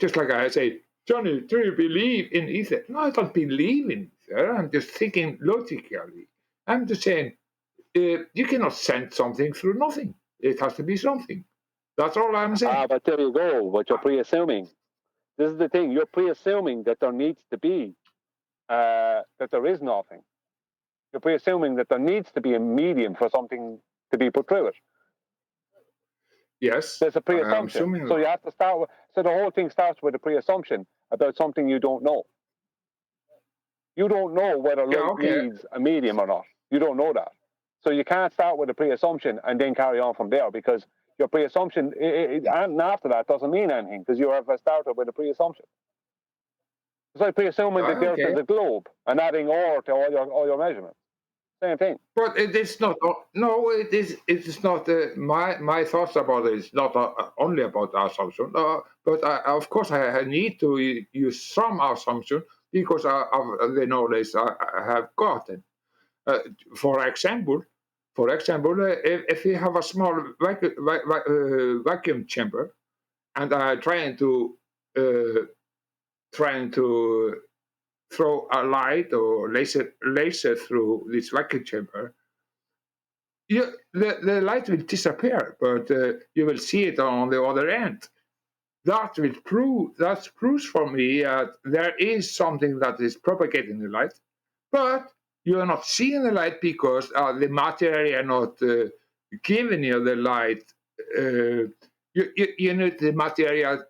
just like I say, Johnny, do you believe in ether? No, I don't believe in ether. I'm just thinking logically. I'm just saying, you cannot send something through nothing. It has to be something. That's all I'm saying. But there you go. But you're pre-assuming. This is the thing. You're pre-assuming that there needs to be, that there is nothing. You're pre-assuming that there needs to be a medium for something to be put through it. Yes. There's a pre-assumption. So you have to start with, so the whole thing starts with a pre-assumption about something you don't know. You don't know whether light needs a medium or not. You don't know that. So you can't start with a pre-assumption and then carry on from there, because your pre-assumption, and after that, doesn't mean anything, because you have started with a pre-assumpmption. It's like pre-assuming that the Earth is a globe and adding or to all your measurements. Same thing. But it is not. No, it is. It is not. My thoughts about it is not only about assumption. But of course, I need to use some assumption because of the knowledge I have gotten. For example, if we have a small vacuum chamber, and I'm trying to throw a light or laser through this vacuum chamber, the light will disappear, but you will see it on the other end. That proves for me that there is something that is propagating the light, but you are not seeing the light because the material are not giving you the light. You need the material.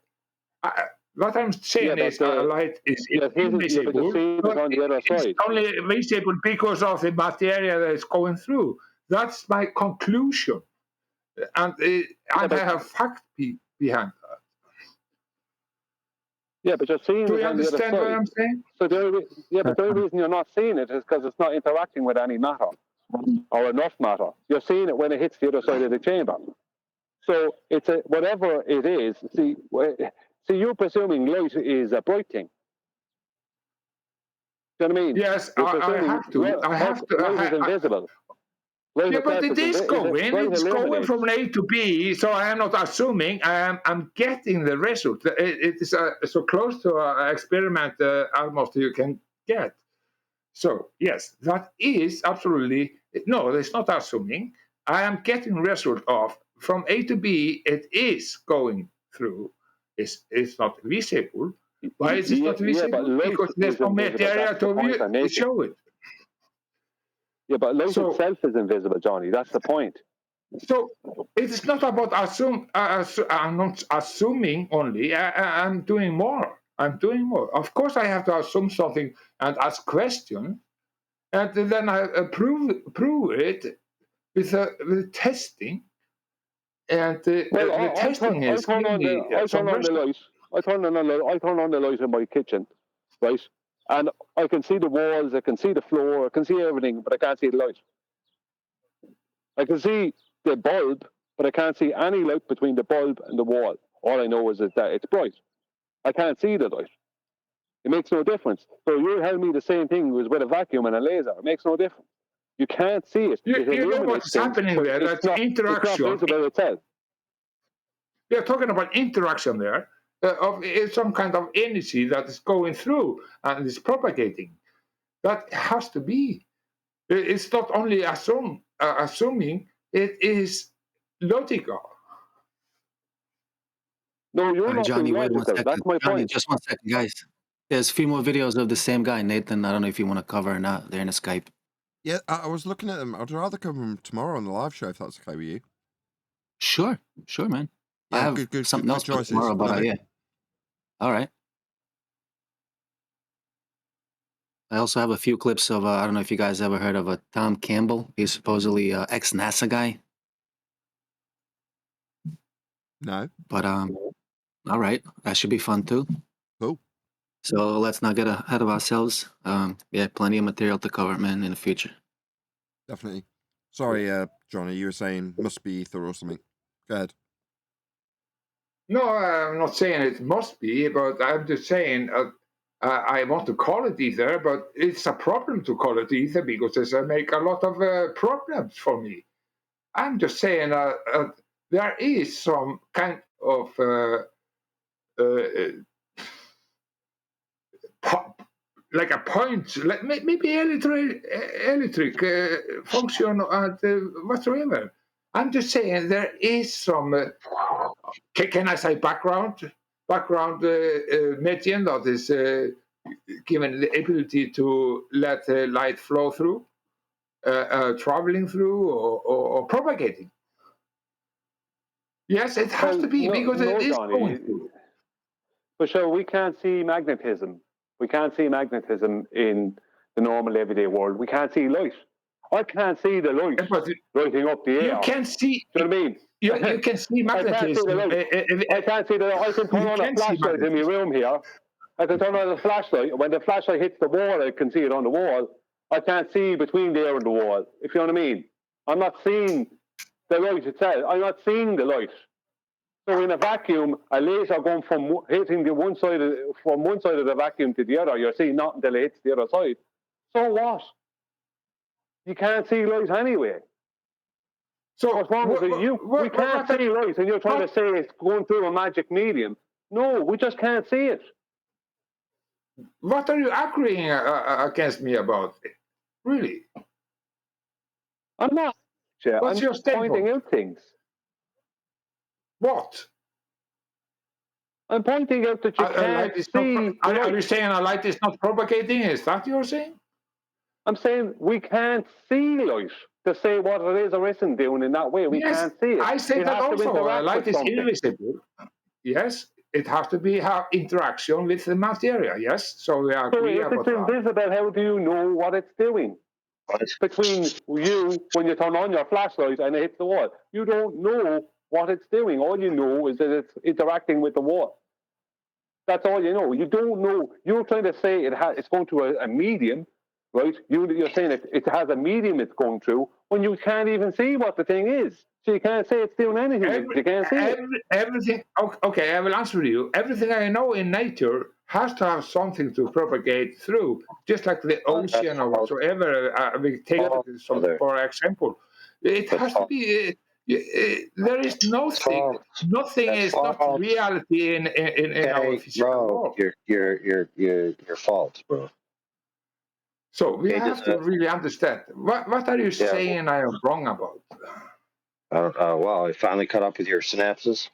What I'm saying is light is invisible, but it's only visible because of the material that is going through. That's my conclusion. And I have fact behind that. Yeah, but you're seeing Do it you on the other understand side. what I'm saying? So the only reason you're not seeing it is because it's not interacting with any matter or enough matter. You're seeing it when it hits the other side of the chamber. So it's whatever it is. See, you're presuming light is a bright thing. Do you know what I mean? Yes, I have to. Light is invisible. Yeah, but it is going. It's going from A to B. So I am not assuming. I'm getting the result. It is so close to an experiment almost you can get. So yes, that is absolutely no. It's not assuming. I am getting result of from A to B. It is going through. It's not visible. Why is it not visible? Because there's no material to show it. Yeah, but light itself is invisible, Johnny. That's the point. So it is not about I'm not assuming only. I'm doing more. Of course, I have to assume something and ask questions, and then I prove it with testing. And the testing is I turn on the light. I turn on the light in my kitchen, right? And I can see the walls, I can see the floor, I can see everything, but I can't see the light. I can see the bulb, but I can't see any light between the bulb and the wall. All I know is that it's bright. I can't see the light. It makes no difference. So you're telling me the same thing was with a vacuum and a laser. It makes no difference. You can't see it. You know what's happening there? That's interaction. It's not visible itself. We are talking about interaction there. Of some kind of energy that is going through and is propagating. That has to be. It's not only assuming, it is logical. No, you're not Johnny, being wait 1 logical. second. That's my Johnny, point. just 1 second, guys. There's a few more videos of the same guy, Nathan. I don't know if you want to cover or not. They're in a Skype. Yeah, I was looking at them. I'd rather cover them tomorrow on the live show if that's okay with you. Sure, man. Yeah, I have good something else for choices. tomorrow, but yeah. All right. I also have a few clips of, I don't know if you guys ever heard of Tom Campbell. He's supposedly ex-NASA guy. No. But, all right. That should be fun, too. Cool. So let's not get ahead of ourselves. Yeah, plenty of material to cover, man, in the future. Definitely. Sorry, Johnny, you were saying must be ether or something. Go ahead. No, I'm not saying it must be, but I'm just saying I want to call it ether, but it's a problem to call it ether because it make a lot of problems for me. I'm just saying there is some kind of like a point, like maybe electric function whatsoever. I'm just saying there is some. Can I say background medium that is given the ability to let light flow through, traveling through, or propagating? Yes, it has to be because it is going through. For sure, we can't see magnetism. We can't see magnetism in the normal everyday world. We can't see light. I can't see the light lighting up the air. You can see. Do you know what I mean? You can see magnetism. I can't see the light. I can turn on a flashlight in my room here. I can turn on the flashlight. When the flashlight hits the wall, I can see it on the wall. I can't see between there and the wall, if you know what I mean. I'm not seeing the light itself. I'm not seeing the light. So in a vacuum, a laser going from hitting the one side of the vacuum to the other, you're seeing nothing until it hits the other side. So what? You can't see light anyway. So what's wrong with you? We can't see light, and you're trying to say it's going through a magic medium. No, we just can't see it. What are you agreeing against me about? Really? I'm not. What's your standpoint? Pointing out things. What? I'm pointing out that you can't see. Are you saying a light is not propagating? Is that what you're saying? I'm saying we can't see light to say what it is or isn't doing in that way. We can't see it. I say that also. Light is invisible. Yes, it has to have interaction with the material. Yes, so we agree about that. If it's invisible, how do you know what it's doing? Between you, when you turn on your flashlight and it hits the wall, you don't know what it's doing. All you know is that it's interacting with the wall. That's all you know. You don't know. You're trying to say it's going to a medium, right? You're saying it has a medium it's going through when you can't even see what the thing is. So you can't say it's doing anything. You can't see it. Everything. Okay, I will answer you. Everything I know in nature has to have something to propagate through, just like the ocean or whatsoever. We take for example. It has to be. There is nothing. Nothing is not reality in our physical world. You're false, bro. So we have to really understand. What are you saying I am wrong about? Well, I finally caught up with your synapses.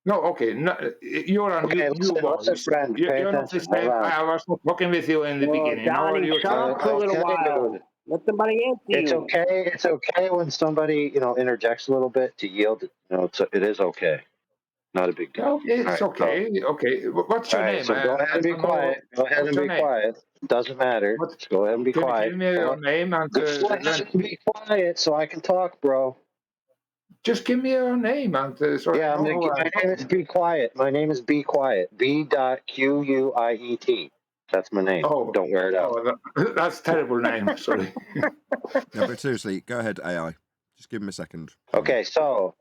No, okay. No, you're a new boss. You're not the same. I was not talking with you in the beginning. Johnny, shut up for a little while. Let somebody answer you. It's okay. It's okay when somebody interjects a little bit to yield. It is okay. Not a big deal. Okay, it's okay. Okay. What's your name? So go ahead and be quiet. Go ahead and be quiet. It doesn't matter. Just go ahead and be quiet. Give me your name and be quiet so I can talk, bro. Just give me your name and my name is Be Quiet. My name is Be Quiet. B.Quiet. That's my name. Oh, don't wear it out. Oh, that's a terrible name. Sorry. No, but seriously, go ahead, AI. Just give him a second. Okay, so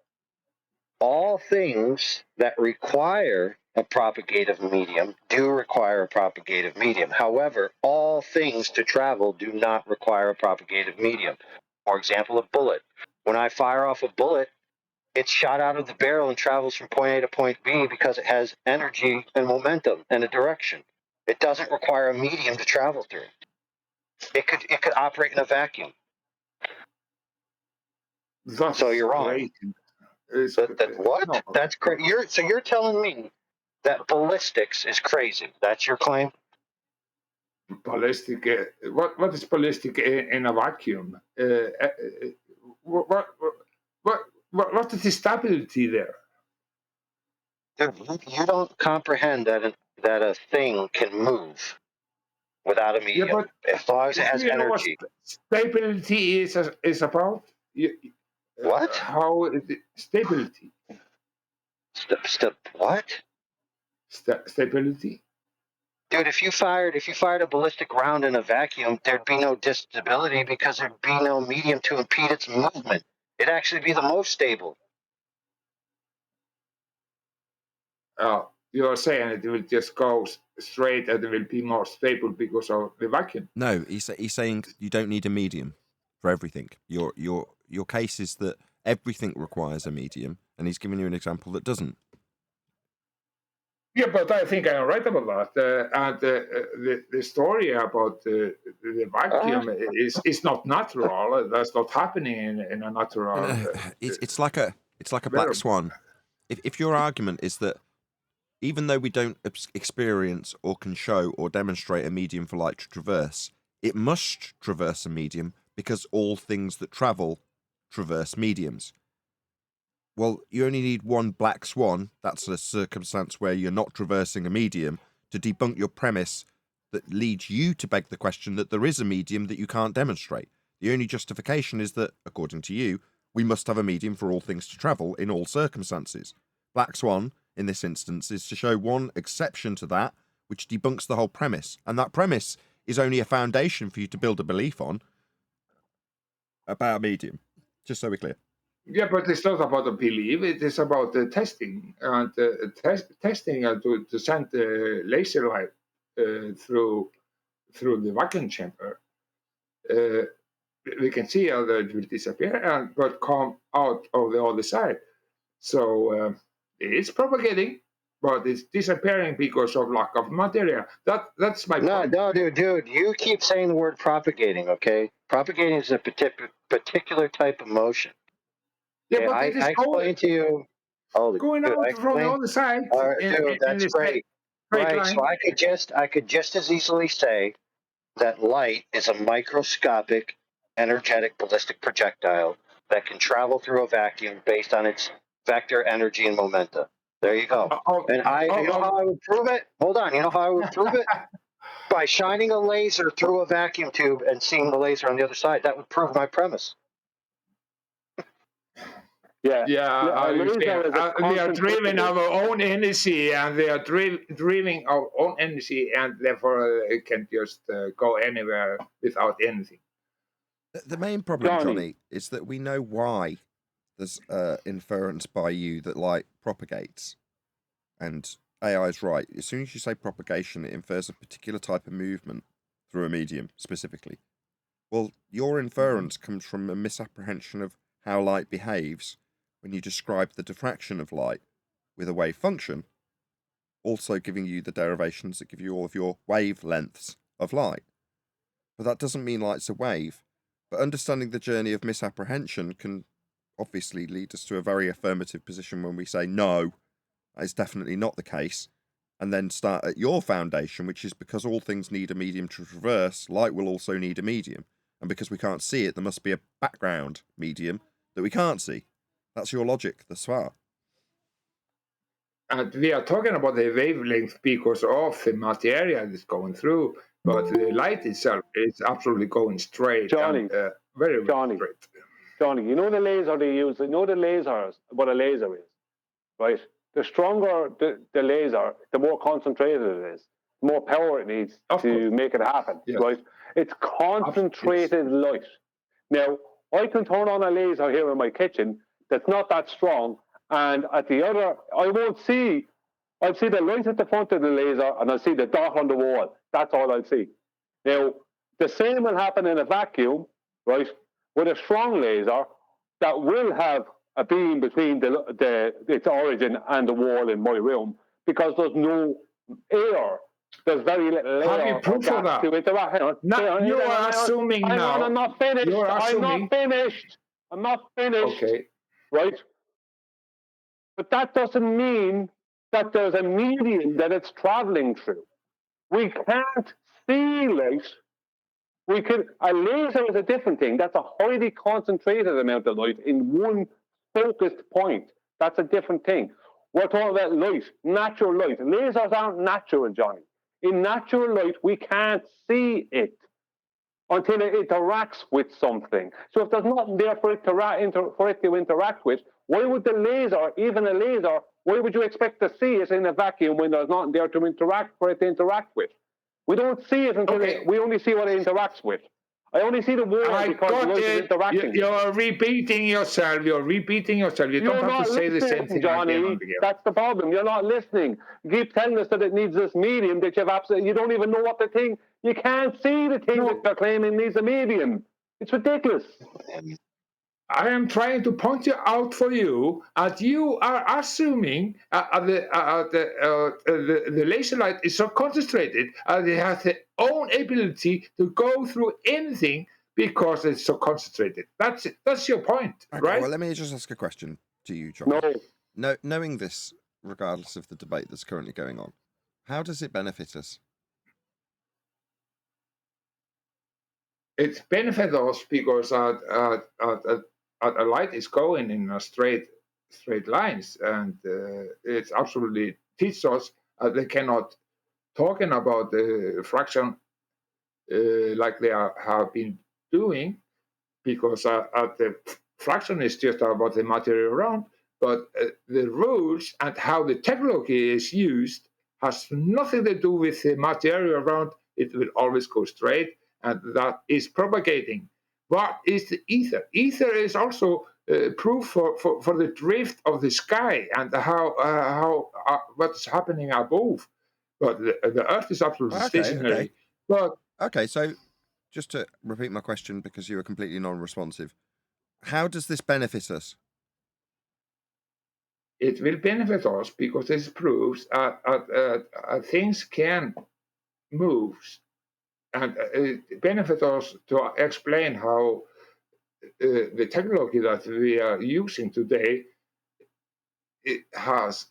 all things that require a propagative medium do require a propagative medium. However, all things to travel do not require a propagative medium. For example, a bullet. When I fire off a bullet, it's shot out of the barrel and travels from point A to point B because it has energy and momentum and a direction. It doesn't require a medium to travel through. It could operate in a vacuum. So you're wrong. What? No. That's crazy. You're telling me that ballistics is crazy. That's your claim? Ballistic. What is ballistic in a vacuum? What is the stability there? You don't comprehend that a thing can move without a medium, as long as it has energy. Stability is about? What? How is it stability? What? Stability. Dude, if you fired a ballistic round in a vacuum, there'd be no stability because there'd be no medium to impede its movement. It'd actually be the most stable. you're saying it will just go straight and it will be more stable because of the vacuum. No, he's saying you don't need a medium for everything. Your case is that everything requires a medium, and he's giving you an example that doesn't. Yeah, but I think I'm right about that. And the story about the vacuum is not natural. That's not happening in a natural. It's like a black swan. If your argument is that even though we don't experience or can show or demonstrate a medium for light to traverse, it must traverse a medium because all things that travel traverse mediums. Well, you only need one black swan, that's a circumstance where you're not traversing a medium, to debunk your premise that leads you to beg the question that there is a medium that you can't demonstrate. The only justification is that, according to you, we must have a medium for all things to travel in all circumstances. Black swan, in this instance, is to show one exception to that, which debunks the whole premise. And that premise is only a foundation for you to build a belief on about a medium, just so we're clear. Yeah, but it's not about the belief. It is about the testing and testing to send the laser light through the vacuum chamber. We can see how it will disappear but come out of the other side. So it's propagating, but it's disappearing because of lack of material. That's my point. No, dude, you keep saying the word propagating. Okay, propagating is a particular type of motion. Yeah, but it is I explained to you. Going out from the other side. Dude, that's great. Right. So I could just as easily say that light is a microscopic, energetic ballistic projectile that can travel through a vacuum based on its vector, energy, and momenta. There you go. You know how I would prove it? Hold on. You know how I would prove it? By shining a laser through a vacuum tube and seeing the laser on the other side. That would prove my premise. Yeah, they are driving our own energy, and they are driving our own energy, and therefore it can just go anywhere without anything. The main problem, Johnny, is that we know why there's inference by you that light propagates, and AI is right. As soon as you say propagation, it infers a particular type of movement through a medium, specifically. Well, your inference comes from a misapprehension of how light behaves when you describe the diffraction of light with a wave function, also giving you the derivations that give you all of your wavelengths of light. But that doesn't mean light's a wave. But understanding the journey of misapprehension can obviously lead us to a very affirmative position when we say, no, that is definitely not the case, and then start at your foundation, which is because all things need a medium to traverse, light will also need a medium. And because we can't see it, there must be a background medium that we can't see. That's your logic thus far. And we are talking about the wavelength because of the material that's going through, but the light itself is absolutely going straight. Johnny, and, very straight. Johnny, you know the laser they use, you know the lasers, what a laser is, right? The stronger the laser, the more concentrated it is, the more power it needs to make it happen, right? It's concentrated light. Now, I can turn on a laser here in my kitchen that's not that strong, and at the other, I'll see the light at the front of the laser, and I'll see the dot on the wall. That's all I'll see. Now, the same will happen in a vacuum, right, with a strong laser that will have a beam between its origin and the wall in my room, because there's no air. There's very little air. Have you proof of that? You are assuming now. I'm not finished. I'm not finished. Okay. Right? But that doesn't mean that there's a medium that it's traveling through. We can't see light. A laser is a different thing. That's a highly concentrated amount of light in one focused point. That's a different thing. We're talking about light, natural light. Lasers aren't natural, Johnny. In natural light, we can't see it until it interacts with something. So if there's nothing there for it to interact with, why would the laser, even a laser, why would you expect to see it in a vacuum when there's nothing there for it to interact with? We don't see it until we only see what it interacts with. I only see the war I because got the it. interacting. You're repeating yourself. You're repeating yourself. You don't You're have not to say the same listening, thing Johnny. again and again. That's the problem. You're not listening. You keep telling us that it needs this medium that you've absolutely. You don't even know what the thing. You can't see the thing that you're claiming needs a medium. It's ridiculous. I am trying to point it out for you, and you are assuming the laser light is so concentrated, and it has its own ability to go through anything because it's so concentrated. That's your point, Okay, right? well, let me just ask a question to you, Johnny. No. Knowing this, regardless of the debate that's currently going on, how does it benefit us? It benefits us because a light is going in a straight lines, and it's absolutely teaches us they cannot talking about the fraction like they have been doing, because the fraction is just about the material around, but the rules and how the technology is used has nothing to do with the material around. It will always go straight, and that is propagating. What is the ether? Ether is also proof for the drift of the sky and how what's happening above. But the Earth is absolutely stationary. But okay, so just to repeat my question, because you were completely non-responsive, how does this benefit us? It will benefit us because this proves things can move, and it benefits us to explain how the technology that we are using today, it has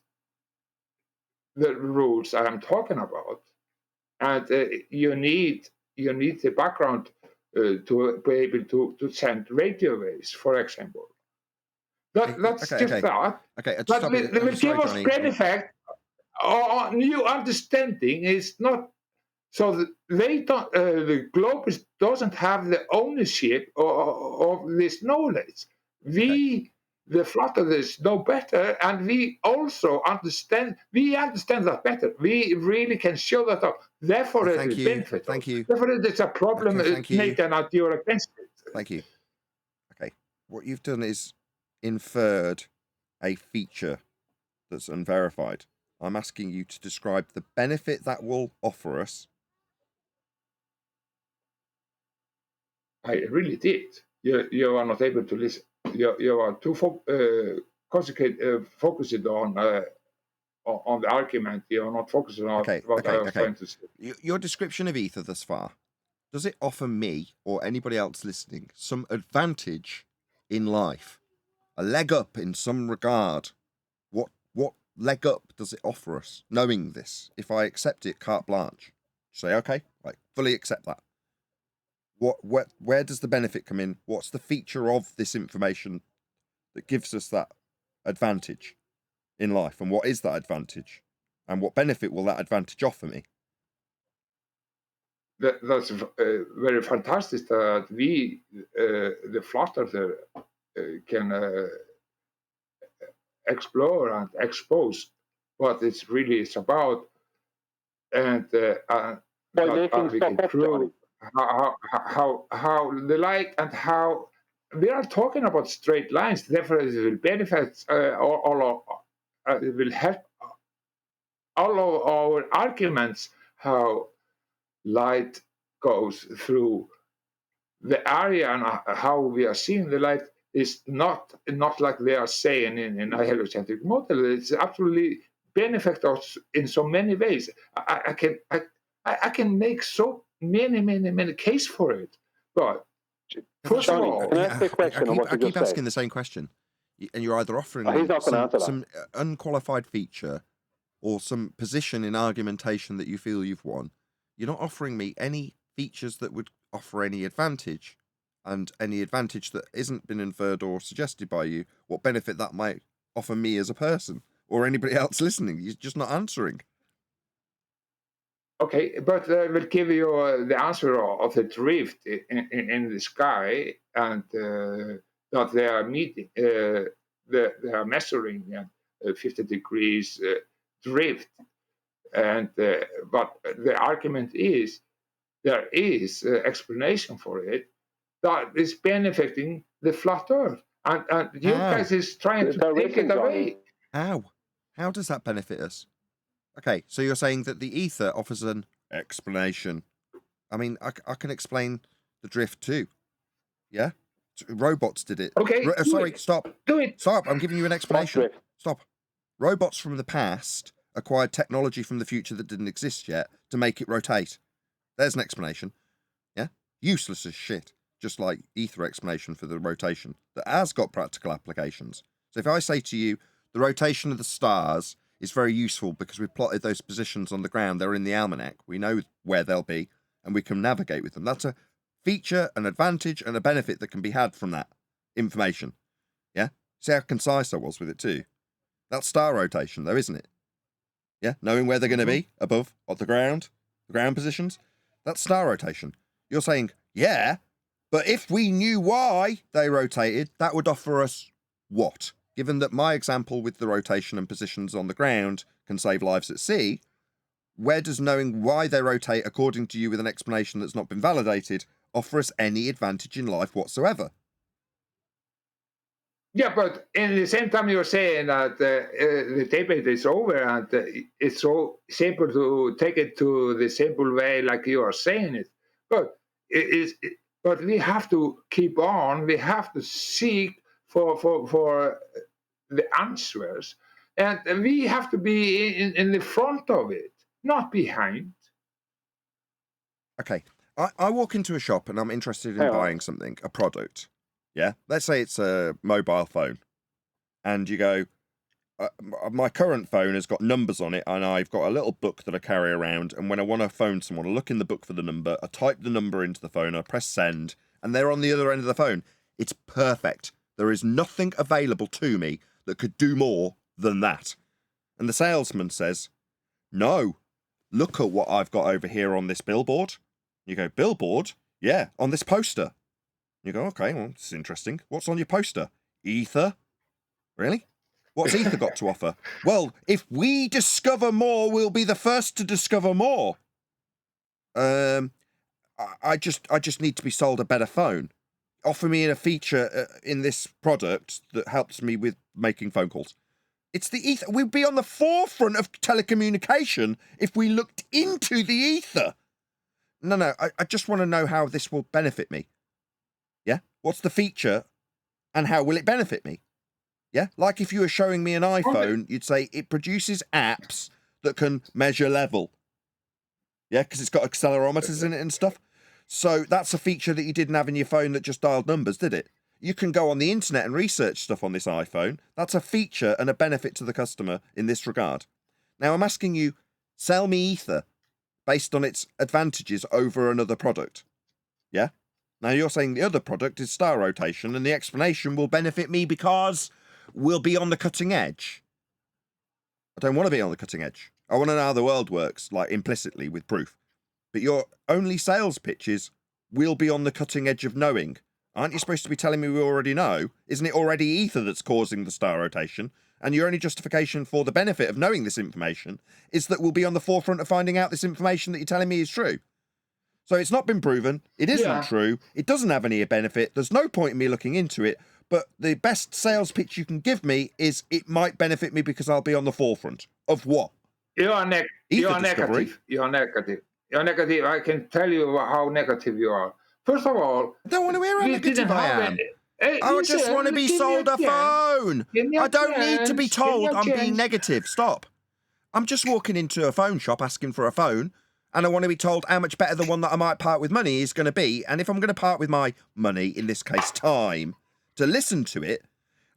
the rules I'm talking about, and you need the background to be able to send radio waves, for example. That's just that. Okay, But they will give us benefit. New understanding is not so that they don't. The globe doesn't have the ownership of this knowledge. We, the flat earthers, know better, and we also understand. We understand that better. We really can show that up. Therefore, it will benefit. Thank you. Therefore, it's a problem, Nathan, that you're against it. Thank you. Okay, what you've done is inferred a feature that's unverified. I'm asking you to describe the benefit that will offer us. I really did. You are not able to listen. You are too focused on the argument. You are not focused on what I was trying to say. Your description of ether thus far, does it offer me or anybody else listening some advantage in life? A leg up in some regard? What leg up does it offer us, knowing this? If I accept it carte blanche, say, okay, right, fully accept that. Where does the benefit come in? What's the feature of this information that gives us that advantage in life? And what is that advantage? And what benefit will that advantage offer me? That's very fantastic that we, the flat earther, can explore and expose what it's really is about, and that we can prove how the light and how we are talking about straight lines. Therefore, it will benefit it will help all of our arguments how light goes through the area and how we are seeing the light is not like they are saying in a heliocentric model. It's absolutely benefit us in so many ways. I can make so many cases for it. But first of all, I keep asking the same question, and you're either offering me some unqualified feature or some position in argumentation that you feel you've won. You're not offering me any features that would offer any advantage, and any advantage that isn't been inferred or suggested by you, what benefit that might offer me as a person or anybody else listening. You're just not answering. Okay, but I will give you the answer of the drift in the sky, and that they are meeting, they are measuring 50 degrees drift, and but the argument is there is explanation for it that is benefiting the flat Earth, and you guys is trying to take it away. How? How does that benefit us? Okay, so you're saying that the ether offers an explanation. I mean, I can explain the drift too. Yeah? Robots did it. Okay. Sorry, stop. Do it. Stop. I'm giving you an explanation. Stop. Robots from the past acquired technology from the future that didn't exist yet to make it rotate. There's an explanation. Yeah? Useless as shit. Just like ether explanation for the rotation that has got practical applications. So if I say to you, the rotation of the stars is very useful because we've plotted those positions on the ground. They're in the almanac. We know where they'll be and we can navigate with them. That's a feature, an advantage, and a benefit that can be had from that information. Yeah? See how concise I was with it too? That's star rotation though, isn't it? Yeah? Knowing where they're going to be above, on the ground positions. That's star rotation. You're saying, yeah, but if we knew why they rotated, that would offer us what? Given that my example with the rotation and positions on the ground can save lives at sea, where does knowing why they rotate according to you with an explanation that's not been validated offer us any advantage in life whatsoever? Yeah, but in the same time you're saying that the debate is over and it's so simple to take it to the simple way like you are saying it. But but we have to keep on. We have to seek for the answers, and we have to be in the front of it, not behind. Okay, I walk into a shop and I'm interested in buying something, a product. Yeah, let's say it's a mobile phone, and you go, my current phone has got numbers on it, and I've got a little book that I carry around, and when I want to phone someone, I look in the book for the number, I type the number into the phone, I press send, and they're on the other end of the phone. It's perfect. There is nothing available to me that could do more than that. And the salesman says, no, look at what I've got over here on this billboard. You go, billboard? Yeah, on this poster. You go, okay, well, it's interesting. What's on your poster? Ether? Really? What's ether got to offer? Well, if we discover more, we'll be the first to discover more. I just need to be sold a better phone. Offer me a feature in this product that helps me with making phone calls. It's the ether. We'd be on the forefront of telecommunication if we looked into the ether. No, I just want to know how this will benefit me. Yeah? What's the feature and how will it benefit me? Yeah? Like if you were showing me an iPhone, you'd say it produces apps that can measure level. Yeah? Because it's got accelerometers in it and stuff. So that's a feature that you didn't have in your phone that just dialed numbers, did it? You can go on the internet and research stuff on this iPhone. That's a feature and a benefit to the customer in this regard. Now I'm asking you, sell me ether based on its advantages over another product. Yeah? Now you're saying the other product is star rotation and the explanation will benefit me because we'll be on the cutting edge. I don't want to be on the cutting edge. I want to know how the world works, like implicitly with proof. But your only sales pitch is, we'll be on the cutting edge of knowing. Aren't you supposed to be telling me we already know? Isn't it already ether that's causing the star rotation? And your only justification for the benefit of knowing this information is that we'll be on the forefront of finding out this information that you're telling me is true. So it's not been proven. It isn't true. It doesn't have any benefit. There's no point in me looking into it. But the best sales pitch you can give me is it might benefit me because I'll be on the forefront. Of what? You're negative. You're negative. You're negative. I can tell you how negative you are. First of all, I don't want to hear how negative I am. I just want to be sold a phone. I don't need to be told I'm being negative. Stop. I'm just walking into a phone shop asking for a phone, and I want to be told how much better the one that I might part with money is going to be. And if I'm going to part with my money, in this case time, to listen to it,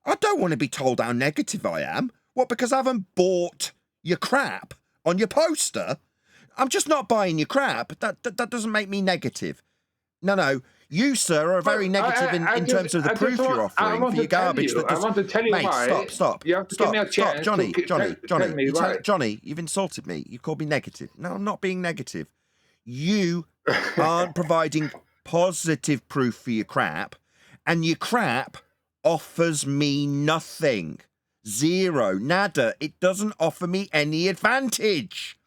I don't want to be told how negative I am. What, because I haven't bought your crap on your poster? I'm just not buying your crap. That doesn't make me negative. No. You, sir, are very negative in terms of the proof you're offering for your garbage. I want to tell you mate, why. Stop. You have to give me a chance. Johnny, you've insulted me. You've called me negative. No, I'm not being negative. You aren't providing positive proof for your crap, and your crap offers me nothing. Zero. Nada. It doesn't offer me any advantage.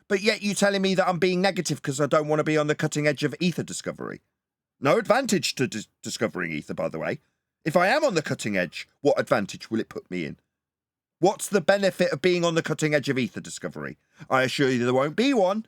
But yet you telling me that I'm being negative because I don't want to be on the cutting edge of ether discovery. No advantage to discovering ether, by the way. If I am on the cutting edge, what advantage will it put me in? What's the benefit of being on the cutting edge of ether discovery? I assure you there won't be one.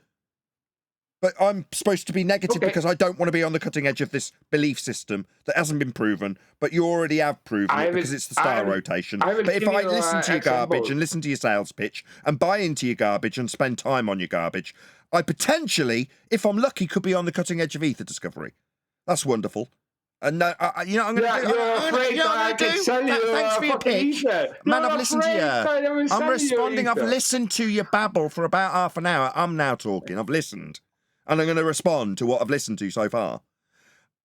But I'm supposed to be negative because I don't want to be on the cutting edge of this belief system that hasn't been proven, but you already have proven it because it's the star rotation. But if I listen to your garbage and listen to your sales pitch and buy into your garbage and spend time on your garbage, I potentially, if I'm lucky, could be on the cutting edge of ether discovery. That's wonderful. And I'm going to do. Thanks for your pitch, man. I've listened to you. I'm responding. I've listened to your babble for about half an hour. I'm now talking. I've listened, and I'm going to respond to what I've listened to so far.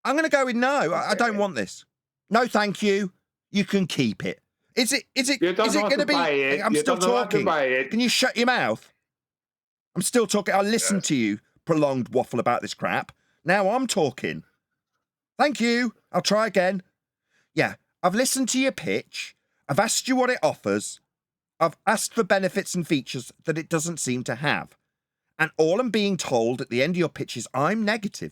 I'm going to go with no. I don't want this. No, thank you. You can keep it. Is it going to be? I'm still talking. Can you shut your mouth? I'm still talking. I listened to you prolonged waffle about this crap. Now I'm talking. Thank you. I'll try again. Yeah, I've listened to your pitch. I've asked you what it offers. I've asked for benefits and features that it doesn't seem to have. And all I'm being told at the end of your pitch is I'm negative.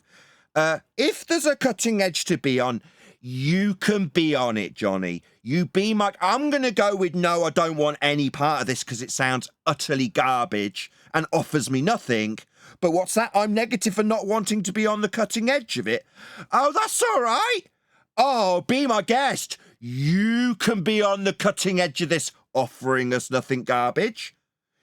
If there's a cutting edge to be on, you can be on it, Johnny. You be my... I'm going to go with no, I don't want any part of this because it sounds utterly garbage and offers me nothing. But what's that? I'm negative for not wanting to be on the cutting edge of it. Oh, that's all right. Oh, be my guest. You can be on the cutting edge of this, offering us nothing garbage.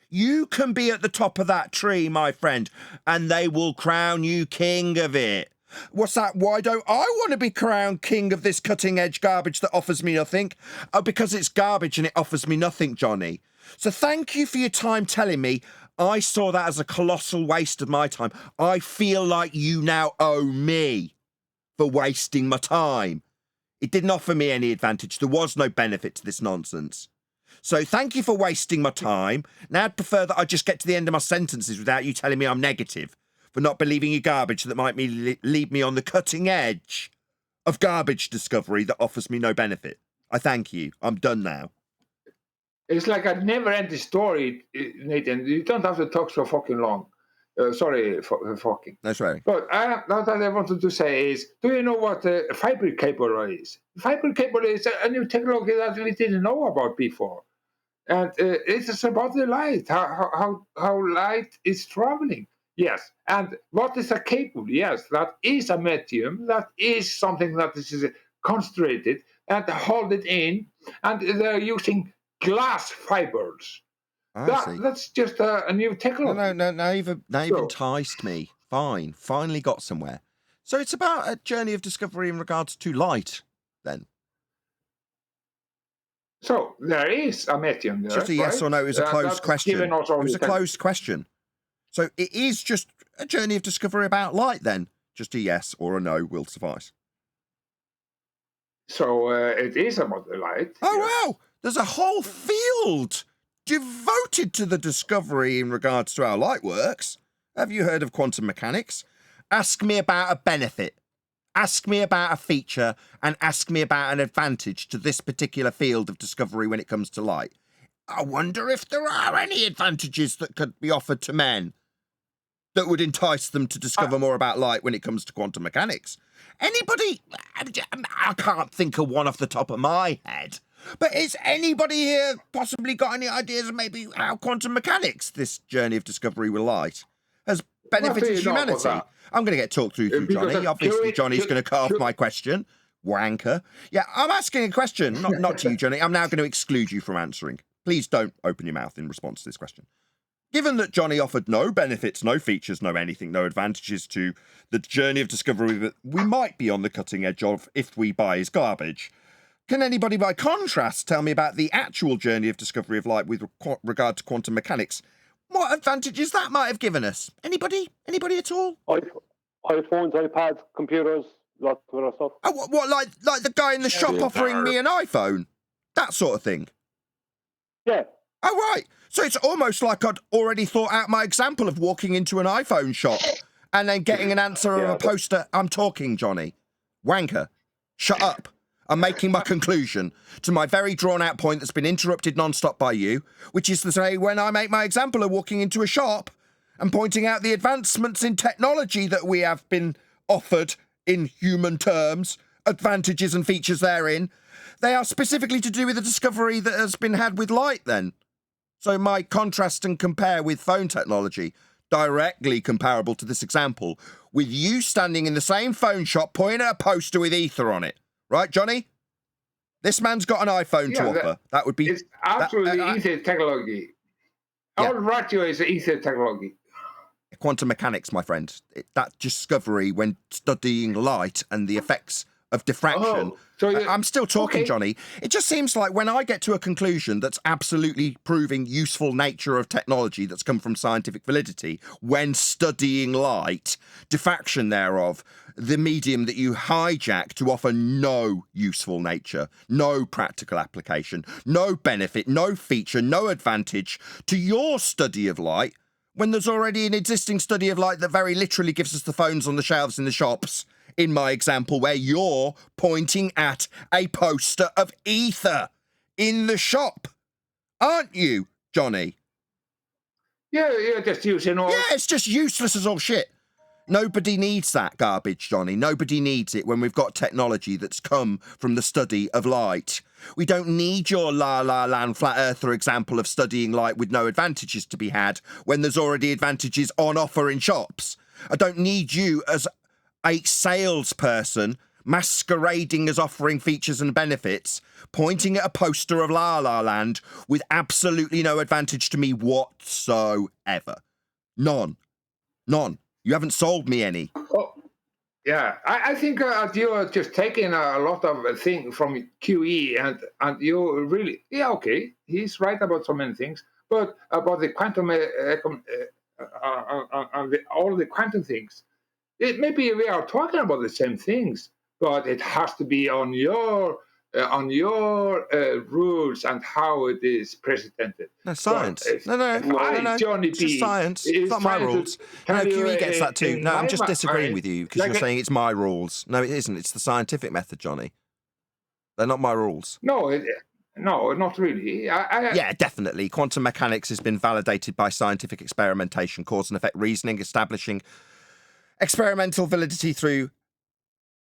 You can be at the top of that tree, my friend, and they will crown you king of it. What's that? Why don't I want to be crowned king of this cutting edge garbage that offers me nothing? Oh, because it's garbage and it offers me nothing, Johnny. So thank you for your time telling me. I saw that as a colossal waste of my time. I feel like you now owe me for wasting my time. It didn't offer me any advantage. There was no benefit to this nonsense. So thank you for wasting my time. Now I'd prefer that I just get to the end of my sentences without you telling me I'm negative for not believing your garbage that might leave me on the cutting edge of garbage discovery that offers me no benefit. I thank you. I'm done now. It's like a never-ending story, Nathan. You don't have to talk so fucking long. Sorry for fucking. That's right. But what I wanted to say is, do you know what a fiber cable is? Fiber cable is a new technology that we didn't know about before. And it's about the light, how light is traveling. Yes. And what is a cable? Yes, that is a medium. That is something that is concentrated and hold it in. And they're using glass fibers. That's just a new technology. No, now you've enticed me. Fine. Finally got somewhere. So it's about a journey of discovery in regards to light, then. So there is a medium there. Just a yes or no. It was a closed question. It was a closed question. So it is just a journey of discovery about light, then. Just a yes or a no will suffice. So it is about the light. Oh, yes. Wow. There's a whole field devoted to the discovery in regards to how light works. Have you heard of quantum mechanics? Ask me about a benefit. Ask me about a feature and ask me about an advantage to this particular field of discovery when it comes to light. I wonder if there are any advantages that could be offered to men that would entice them to discover more about light when it comes to quantum mechanics. Anybody? I can't think of one off the top of my head. But is anybody here possibly got any ideas of maybe how quantum mechanics, this journey of discovery with light, has benefited humanity? I'm going to get talked through Johnny. Obviously, Johnny's going to cut off my question. Wanker. Yeah, I'm asking a question, not to you, Johnny. I'm now going to exclude you from answering. Please don't open your mouth in response to this question. Given that Johnny offered no benefits, no features, no anything, no advantages to the journey of discovery that we might be on the cutting edge of if we buy his garbage, can anybody, by contrast, tell me about the actual journey of discovery of light with regard to quantum mechanics? What advantages that might have given us? Anybody? Anybody at all? iPhones, iPads, computers, lots of other stuff. Oh, what like the guy in the shop offering me an iPhone? That sort of thing? Yeah. Oh, right. So it's almost like I'd already thought out my example of walking into an iPhone shop and then getting an answer of a poster. I'm talking, Johnny. Wanker. Shut up. I'm making my conclusion to my very drawn-out point that's been interrupted non-stop by you, which is to say when I make my example of walking into a shop and pointing out the advancements in technology that we have been offered in human terms, advantages and features therein, they are specifically to do with the discovery that has been had with light then. So my contrast and compare with phone technology, directly comparable to this example, with you standing in the same phone shop pointing at a poster with ether on it. Right, Johnny? This man's got an iPhone to offer. That would be... It's absolutely ether technology. All radio is ether technology. Quantum mechanics, my friend. That discovery when studying light and the effects of diffraction. I'm still talking, Johnny. It just seems like when I get to a conclusion that's absolutely proving useful nature of technology that's come from scientific validity, when studying light, diffraction thereof, the medium that you hijack to offer no useful nature, no practical application, no benefit, no feature, no advantage to your study of light, when there's already an existing study of light that very literally gives us the phones on the shelves in the shops, in my example, where you're pointing at a poster of ether in the shop. Aren't you, Johnny? Yeah, just using all... Yeah, it's just useless as all shit. Nobody needs that garbage, Johnny. Nobody needs it when we've got technology that's come from the study of light. We don't need your la-la land flat earther example of studying light with no advantages to be had when there's already advantages on offer in shops. I don't need you as a salesperson masquerading as offering features and benefits, pointing at a poster of La La Land with absolutely no advantage to me whatsoever. None. You haven't sold me any. Oh, yeah. I think you're just taking a lot of things from QE and you really... Yeah, okay. He's right about so many things. But about the quantum... all the quantum things, maybe we are talking about the same things, but it has to be on your rules and how it is presented. No, science. No. Johnny It's just science. It's not my rules. No, QE gets that too. No, I'm just disagreeing with you because you're saying it's my rules. No, it isn't. It's the scientific method, Johnny. They're not my rules. No, not really. Yeah, definitely. Quantum mechanics has been validated by scientific experimentation, cause and effect reasoning, establishing experimental validity through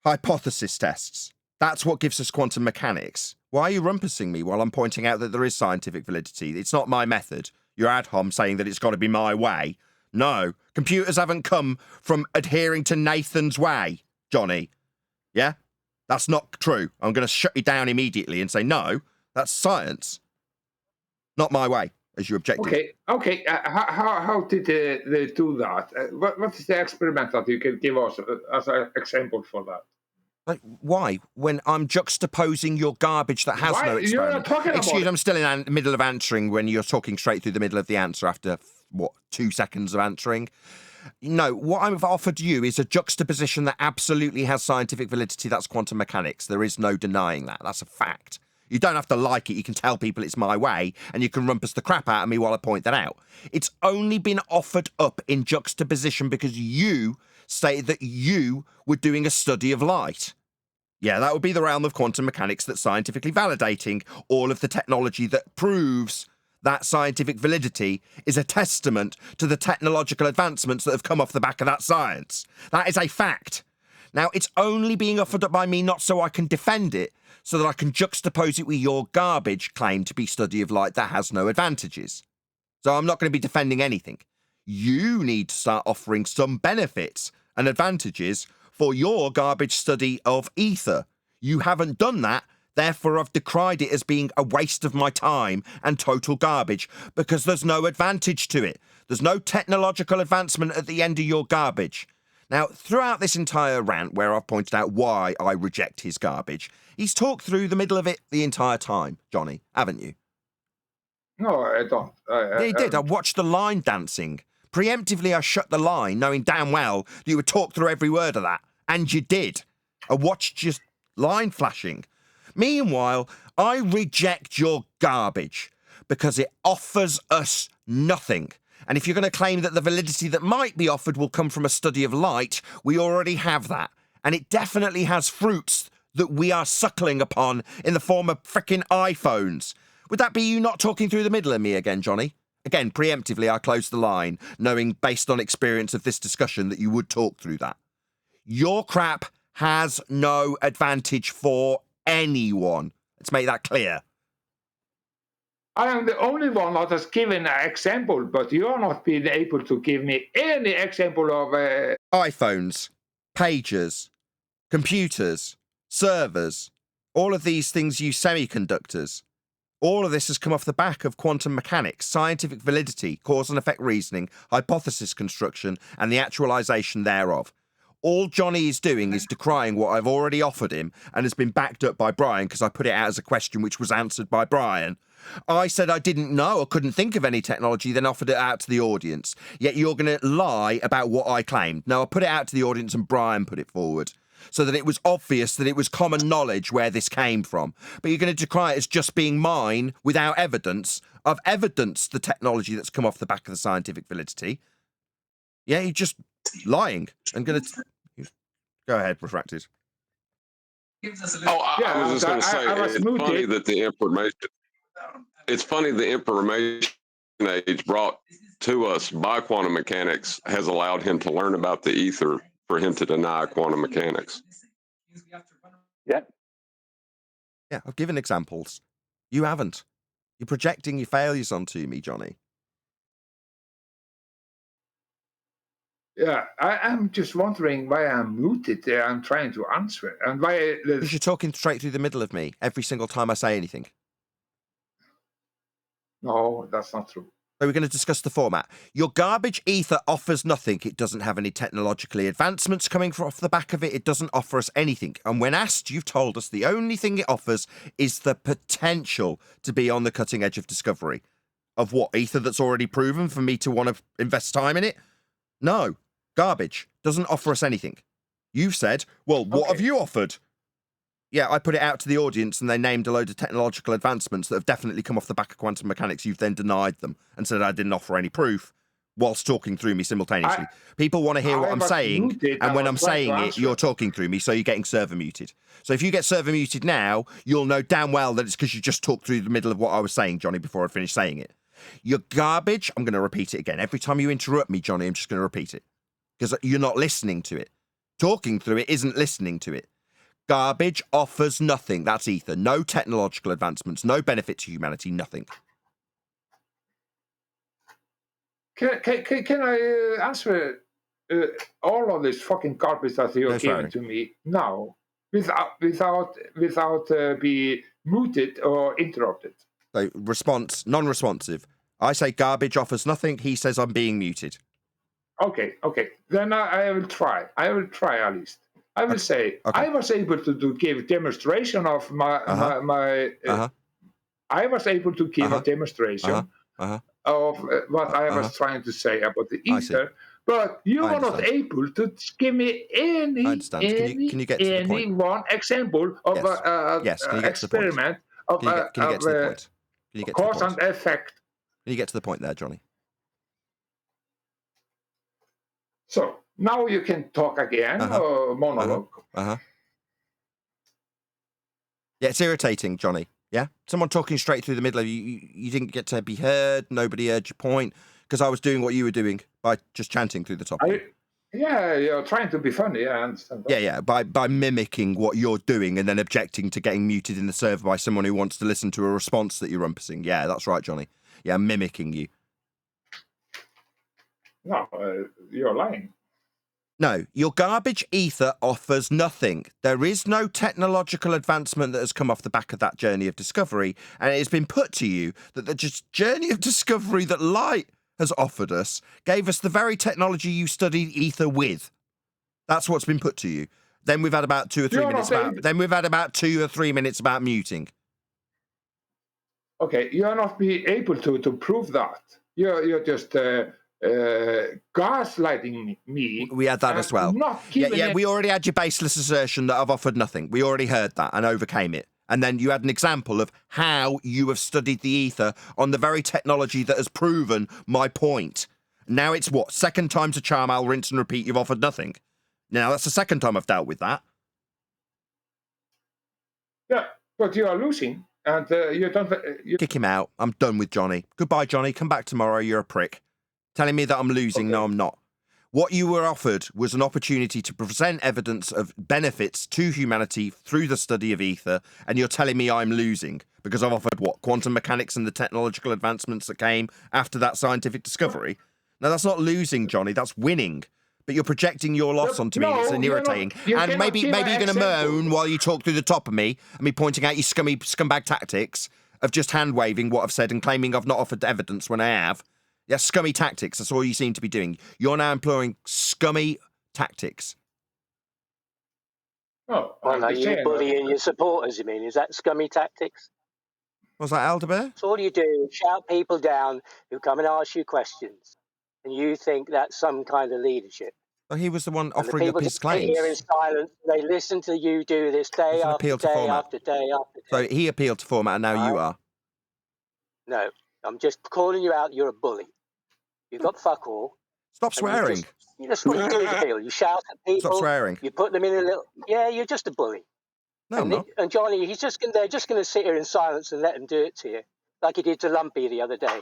hypothesis tests. That's what gives us quantum mechanics. Why are you rumpusing me while I'm pointing out that there is scientific validity? It's not my method. You're ad hom saying that it's got to be my way. No, computers haven't come from adhering to Nathan's way, Johnny. Yeah? That's not true. I'm going to shut you down immediately and say, no, that's science. Not my way, as you objected. Okay. How did they do that? What is the experiment that you can give us as an example for that? Like, why? When I'm juxtaposing your garbage that has no experiment. You're not talking about Excuse me, I'm still in the middle of answering when you're talking straight through the middle of the answer after, 2 seconds of answering? No, what I've offered you is a juxtaposition that absolutely has scientific validity. That's quantum mechanics. There is no denying that. That's a fact. You don't have to like it. You can tell people it's my way, and you can rumpus the crap out of me while I point that out. It's only been offered up in juxtaposition because you stated that you were doing a study of light. Yeah, that would be the realm of quantum mechanics that's scientifically validating all of the technology that proves that scientific validity is a testament to the technological advancements that have come off the back of that science. That is a fact. Now, it's only being offered up by me not so I can defend it, so that I can juxtapose it with your garbage claim to be study of light that has no advantages. So I'm not going to be defending anything. You need to start offering some benefits and advantages for your garbage study of ether. You haven't done that, therefore I've decried it as being a waste of my time and total garbage because there's no advantage to it. There's no technological advancement at the end of your garbage. Now, throughout this entire rant where I've pointed out why I reject his garbage, he's talked through the middle of it the entire time, Johnny, haven't you? No, I don't. He did. I watched the line dancing. Preemptively, I shut the line, knowing damn well that you would talk through every word of that. And you did. I watched your line flashing. Meanwhile, I reject your garbage because it offers us nothing. And if you're going to claim that the validity that might be offered will come from a study of light, we already have that. And it definitely has fruits that we are suckling upon in the form of frickin' iPhones. Would that be you not talking through the middle of me again, Johnny? Again, preemptively, I closed the line, knowing based on experience of this discussion that you would talk through that. Your crap has no advantage for anyone. Let's make that clear. I am the only one that has given an example, but you are not being able to give me any example of... iPhones, pagers, computers, servers, all of these things use semiconductors. All of this has come off the back of quantum mechanics, scientific validity, cause and effect reasoning, hypothesis construction, and the actualization thereof. All Johnny is doing is decrying what I've already offered him and has been backed up by Brian because I put it out as a question which was answered by Brian. I said I didn't know or couldn't think of any technology, then offered it out to the audience. Yet you're going to lie about what I claimed. Now, I put it out to the audience and Brian put it forward so that it was obvious that it was common knowledge where this came from. But you're going to decry it as just being mine without evidence. I've evidenced the technology that's come off the back of the scientific validity. Yeah, you're just lying. I'm going to... Go ahead, Refracted. I was just going to say, it's funny that the information... It's funny the information age brought to us by quantum mechanics has allowed him to learn about the ether for him to deny quantum mechanics. Yeah. Yeah, I've given examples. You haven't. You're projecting your failures onto me, Johnny. Yeah, I'm just wondering why I'm muted. I'm trying to answer. And why... Because you're talking straight through the middle of me every single time I say anything. No, that's not true. So we're going to discuss the format. Your garbage ether offers nothing. It doesn't have any technologically advancements coming off the back of it. It doesn't offer us anything. And when asked, you've told us the only thing it offers is the potential to be on the cutting edge of discovery. Of what? Ether that's already proven for me to want to invest time in it? No. Garbage. Doesn't offer us anything. You've said, well, what have you offered? Yeah, I put it out to the audience and they named a load of technological advancements that have definitely come off the back of quantum mechanics. You've then denied them and said I didn't offer any proof whilst talking through me simultaneously. People want to hear what I'm saying, and when I'm saying it, you're talking through me, so you're getting server muted. So if you get server muted now, you'll know damn well that it's because you just talked through the middle of what I was saying, Johnny, before I finished saying it. You're garbage. I'm going to repeat it again. Every time you interrupt me, Johnny, I'm just going to repeat it because you're not listening to it. Talking through it isn't listening to it. Garbage offers nothing. That's ether. No technological advancements, no benefit to humanity, nothing. Can I answer all of this fucking garbage that you're giving to me now without be muted or interrupted? So response, non-responsive. I say garbage offers nothing. He says I'm being muted. Okay. Then I will try. I will try at least. I will say I was able to give demonstration of I was able to give a demonstration of what I was trying to say about the ether, but you were not able to give me any Can you get to the point? one example of an experiment of cause and effect. Can you get to the point there, Johnny? So now you can talk again, or monologue. Yeah, it's irritating, Johnny. Yeah? Someone talking straight through the middle of you. You didn't get to be heard. Nobody heard your point because I was doing what you were doing by just chanting through the top of it. Yeah, you're trying to be funny. Yeah, I understand that. Yeah, by mimicking what you're doing and then objecting to getting muted in the server by someone who wants to listen to a response that you're rumpusing. Yeah, that's right, Johnny. Yeah, I'm mimicking you. No, you're lying. No, your garbage ether offers nothing. There is no technological advancement that has come off the back of that journey of discovery, and it has been put to you that the journey of discovery that Lite has offered us gave us the very technology you studied ether with. That's what's been put to you. Then we've had about 2 or 3 minutes about. Then we've had about 2 or 3 minutes about muting. Okay, you are not be able to prove that. You're just gaslighting me. We had that as well. Yeah, we already had your baseless assertion that I've offered nothing. We already heard that and overcame it. And then you had an example of how you have studied the ether on the very technology that has proven my point. Now it's what? Second time's a charm, I'll rinse and repeat, you've offered nothing. Now that's the second time I've dealt with that. Yeah, but you are losing. And you don't. Kick him out. I'm done with Johnny. Goodbye, Johnny. Come back tomorrow. You're a prick. Telling me that I'm losing. Okay. No, I'm not. What you were offered was an opportunity to present evidence of benefits to humanity through the study of ether, and you're telling me I'm losing because I've offered what? Quantum mechanics and the technological advancements that came after that scientific discovery? No, that's not losing, Johnny. That's winning. But you're projecting your loss onto me, and it's irritating. And maybe you're going to moan while you talk through the top of me, and me pointing out your scumbag tactics of just hand-waving what I've said and claiming I've not offered evidence when I have. Yeah, scummy tactics. That's all you seem to be doing. You're now employing scummy tactics. Oh, well, are you bullying your supporters, you mean? Is that scummy tactics? Was that Elderbear? So all you do is shout people down who come and ask you questions. And you think that's some kind of leadership. Well, he was the one offering up his claims. Here in silence, they listen to you do this day after day after day after day. So he appealed to format, and now you are. No, I'm just calling you out. You're a bully. You've got fuck all. Stop swearing. That's what you do to people. You shout at people. Stop swearing. You put them in a little. Yeah, you're just a bully. No, I'm not. And Johnny, they're just going to sit here in silence and let him do it to you, like he did to Lumpy the other day.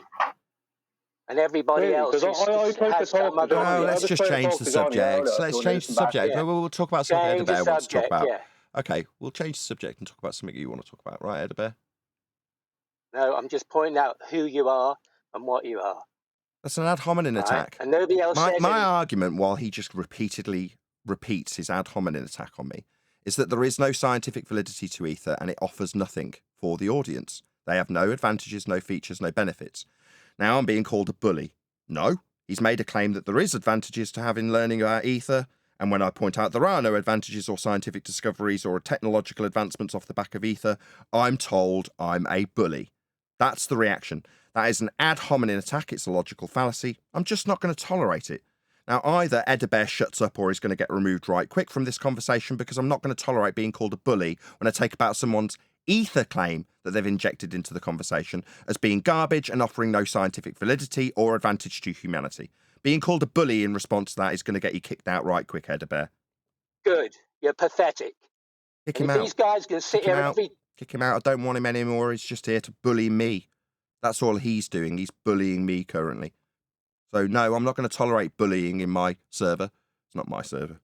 And everybody else. Let's just change the subject. Let's change the subject. We'll talk about something Edabear wants to talk about. Yeah. Okay, we'll change the subject and talk about something you want to talk about, right, Edabear? No, I'm just pointing out who you are and what you are. That's an ad hominem attack. And nobody else my argument, while he just repeatedly repeats his ad hominem attack on me, is that there is no scientific validity to ether and it offers nothing for the audience. They have no advantages, no features, no benefits. Now I'm being called a bully. No, he's made a claim that there is advantages to having learning about ether, and when I point out there are no advantages or scientific discoveries or technological advancements off the back of ether, I'm told I'm a bully. That's the reaction. That is an ad hominem attack. It's a logical fallacy. I'm just not going to tolerate it. Now, either Edabear shuts up or he's going to get removed right quick from this conversation, because I'm not going to tolerate being called a bully when I take about someone's ether claim that they've injected into the conversation as being garbage and offering no scientific validity or advantage to humanity. Being called a bully in response to that is going to get you kicked out right quick, Edabear. Good. You're pathetic. Kick him out. These guys can sit here every... Kick him out. I don't want him anymore. He's just here to bully me. That's all he's doing. He's bullying me currently. So, no, I'm not going to tolerate bullying in my server. It's not my server.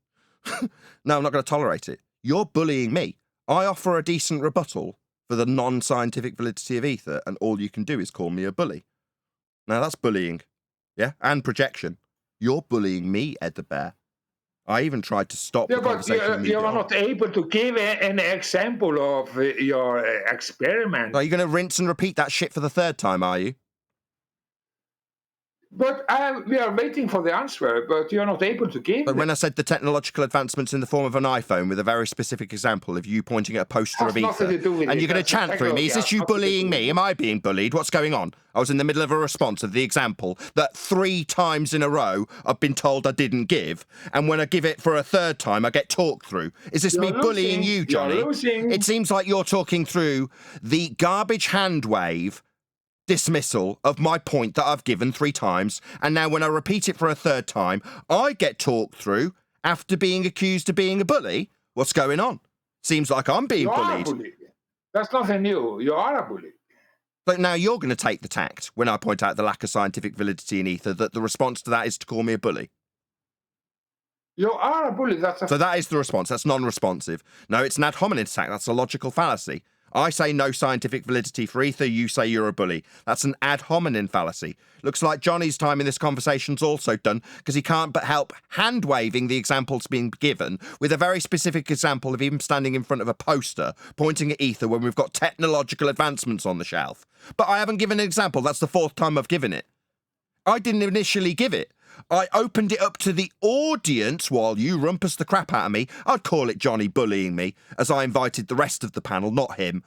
No, I'm not going to tolerate it. You're bullying me. I offer a decent rebuttal for the non-scientific validity of ether, and all you can do is call me a bully. Now, that's bullying. Yeah? And projection. You're bullying me, Edabear. I even tried to stop the conversation. But you are not able to give an example of your experiment. Are you going to rinse and repeat that shit for the third time, are you? But we are waiting for the answer, but you're not able to give it. But when I said the technological advancements in the form of an iPhone with a very specific example of you pointing at a poster of ether, and you're going to chant through me, is this you bullying me? Am I being bullied? What's going on? I was in the middle of a response of the example that 3 times in a row I've been told I didn't give, and when I give it for a third time, I get talked through. Is this me bullying you, Johnny? It seems like you're talking through the garbage hand wave dismissal of my point that I've given 3 times, and now when I repeat it for a third time, I get talked through after being accused of being a bully. What's going on? Seems like I'm being bullied. Bully. That's nothing new. You are a bully. But now you're going to take the tact when I point out the lack of scientific validity in ether, that the response to that is to call me a bully. You are a bully. So that is the response. That's non-responsive. No, it's an ad hominem attack. That's a logical fallacy. I say no scientific validity for ether, you say you're a bully. That's an ad hominem fallacy. Looks like Johnny's time in this conversation's also done, because he can't but help hand-waving the examples being given, with a very specific example of him standing in front of a poster, pointing at ether when we've got technological advancements on the shelf. But I haven't given an example. That's the 4th time I've given it. I didn't initially give it. I opened it up to the audience while you rumpus the crap out of me. I'd call it Johnny bullying me, as I invited the rest of the panel, not him,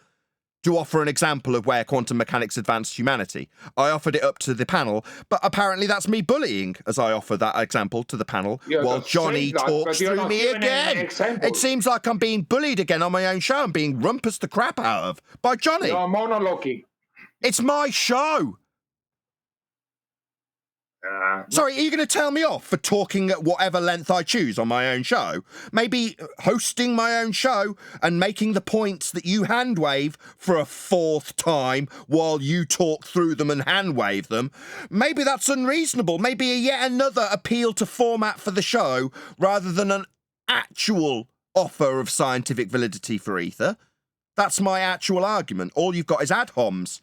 to offer an example of where quantum mechanics advanced humanity. I offered it up to the panel, but apparently that's me bullying, as I offer that example to the panel while Johnny talks through me again. It seems like I'm being bullied again on my own show. I'm being rumpus the crap out of by Johnny. You're monologuing. It's my show. Sorry, are you going to tell me off for talking at whatever length I choose on my own show? Maybe hosting my own show and making the points that you hand wave for a fourth time while you talk through them and hand wave them. Maybe that's unreasonable. Maybe yet another appeal to format for the show rather than an actual offer of scientific validity for ether. That's my actual argument. All you've got is ad homs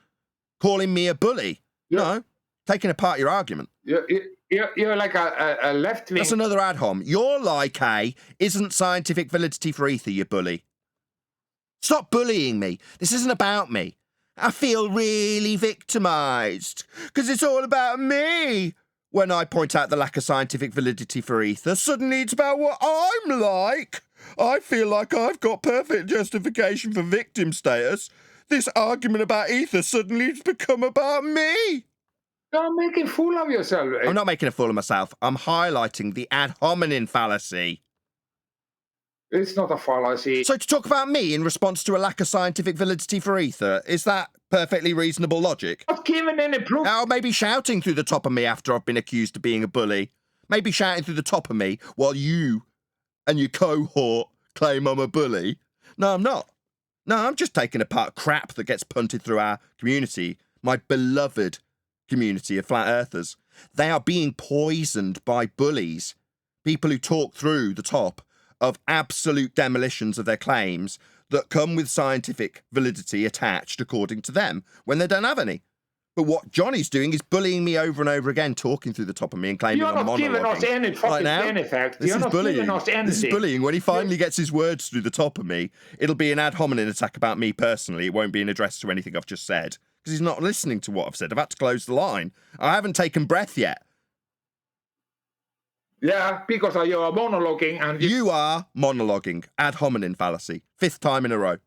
calling me a bully. No, taking apart your argument. You're like a left-wing... That's another ad hom. Your like a isn't scientific validity for ether, you bully. Stop bullying me. This isn't about me. I feel really victimised because it's all about me. When I point out the lack of scientific validity for ether, suddenly it's about what I'm like. I feel like I've got perfect justification for victim status. This argument about ether suddenly has become about me. You're making a fool of yourself. I'm not making a fool of myself. I'm highlighting the ad hominem fallacy. It's not a fallacy. So to talk about me in response to a lack of scientific validity for ether, is that perfectly reasonable logic? Not giving any proof. Or maybe shouting through the top of me after I've been accused of being a bully. Maybe shouting through the top of me while you and your cohort claim I'm a bully. No, I'm not. No, I'm just taking apart crap that gets punted through our community, my beloved community of flat earthers. They are being poisoned by bullies, people who talk through the top of absolute demolitions of their claims that come with scientific validity attached according to them when they don't have any. But what Johnny's doing is bullying me over and over again, talking through the top of me and claiming I'm monologuing. You're not giving us any fucking benefit. This is bullying. This is bullying. When he finally gets his words through the top of me, it'll be an ad hominem attack about me personally. It won't be an address to anything I've just said. Because he's not listening to what I've said. I've had to close the line. I haven't taken breath yet. Yeah, because you are monologuing and... You are monologuing. Ad hominem fallacy. 5th time in a row.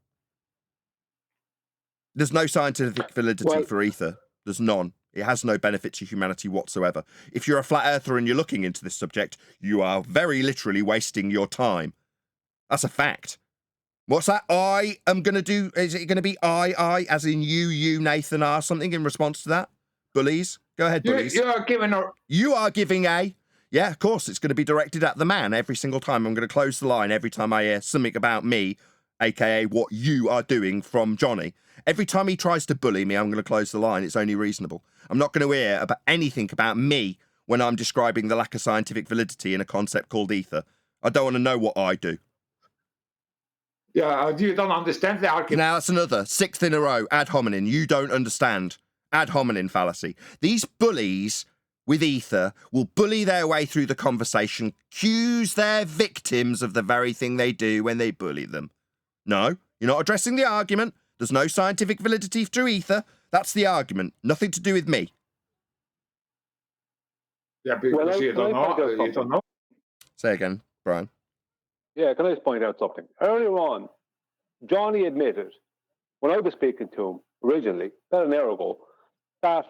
There's no scientific validity for ether. There's none. It has no benefit to humanity whatsoever. If you're a flat earther and you're looking into this subject, you are very literally wasting your time. That's a fact. What's that I am going to do? Is it going to be I, as in you, Nathan, are something in response to that? Bullies? Go ahead, bullies. You are giving a... You are giving a... Yeah, of course, it's going to be directed at the man every single time. I'm going to close the line every time I hear something about me, a.k.a. what you are doing from Johnny. Every time he tries to bully me, I'm going to close the line. It's only reasonable. I'm not going to hear about anything about me when I'm describing the lack of scientific validity in a concept called ether. I don't want to know what I do. Yeah, you don't understand the argument. Now that's another 6th in a row, ad hominem. You don't understand. Ad hominem fallacy. These bullies with ether will bully their way through the conversation, accuse their victims of the very thing they do when they bully them. No, you're not addressing the argument. There's no scientific validity to ether. That's the argument. Nothing to do with me. Yeah, because you don't know. Say again, Brian. Yeah, can I just point out something? Earlier on, Johnny admitted, when I was speaking to him originally, about an hour ago, that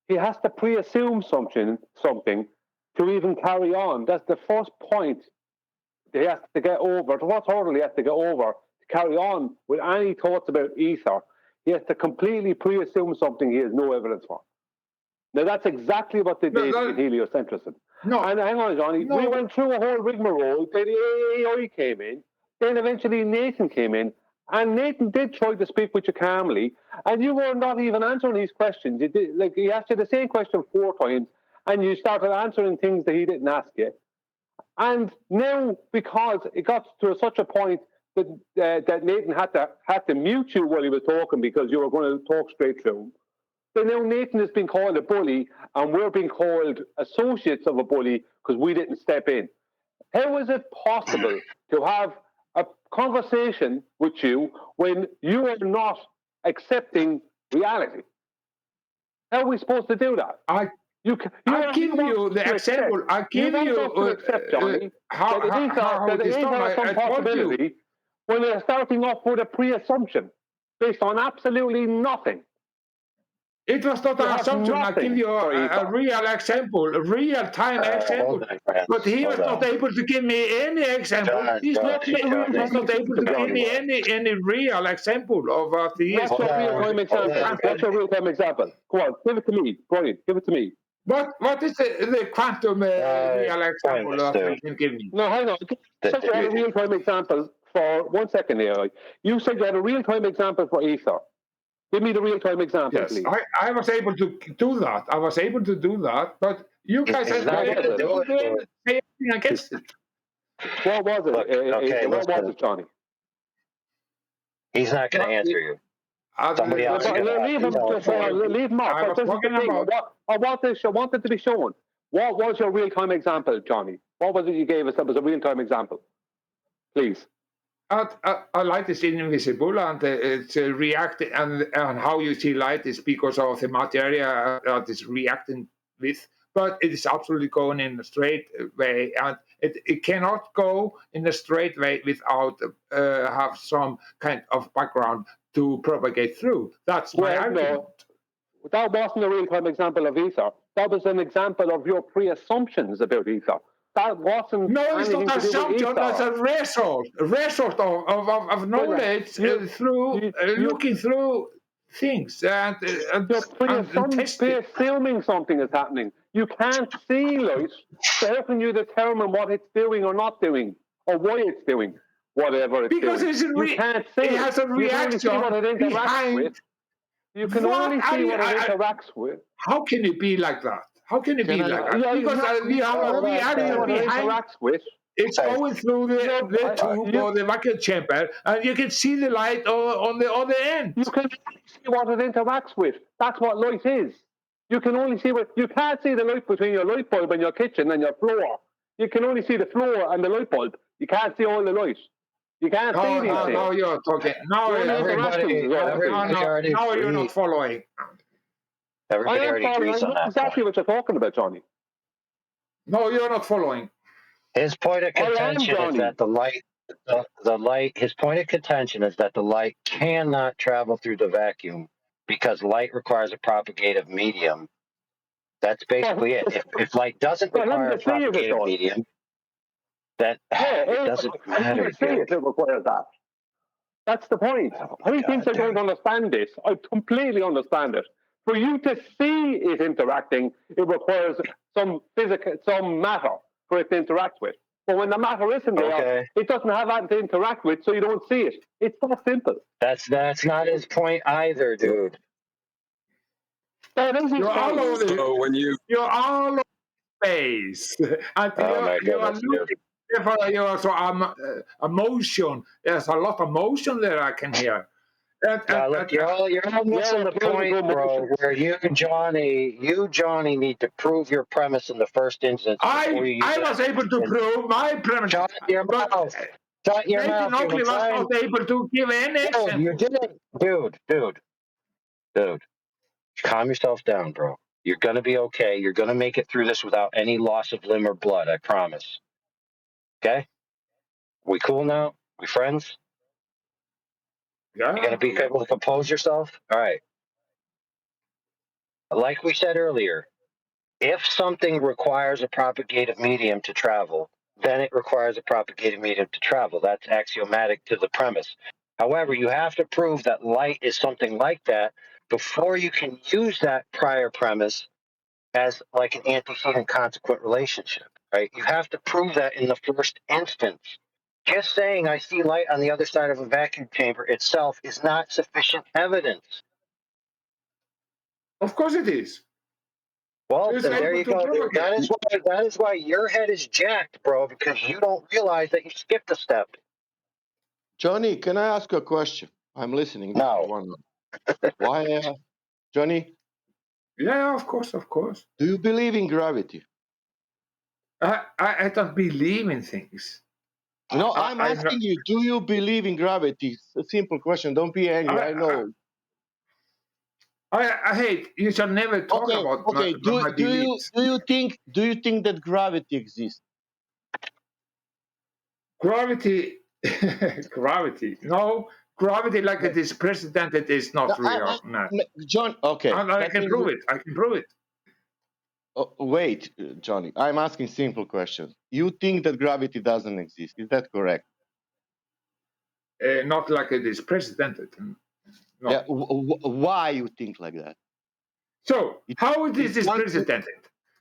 he has to pre-assume something to even carry on. That's the first point that he has to get over. The first hurdle he has to get over to carry on with any thoughts about ether. He has to completely pre-assume something he has no evidence for. Now, that's exactly what they did in heliocentrism. No. And hang on, Johnny. No. We went through a whole rigmarole. Then the AAI came in. Then eventually Nathan came in. And Nathan did try to speak with you calmly. And you were not even answering these questions. You did, like, he asked you the same question 4 times. And you started answering things that he didn't ask you. And now, because it got to such a point that Nathan had to mute you while he was talking because you were going to talk straight through him. So now Nathan has been called a bully, and we're being called associates of a bully because we didn't step in. How is it possible to have a conversation with you when you are not accepting reality? How are we supposed to do that? I give you the example. I give you accept, Johnny, how it is some possibility when they're starting off with a pre-assumption based on absolutely nothing. It was not an assumption. I give you a real example, a real-time example. But he was not able to give me any example. He's not able to give me any real example of the... What's your real-time example? What's your real-time example? Go on, give it to me, Brian. Give it to me. What is the quantum real example pointless, that you dude. can give me? No, hang on. You said you had a real-time example for 1 second here. You said you had a real-time example for ether. Give me the real-time example, Yes, please. I was able to do that. I was able to do that, but you guys He's have not been gonna able do it, to dude. say anything against it. What was it? Look, okay, what was listen. it, Johnny? He's not going to answer you. Somebody else is going to Leave him tell him for you. leave him off. I was This is the talking thing. about. I want it to be shown. What was your real-time example, Johnny? What was it you gave us that was a real-time example? Please. A light is invisible, and it's reacting, and how you see light is because of the material that is reacting with. But it is absolutely going in a straight way, and it cannot go in a straight way without have some kind of background to propagate through. That's my argument. No, that wasn't a real-time example of ether. That was an example of your pre-assumptions about ether. That wasn't. No, it's not an assumption. That's a result of knowledge through looking through things and pre-assuming something is happening. You can't see light, so how can you determine what it's doing or not doing, or why it's doing whatever it's because doing? You can't see it has a reaction behind. You can only see what it interacts with. How can it be like that? How can it be like that? Because we have a reaction behind. It's going through the tube or the vacuum chamber, and you can see the light on the other end. You can see what it interacts with. That's what light is. You can only see what you can't see the light between your light bulb and your kitchen and your floor. You can only see the floor and the light bulb. You can't see all the light. You can't see these things. Now you're talking. Now you're not following. Everybody already agrees on that. Exactly what you're talking about, Johnny. No, you're not following. His point of contention is that the light. His point of contention is that the light cannot travel through the vacuum because light requires a propagative medium. That's basically it. If light doesn't require a propagative medium, that it doesn't matter. It requires that. That's the point. He thinks I don't understand this. I completely understand it. For you to see it interacting, it requires some matter for it to interact with. But when the matter isn't there, it doesn't have that to interact with, so you don't see it. It's that simple. That's not his point either, dude. That is his point. You're all over space. And you are looking for your emotion. There's a lot of emotion there I can hear. Look, you're all missing the point, bro. Where you, Johnny, need to prove your premise in the first instance. I was able to prove my premise. Shut your mouth. Shut your mouth. Nathan Oakley was not able to give any example. You didn't, dude. Calm yourself down, bro. You're gonna be okay. You're gonna make it through this without any loss of limb or blood. I promise. Okay? We cool now? We friends? Yeah. You're gonna be able to compose yourself? All right. Like we said earlier, if something requires a propagative medium to travel, then it requires a propagative medium to travel. That's axiomatic to the premise. However, you have to prove that light is something like that before you can use that prior premise as like an antecedent consequent relationship, right? You have to prove that in the first instance. Just saying I see light on the other side of a vacuum chamber itself is not sufficient evidence. Of course it is. Well, then there you go. That is why your head is jacked, bro, because you don't realize that you skipped a step. Johnny, can I ask you a question? I'm listening. No. Why, Johnny? Yeah, of course. Do you believe in gravity? I don't believe in things. No, I'm asking you, do you believe in gravity? It's a simple question. Don't be angry. I know. I hate. You shall never talk about my beliefs. Do you think that gravity exists? Gravity, no. Gravity, like it is presented, is not real. No. John, okay. I can prove it. Oh, wait, Johnny. I'm asking simple questions. You think that gravity doesn't exist? Is that correct? Not like it is presented. No. Yeah, why you think like that? So, how it is presented?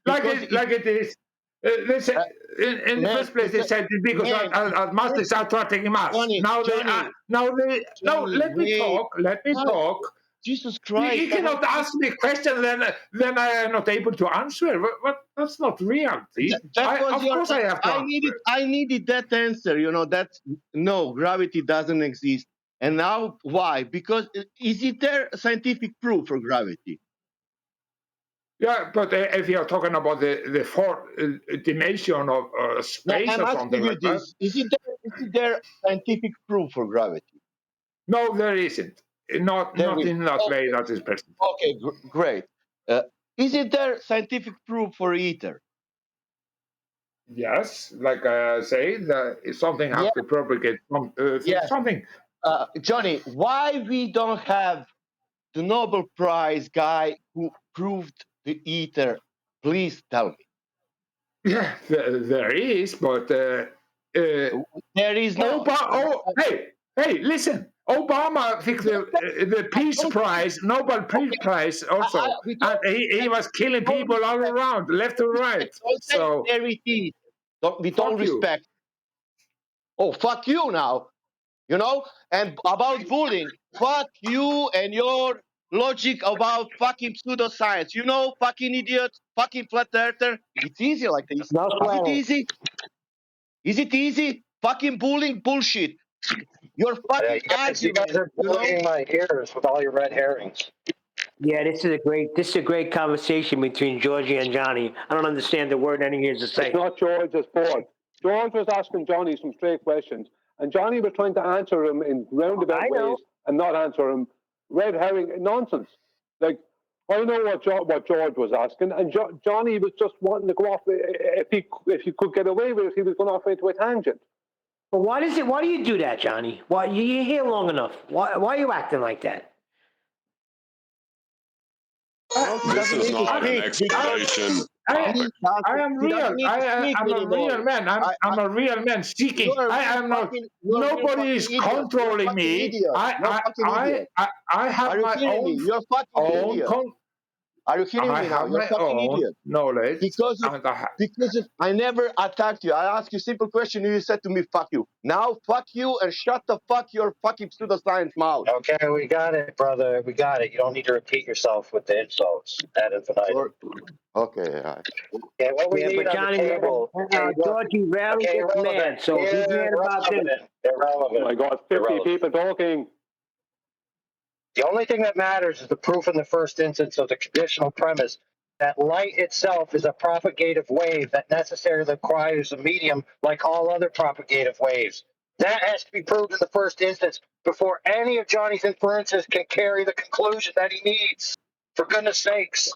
like it is. They said, in the first place, they said because Muslims are taking mass. Now let me talk. Let me talk. Jesus Christ! You cannot ask me a question, then I am not able to answer. But that's not reality. Of course, I have to answer. I needed that answer. You know that no, gravity doesn't exist. And now why? Because is it there scientific proof for gravity? Yeah, but if you're talking about the fourth dimension of space or something like that. Is it there scientific proof for gravity? No, there isn't. Not in that way that is present. Okay, great. Is it there scientific proof for ether? Yes, like I say, that if something has to propagate from something. Johnny, why we don't have the Nobel Prize guy who proved the ether? Please tell me. Yeah, there is, but there is no. Hey, listen. Obama took the Peace Prize, Nobel Peace Prize also, and he was killing people all around, left to right. So there it is. With all respect. Oh, fuck you now. You know? And about bullying, fuck you and your logic about fucking pseudoscience. You know, fucking idiot, fucking flat earther. It's easy like this. No Is it easy? Is it easy? Fucking bullying bullshit. You're fucking you guys are bullying my ears with all your red herrings. Yeah, this is a great conversation between Georgie and Johnny. I don't understand the word any here to say. It's not George, it's Paul. George was asking Johnny some straight questions, and Johnny was trying to answer him in roundabout ways and not answer him red herring nonsense. Like, I know what George was asking, and Johnny was just wanting to go off. If he could get away with it, he was going off into a tangent. But why do you do that, Johnny? Why you're here long enough? Why are you acting like that? This is not an explanation. I am real. I'm a real man. I'm a real man seeking. I am not. Nobody is controlling me. I have my own. You're fucking idiot. Are you kidding me now? You're a fucking idiot. Knowledge. Because I never attacked you. I asked you a simple question and you said to me, fuck you. Now, fuck you and shut the fuck your fucking pseudoscience mouth. Okay, we got it, brother. We got it. You don't need to repeat yourself with the insults ad infinitum. Okay, all right. Yeah, what we need on the table. Georgie rarely gets mad, so if he's mad about this. Irrelevant. Oh my God, 50 people talking. The only thing that matters is the proof in the first instance of the conditional premise that light itself is a propagative wave that necessarily requires a medium like all other propagative waves. That has to be proved in the first instance before any of Johnny's inferences can carry the conclusion that he needs. For goodness sakes.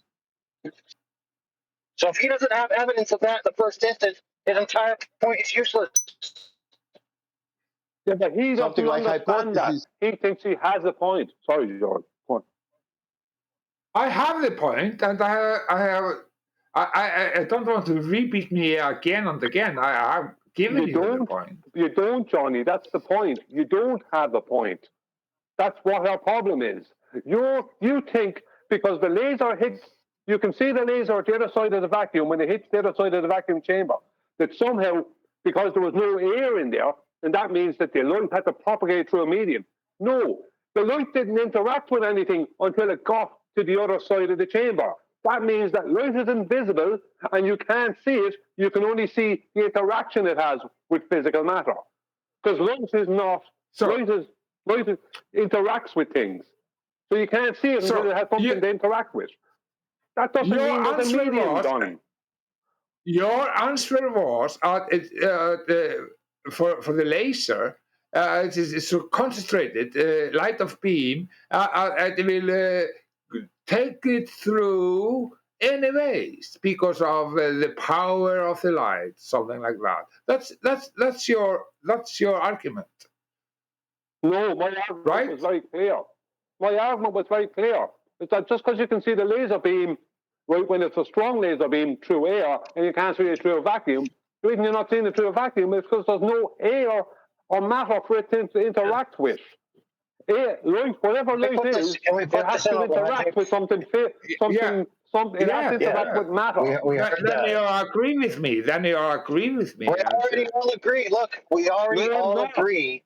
So if he doesn't have evidence of that in the first instance, his entire point is useless. Yeah, but he doesn't understand that. He thinks he has a point. Sorry, George. Point. I have the point, and I don't want to repeat me again and again. I have given you the point. You don't, Johnny. That's the point. You don't have a point. That's what our problem is. You think because the laser hits, you can see the laser at the other side of the vacuum when it hits the other side of the vacuum chamber, that somehow, because there was no air in there, and that means that the light had to propagate through a medium. No, the light didn't interact with anything until it got to the other side of the chamber. That means that light is invisible and you can't see it. You can only see the interaction it has with physical matter. Because light is not, light interacts with things. So you can't see it until it has something to interact with. That doesn't mean there's a medium, Donnie. Your answer was for the laser, it is so concentrated light of beam, it will take it through anyways because of the power of the light, something like that. That's your argument. No, my argument was very clear. My argument was very clear. It's that just because you can see the laser beam, right, when it's a strong laser beam through air, and you can't see it through a vacuum, the reason you're not seeing it through a vacuum is because there's no air or matter for it to interact with. Air, light, whatever light is, it has to interact with something Something it has to interact with matter. We heard Then that. you agree with me. Then you agree with me. We already all agree. Look, we already all agree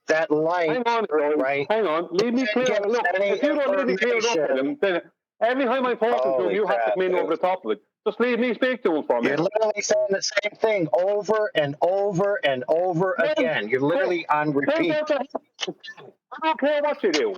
that light, Hang on, right? Hang on. Leave me clear. Give Look, any if you don't leave me clear up with him, then every time I'm talking to him, Holy you have to crap, come in dude. over the top of it. Just leave me speak to him for a You're minute. literally saying the same thing over and over and over again. You're literally on repeat. I don't care what you do.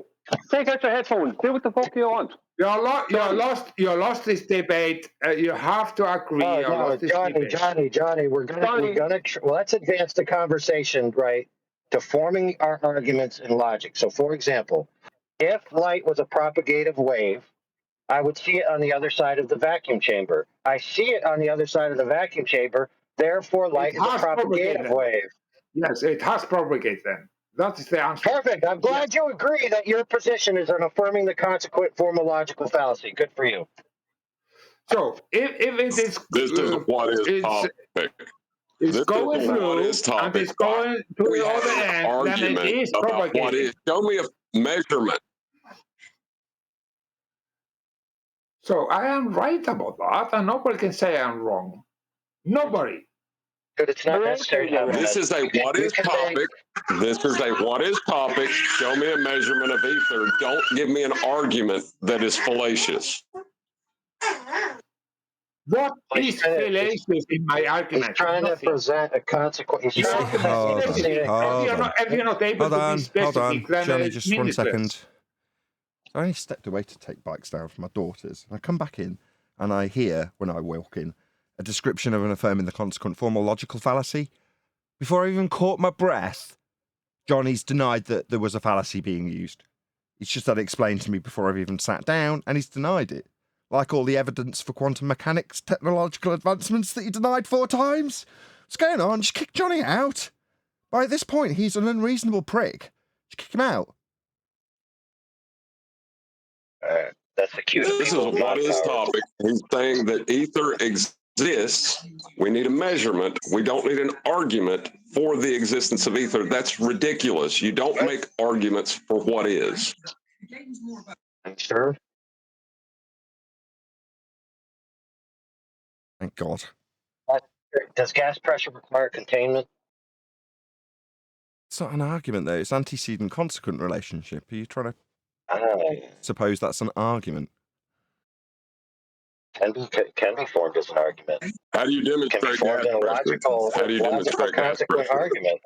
Take out your headphones. Do what the fuck you want. You lost this debate. You have to agree. Oh, you no, lost this debate. Johnny, we're gonna well, let's advance the conversation, right, to forming our arguments in logic. So, for example, if light was a propagative wave, I would see it on the other side of the vacuum chamber. I see it on the other side of the vacuum chamber, therefore light is a propagative wave. Yes, it has propagated then. That is the answer. Perfect. I'm glad you agree that your position is on affirming the consequent formological fallacy. Good for you. So, if it is... This is what is topic. It's going through, and it's going to the other end, then it is propagating. What is. Show me a measurement. So I am right about that, and nobody can say I'm wrong. Nobody. But it's not necessary to have This is a what is topic. This is a what is topic. Show me a measurement of ether. Don't give me an argument that is fallacious. What is fallacious in my argument? He's trying to present a consequence. He's trying to Hold If you're not able to be specific, then Johnny, it's just 1 meaningless. second. I only stepped away to take bikes down for my daughters. I come back in, and I hear, when I walk in, a description of an affirming the consequent formal logical fallacy. Before I even caught my breath, Johnny's denied that there was a fallacy being used. He's just had it explained to me before I've even sat down, and he's denied it. Like all the evidence for quantum mechanics technological advancements that he denied 4 times. What's going on? Just kick Johnny out. By this point, he's an unreasonable prick. Just kick him out. That's the cue. This is a what is topic. He's saying that ether exists. We need a measurement. We don't need an argument for the existence of ether. That's ridiculous. You don't make arguments for what is. Sure. Thank God. Does gas pressure require containment? It's not an argument, though. It's antecedent-consequent relationship. Are you trying to suppose that's an argument? Can be formed as an argument. How do you demonstrate can be formed in a logical, How do you demonstrate gas consequent pressure? argument.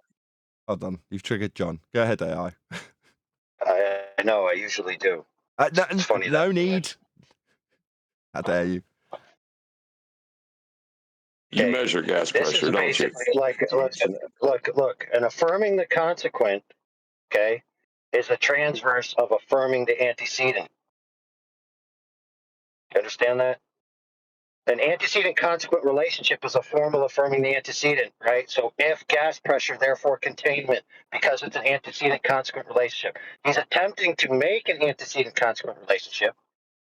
Hold on. You've triggered John. Go ahead, AI. I know, I usually do. It's funny. No need. How dare you? You measure gas pressure, don't you? Basically like, listen, look, and affirming the consequent, okay, is a transverse of affirming the antecedent. You understand that? An antecedent-consequent relationship is a form of affirming the antecedent, right? So if gas pressure, therefore containment, because it's an antecedent-consequent relationship. He's attempting to make an antecedent-consequent relationship,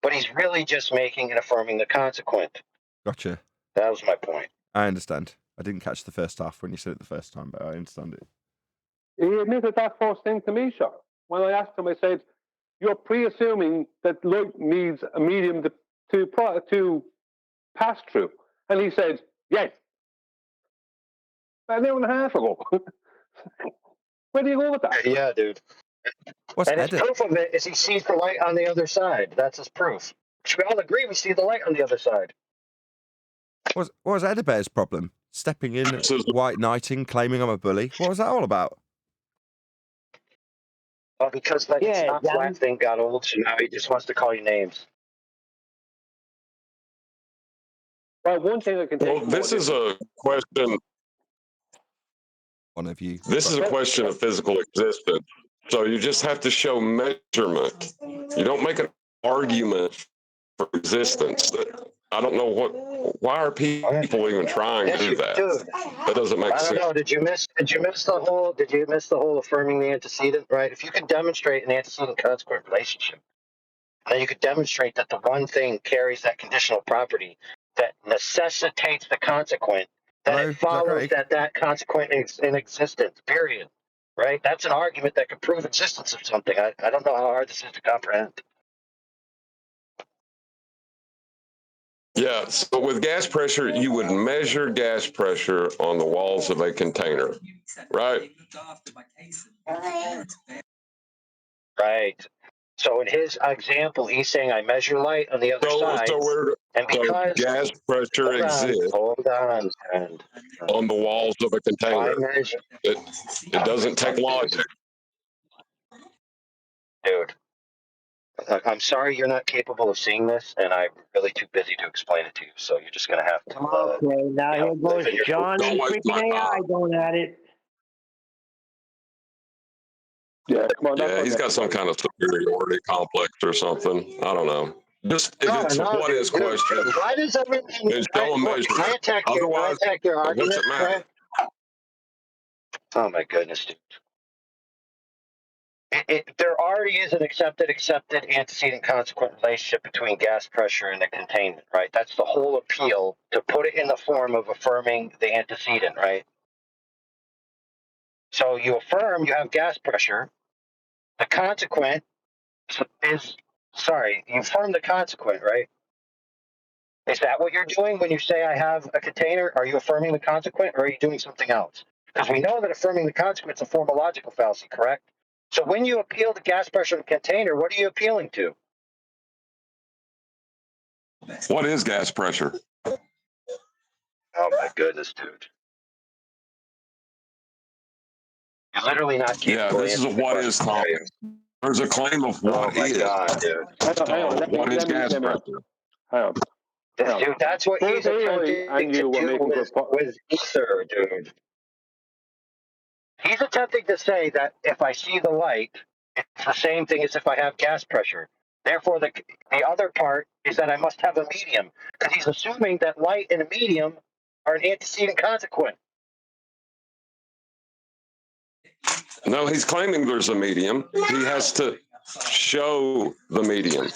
but he's really just making and affirming the consequent. Gotcha. That was my point. I understand. I didn't catch the first half when you said it the first time, but I understand it. He admitted that first thing to me, sure. When I asked him, I said, "You're pre-assuming that light needs a medium to pass through," and he said, "Yes." An hour and a half ago. Where do you go with that? Yeah, dude. And his proof of it is he sees the light on the other side. That's his proof. Which we all agree we see the light on the other side. What was Edibear's problem? Stepping in, white knighting, claiming I'm a bully. What was that all about? Well, because that not flat thing got old, so now he just wants to call you names. Well, one thing I can take. Well, this is a question. One of you. This is a question of physical existence. So you just have to show measurement. You don't make an argument for existence. I don't know why are people even trying to do that? That doesn't make sense. I don't know. Did you miss the whole affirming the antecedent, right? If you could demonstrate an antecedent consequent relationship, then you could demonstrate that the one thing carries that conditional property that necessitates the consequent, then it follows that consequent is in existence, period. Right? That's an argument that could prove existence of something. I don't know how hard this is to comprehend. Yeah, so with gas pressure, you would measure gas pressure on the walls of a container, right? Right. So in his example, he's saying I measure light on the other side, and because gas pressure exists hold on, and on the walls of a container. It doesn't take logic. Dude, I'm sorry you're not capable of seeing this, and I'm really too busy to explain it to you. So you're just gonna have to. Okay, now here goes John and freaking AI going at it. Yeah, come on. Yeah, he's got some kind of superiority complex or something. I don't know. Just if it's a what is question, why does everything? then show a measurement. Can I attack your Otherwise, what's argument? it matter? Oh my goodness, dude. There already is an accepted antecedent consequent relationship between gas pressure and the containment, right? That's the whole appeal, to put it in the form of affirming the antecedent, right? So you affirm you have gas pressure. The consequent is, you affirm the consequent, right? Is that what you're doing when you say I have a container? Are you affirming the consequent, or are you doing something else? Because we know that affirming the consequent is a form of logical fallacy, correct? So when you appeal to gas pressure in a container, what are you appealing to? What is gas pressure? Oh my goodness, dude. You're literally not capable. Yeah, this is a what is topic. There's a claim of what is. God, dude. What is gas pressure? Hang on. Dude, that's what he's attempting to do with ether, dude. He's attempting to say that if I see the light, it's the same thing as if I have gas pressure. Therefore, the other part is that I must have a medium, because he's assuming that light and a medium are an antecedent consequent. No, he's claiming there's a medium. He has to show the medium.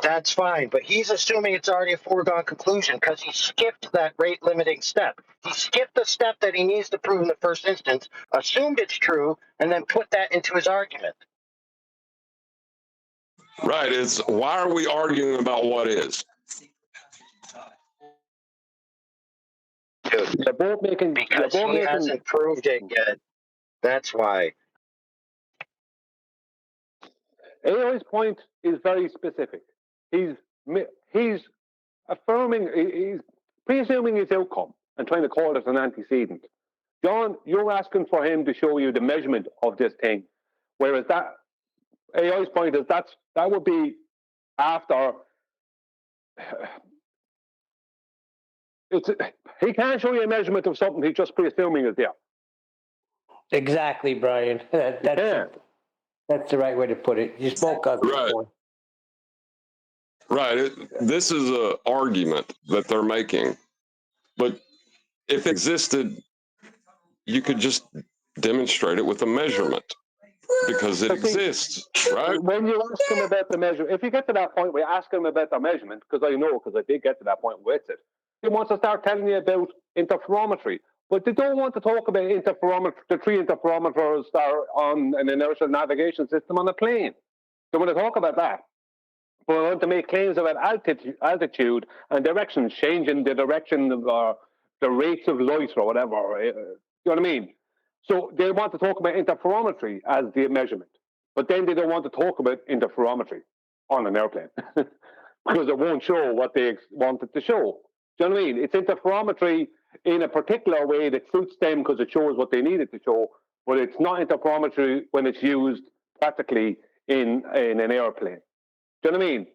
That's fine, but he's assuming it's already a foregone conclusion because he skipped that rate limiting step. He skipped the step that he needs to prove in the first instance, assumed it's true, and then put that into his argument. Right. It's why are we arguing about what is? Dude, they're both making, because he hasn't proved it yet. That's why. AI's point is very specific. He's affirming, he's presuming its outcome and trying to call it an antecedent. John, you're asking for him to show you the measurement of this thing, whereas that AI's point is that would be after. He can't show you a measurement of something. He's just presuming it's there. Exactly, Brian. That's the right way to put it. You spoke of it. Right. Right. This is an argument that they're making. But if it existed, you could just demonstrate it with a measurement because it exists, right? When you ask him about the measurement, if you get to that point where you ask him about the measurement, because I know, because I did get to that point with it, he wants to start telling you about interferometry. But they don't want to talk about interferometry, the three interferometers that are on an inertial navigation system on a plane. They want to talk about that. But they want to make claims about altitude and direction, changing the direction of the rates of light or whatever. You know what I mean? So they want to talk about interferometry as the measurement. But then they don't want to talk about interferometry on an airplane because it won't show what they wanted to show. Do you know what I mean? It's interferometry in a particular way that suits them because it shows what they needed to show, but it's not interferometry when it's used practically in an airplane. Do you know what I mean?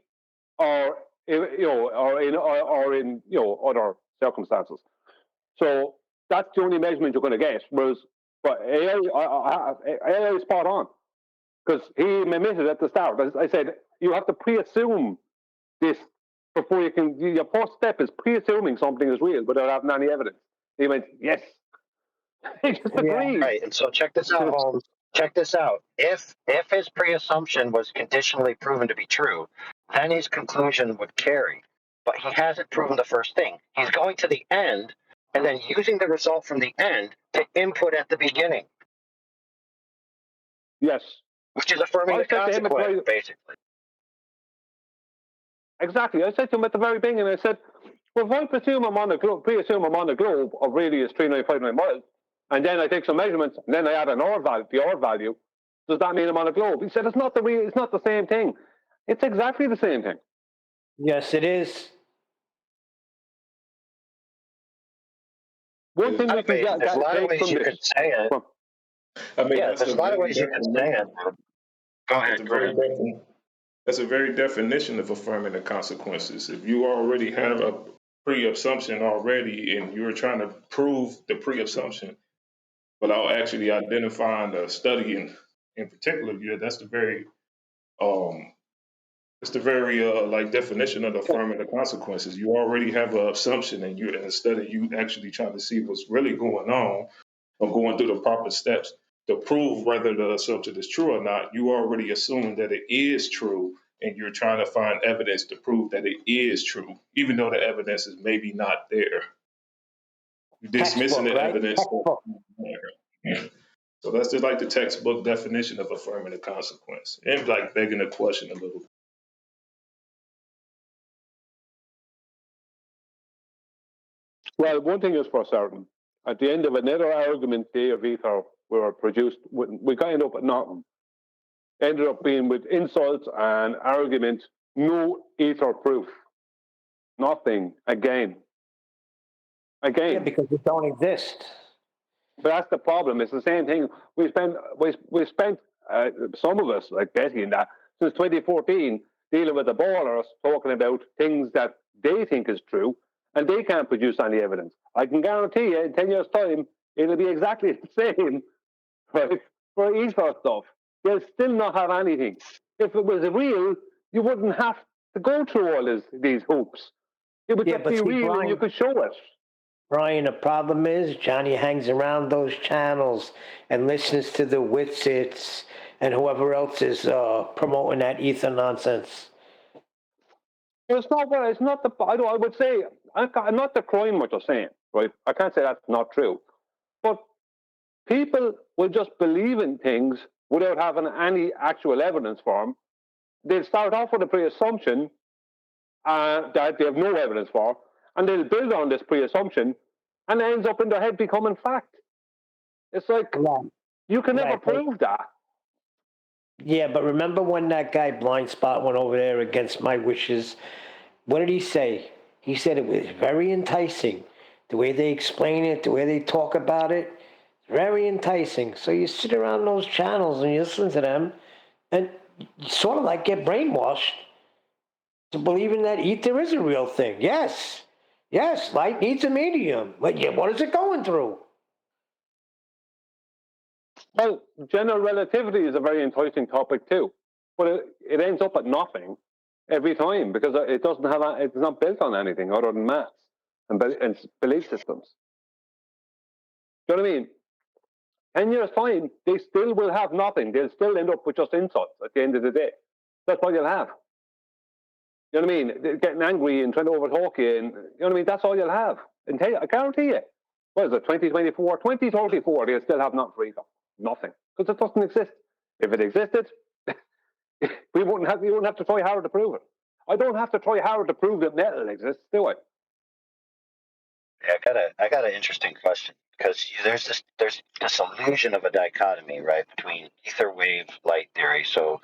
Or in other circumstances. So that's the only measurement you're going to get. Whereas, but AI is spot on because he admitted at the start. I said you have to pre-assume this before you can. Your first step is pre-assuming something is real without having any evidence. He went, yes. He just agreed. Right, and so check this out, Holmes. Check this out. If his pre-assumption was conditionally proven to be true, then his conclusion would carry. But he hasn't proven the first thing. He's going to the end and then using the result from the end to input at the beginning. Yes. Which is affirming the consequence, basically. Exactly. I said to him at the very beginning, I said, well, if I presume I'm on a globe of radius 3959 miles, and then I take some measurements, and then I add the R value, does that mean I'm on a globe? He said, it's not the same thing. It's exactly the same thing. Yes, it is. One thing we can there's a lot of take ways from you this. could say it. I mean, Yeah, that's there's the a lot of very ways you could say it. Go ahead, Greg. That's a very definition of affirming the consequences. If you already have a pre-assumption already, and you're trying to prove the pre-assumption without actually identifying the study in particular, yeah, that's the very like definition of affirming the consequences. You already have an assumption, and you instead of you actually trying to see what's really going on or going through the proper steps to prove whether the assumption is true or not, you already assume that it is true, and you're trying to find evidence to prove that it is true, even though the evidence is maybe not there. You're dismissing Textbook, the right? evidence. Textbook. So that's just like the textbook definition of affirming the consequence, and like begging the question a little. Well, one thing is for certain. At the end of another argument day of ether were produced, we end up at nothing. Ended up being with insults and argument, no ether proof. Nothing. Again. Yeah, because it don't exist. But that's the problem. It's the same thing. We spent some of us, like Betty and that, since 2014, dealing with the ballers, talking about things that they think is true, and they can't produce any evidence. I can guarantee you, in 10 years' time, it'll be exactly the same, right? For ether stuff, they'll still not have anything. If it was real, you wouldn't have to go through all these hoops. It would just be real, and you could show it. Brian, the problem is Johnny hangs around those channels and listens to the Witsits and whoever else is promoting that ether nonsense. It's not. It's not the. I would say I'm not decrying what you're saying, right? I can't say that's not true, but people will just believe in things without having any actual evidence for them. They'll start off with a pre-assumption that they have no evidence for, and they'll build on this pre-assumption, and it ends up in their head becoming fact. It's like you can never prove that. Yeah, but remember when that guy Blind Spot went over there against my wishes? What did he say? He said it was very enticing. The way they explain it, the way they talk about it, very enticing. So you sit around those channels and you listen to them, and you sort of like get brainwashed to believing that ether is a real thing. Yes, light needs a medium. But yeah, what is it going through? Well, general relativity is a very enticing topic too, but it ends up at nothing every time because it doesn't have. It's not built on anything other than maths and belief systems. Do you know what I mean? 10 years' time, they still will have nothing. They'll still end up with just insults at the end of the day. That's what you'll have. You know what I mean? They're getting angry and trying to overtalk you, and you know what I mean? That's all you'll have. And I guarantee you, what is it, 2024, 2034, they'll still have nothing for either. Nothing. Because it doesn't exist. If it existed, we wouldn't have to try hard to prove it. I don't have to try hard to prove that metal exists, do I? Yeah, I got an interesting question because there's this illusion of a dichotomy, right, between ether wave light theory. So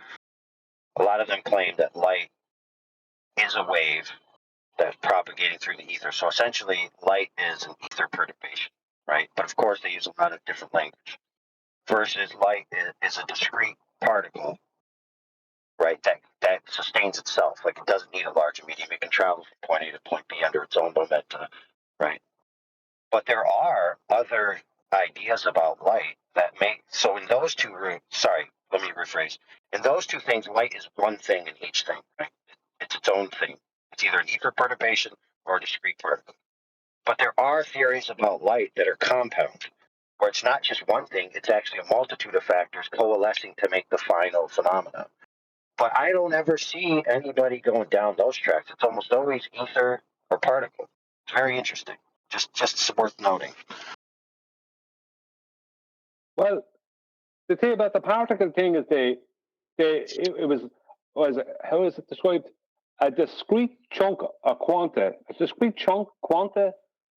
a lot of them claim that light is a wave that's propagating through the ether. So essentially, light is an ether perturbation, right? But of course, they use a lot of different language. Versus light is a discrete particle, right? That sustains itself. Like it doesn't need a larger medium. It can travel from point A to point B under its own momentum, right? But there are other ideas about light that so in those two let me rephrase. In those two things, light is one thing in each thing, right? It's its own thing. It's either an ether perturbation or a discrete particle. But there are theories about light that are compound, where it's not just one thing, it's actually a multitude of factors coalescing to make the final phenomenon. But I don't ever see anybody going down those tracks. It's almost always ether or particle. It's very interesting. Just worth noting. Well, the thing about the particle thing is it was how is it described? a discrete chunk of quanta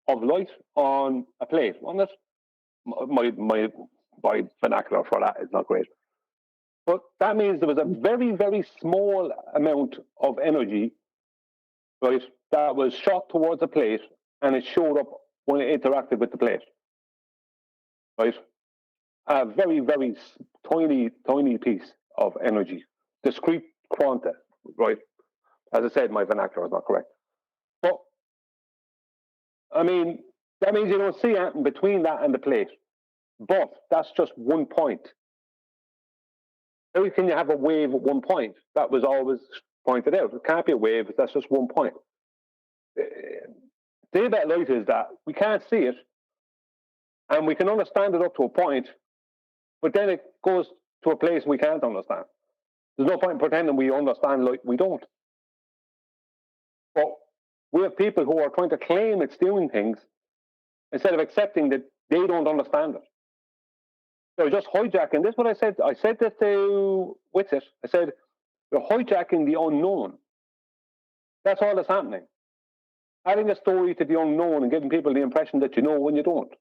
of light on a plate, wasn't it? My vernacular for that is not great. But that means there was a very, very small amount of energy, right, that was shot towards a plate, and it showed up when it interacted with the plate, right? A very, very tiny piece of energy, discrete quanta, right? As I said, my vernacular is not correct. But, I mean, that means you don't see anything between that and the plate. But that's just one point. How can you have a wave at one point? That was always pointed out. It can't be a wave, that's just one point. The thing about light is that we can't see it, and we can understand it up to a point, but then it goes to a place we can't understand. There's no point in pretending we understand light. We don't. But we have people who are trying to claim it's doing things instead of accepting that they don't understand it. So just hijacking, this is what I said. I said this to Witsit. I said, you're hijacking the unknown. That's all that's happening. Adding a story to the unknown and giving people the impression that you know when you don't.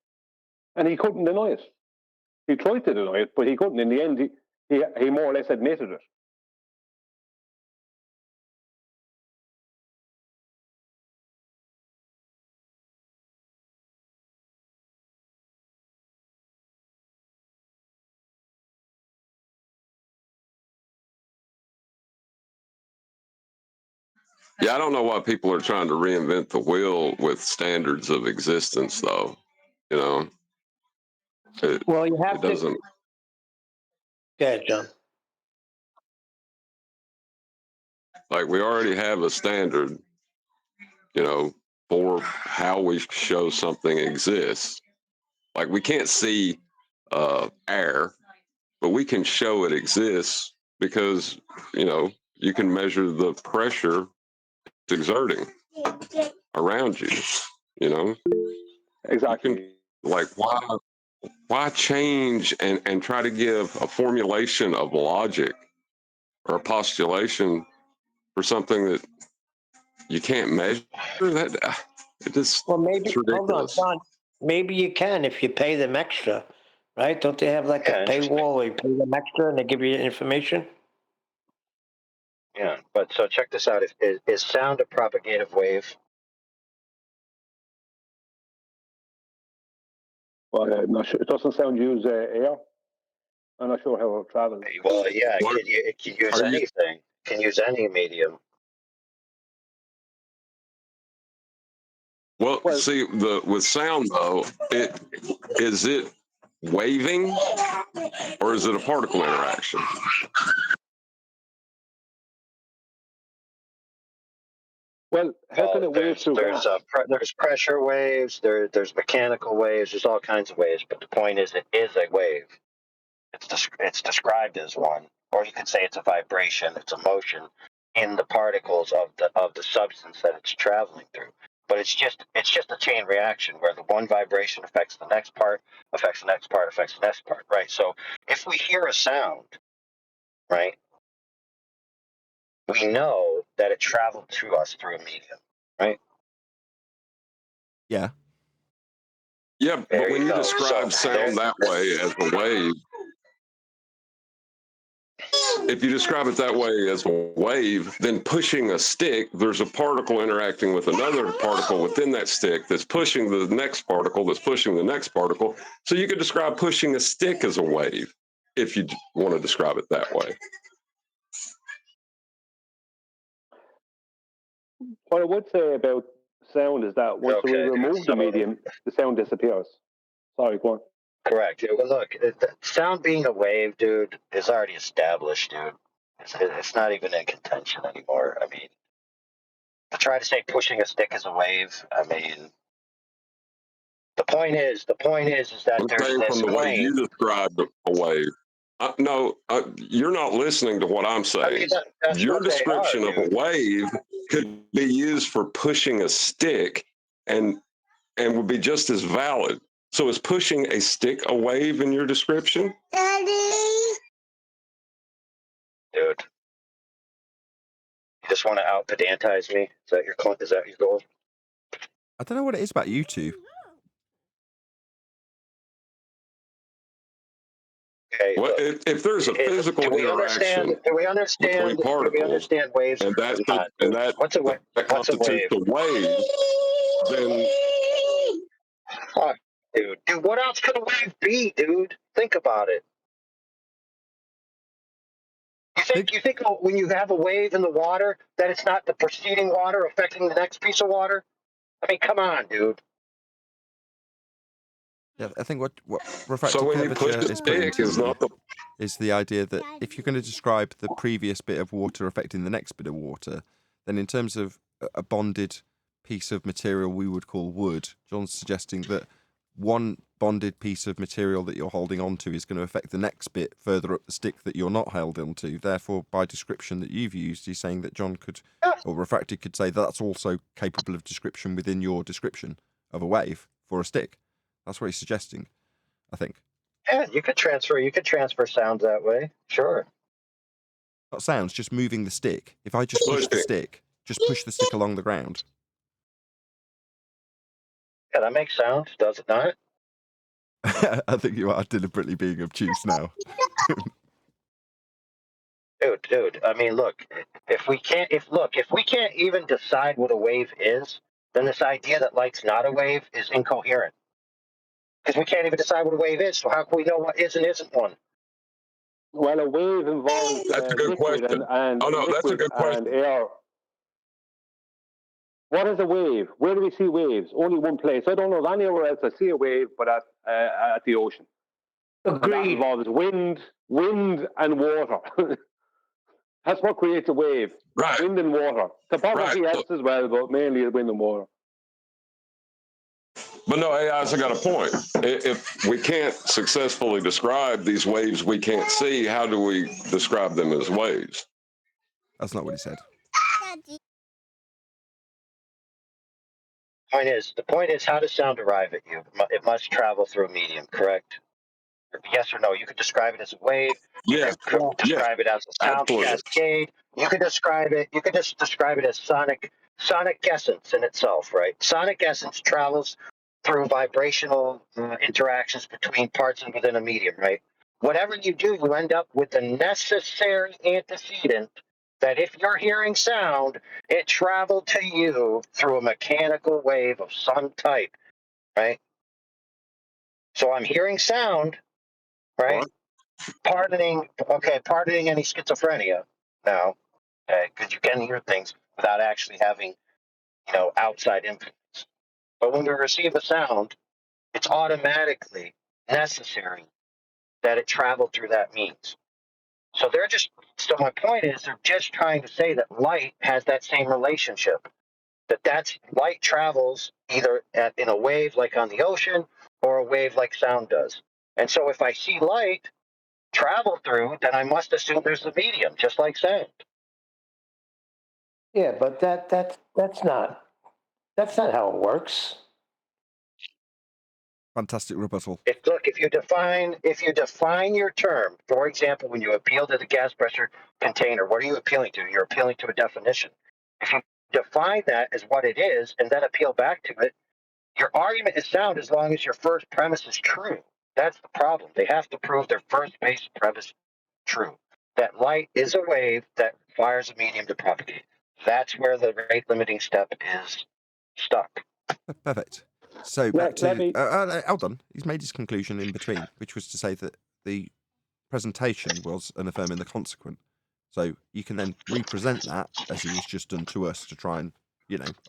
And he couldn't deny it. He tried to deny it, but he couldn't. In the end, he more or less admitted it. Yeah, I don't know why people are trying to reinvent the wheel with standards of existence, though. You know, Well, you have it doesn't. Go ahead, John. Like, we already have a standard, you know, for how we show something exists. Like, we can't see air, but we can show it exists because, you know, you can measure the pressure it's exerting around you, you know? Exactly. Like, why change and try to give a formulation of logic or a postulation for something that you can't measure? That it just, Well, maybe, it's hold on, ridiculous. John. Maybe you can if you pay them extra, right? Don't they have like a paywall where you pay them extra and they give you information? Yeah, but so check this out. Is sound a propagative wave? Well, I'm not sure. It doesn't sound use air. I'm not sure how it travels. Well, yeah, it can use anything. It can use any medium. Well, see, with sound though, is it waving or is it a particle interaction? Well, how can it wave through gas? There's pressure waves. There's mechanical waves. There's all kinds of waves. But the point is, it is a wave. It's described as one, or you could say it's a vibration. It's a motion in the particles of the substance that it's traveling through. But it's just a chain reaction where the one vibration affects the next part, affects the next part, affects the next part, right? So if we hear a sound, right, we know that it traveled through us through a medium, right? Yeah. Yeah, but when you describe sound that way as a wave, if you describe it that way as a wave, then pushing a stick, there's a particle interacting with another particle within that stick that's pushing the next particle, that's pushing the next particle. So you could describe pushing a stick as a wave if you want to describe it that way. What I would say about sound is that once we remove the medium, the sound disappears. Sorry, go on. Correct. Well, look, sound being a wave, dude, is already established, dude. It's not even in contention anymore. I mean, to try to say pushing a stick is a wave, I mean, the point is that I'm there's saying this from the way you described a wave. No, you're not listening to what I'm saying. I mean, that's Your what they description are, of a wave could be used for pushing a stick and would be just as valid. So is pushing a stick a wave in your description? Dude. Just want to out pedantize me? Is that your goal? I don't know what it is about you two. Okay. Well, if there's a physical interaction Do we understand? between particles, waves? and What's a wave? that What's a constitutes wave? a wave, then Fuck, dude. Dude, what else could a wave be, dude? Think about it. You think when you have a wave in the water that it's not the preceding water affecting the next piece of water? I mean, come on, dude. Yeah, I think what refractive so when you push curvature the is putting stick, to it's you not the is the idea that if you're going to describe the previous bit of water affecting the next bit of water, then in terms of a bonded piece of material we would call wood, John's suggesting that one bonded piece of material that you're holding onto is going to affect the next bit further up the stick that you're not held onto. Therefore, by description that you've used, he's saying that John could, or refracted could say that's also capable of description within your description of a wave for a stick. That's what he's suggesting, I think. Yeah, you could transfer sounds that way. Sure. Not sounds, just moving the stick. If I just push the stick, just push the stick along the ground. Yeah, that makes sound, does it not? I think you are deliberately being obtuse now. Dude. I mean, look. If we can't even decide what a wave is, then this idea that light's not a wave is incoherent. Because we can't even decide what a wave is. So how can we know what is and isn't one? Well, a wave involves that's a good liquid question. and Oh no, that's a good question. and air. What is a wave? Where do we see waves? Only one place. I don't know anywhere else I see a wave, but at the ocean. And that involves wind and water. That's what creates a wave. Right. Wind and water. Topography helps as well, but mainly wind and water. But no, AI's got a point. If we can't successfully describe these waves we can't see, how do we describe them as waves? That's not what he said. The point is, how does sound arrive at you? It must travel through a medium, correct? Yes or no? You could describe it as a wave. Yeah. You could describe it as a sound cascade. You could describe it. You could just describe it as sonic essence in itself, right? Sonic essence travels through vibrational interactions between parts and within a medium, right? Whatever you do, you end up with the necessary antecedent that if you're hearing sound, it traveled to you through a mechanical wave of some type, right? So I'm hearing sound, right? Pardoning any schizophrenia now, okay? Because you can hear things without actually having, outside influence. But when we receive a sound, it's automatically necessary that it travel through that means. So my point is, they're just trying to say that light has that same relationship. That's light travels either in a wave like on the ocean or a wave like sound does. And so if I see light travel through, then I must assume there's a medium, just like sound. Yeah, but that's not how it works. Fantastic rebuttal. If you define your term, for example, when you appeal to the gas pressure container, what are you appealing to? You're appealing to a definition. If you define that as what it is and then appeal back to it, your argument is sound as long as your first premise is true. That's the problem. They have to prove their first base premise true. That light is a wave that requires a medium to propagate. That's where the rate limiting step is stuck. Perfect. So back to hold on. He's made his conclusion in between, which was to say that the presentation was an affirming the consequent. So you can then represent that as he has just done to us to try and,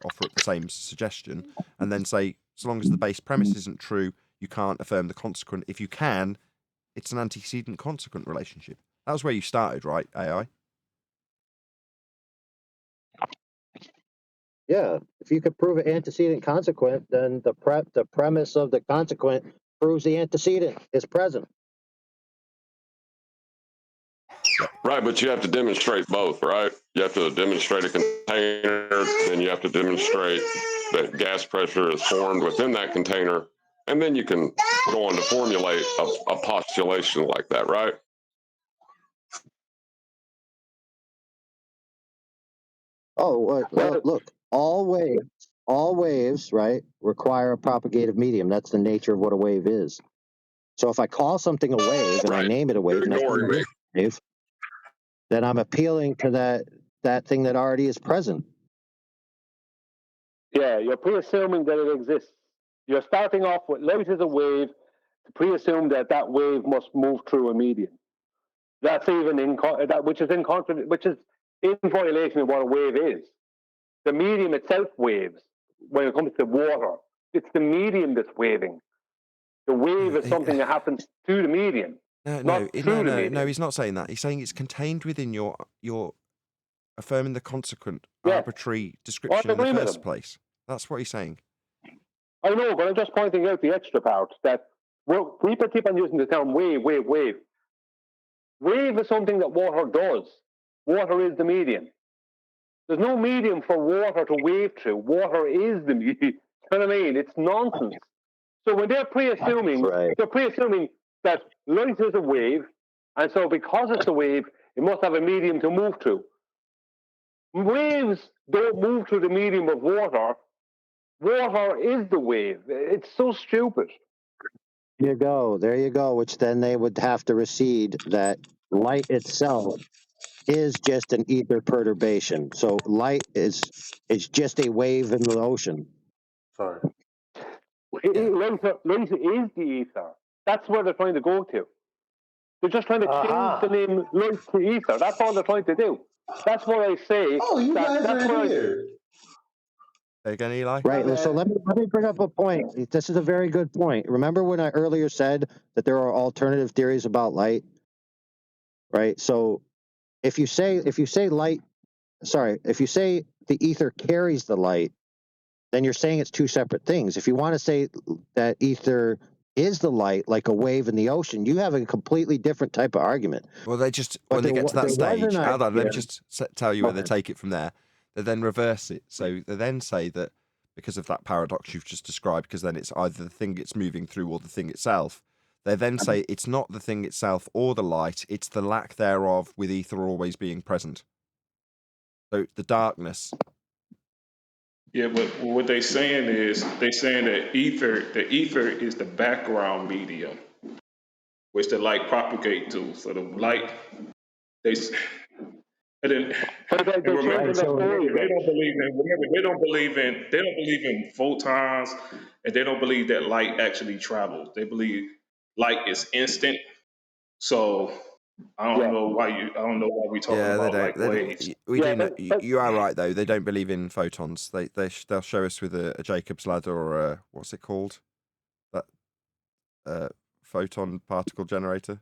offer up the same suggestion, and then say, so long as the base premise isn't true, you can't affirm the consequent. If you can, it's an antecedent consequent relationship. That was where you started, right, AI? Yeah, if you could prove an antecedent consequent, then the premise of the consequent proves the antecedent is present. Right, but you have to demonstrate both, right? You have to demonstrate a container, then you have to demonstrate that gas pressure is formed within that container, and then you can go on to formulate a postulation like that, right? Oh, look, all waves, right, require a propagative medium. That's the nature of what a wave is. So if I call something a wave and I Right. name it a You're wave, and I ignoring call me. it a wave, then I'm appealing to that thing that already is present. Yeah, you're pre-assuming that it exists. You're starting off with light as a wave to pre-assume that that wave must move through a medium. That's even which is in violation of what a wave is. The medium itself waves. When it comes to water, it's the medium that's waving. The wave is something that happens to the medium, not through the medium. No, he's not saying that. He's saying it's contained within your affirming the consequent Yeah. arbitrary description in the first place. That's what he's saying. I know, but I'm just pointing out the extra part that people keep on using the term wave, wave, wave. Wave is something that water does. Water is the medium. There's no medium for water to wave through. Water is the medium. You know what I mean? It's nonsense. So when they're pre-assuming, they're pre-assuming that light is a wave, and so because it's a wave, it must have a medium to move through. Waves don't move through the medium of water. Water is the wave. It's so stupid. There you go, which then they would have to recede that light itself is just an ether perturbation. So light is just a wave in the ocean. Sorry. Light is the ether. That's where they're trying to go to. They're just trying to change the name light to ether. That's all they're trying to do. That's why I say. Oh, you guys are here. Say again, Eli? Right. So let me bring up a point. This is a very good point. Remember when I earlier said that there are alternative theories about light? Right. So if you say light, if you say the ether carries the light, then you're saying it's two separate things. If you want to say that ether is the light, like a wave in the ocean, you have a completely different type of argument. Well, when they get to that stage, hold on, let me just tell you where they take it from there. They then reverse it. So they then say that because of that paradox you've just described, because then it's either the thing it's moving through or the thing itself, they then say it's not the thing itself or the light, it's the lack thereof, with ether always being present. So the darkness. Yeah, but what they're saying is that the ether is the background medium, which the light propagate to. So the light, they don't believe in photons, and they don't believe that light actually travels. They believe light is instant. So I don't know why we talking about like waves. You are right though. They don't believe in photons. They'll show us with a Jacob's ladder or a, what's it called? That photon particle generator.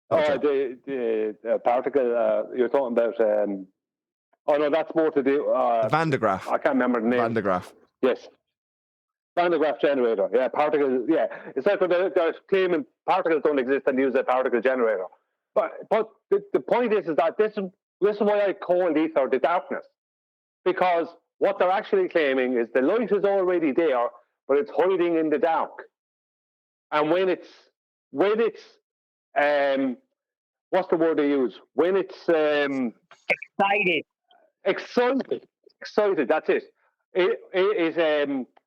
The particle you're talking about. Oh no, that's more to do. Van de Graaff. I can't remember the name. Van de Graaff. Yes. Van de Graaff generator. Yeah, particles. Yeah, it's like when they're claiming particles don't exist and use a particle generator. But the point is that this is why I call ether the darkness, because what they're actually claiming is the light is already there, but it's hiding in the dark. And when it's what's the word they use? When it's excited. That's it. It is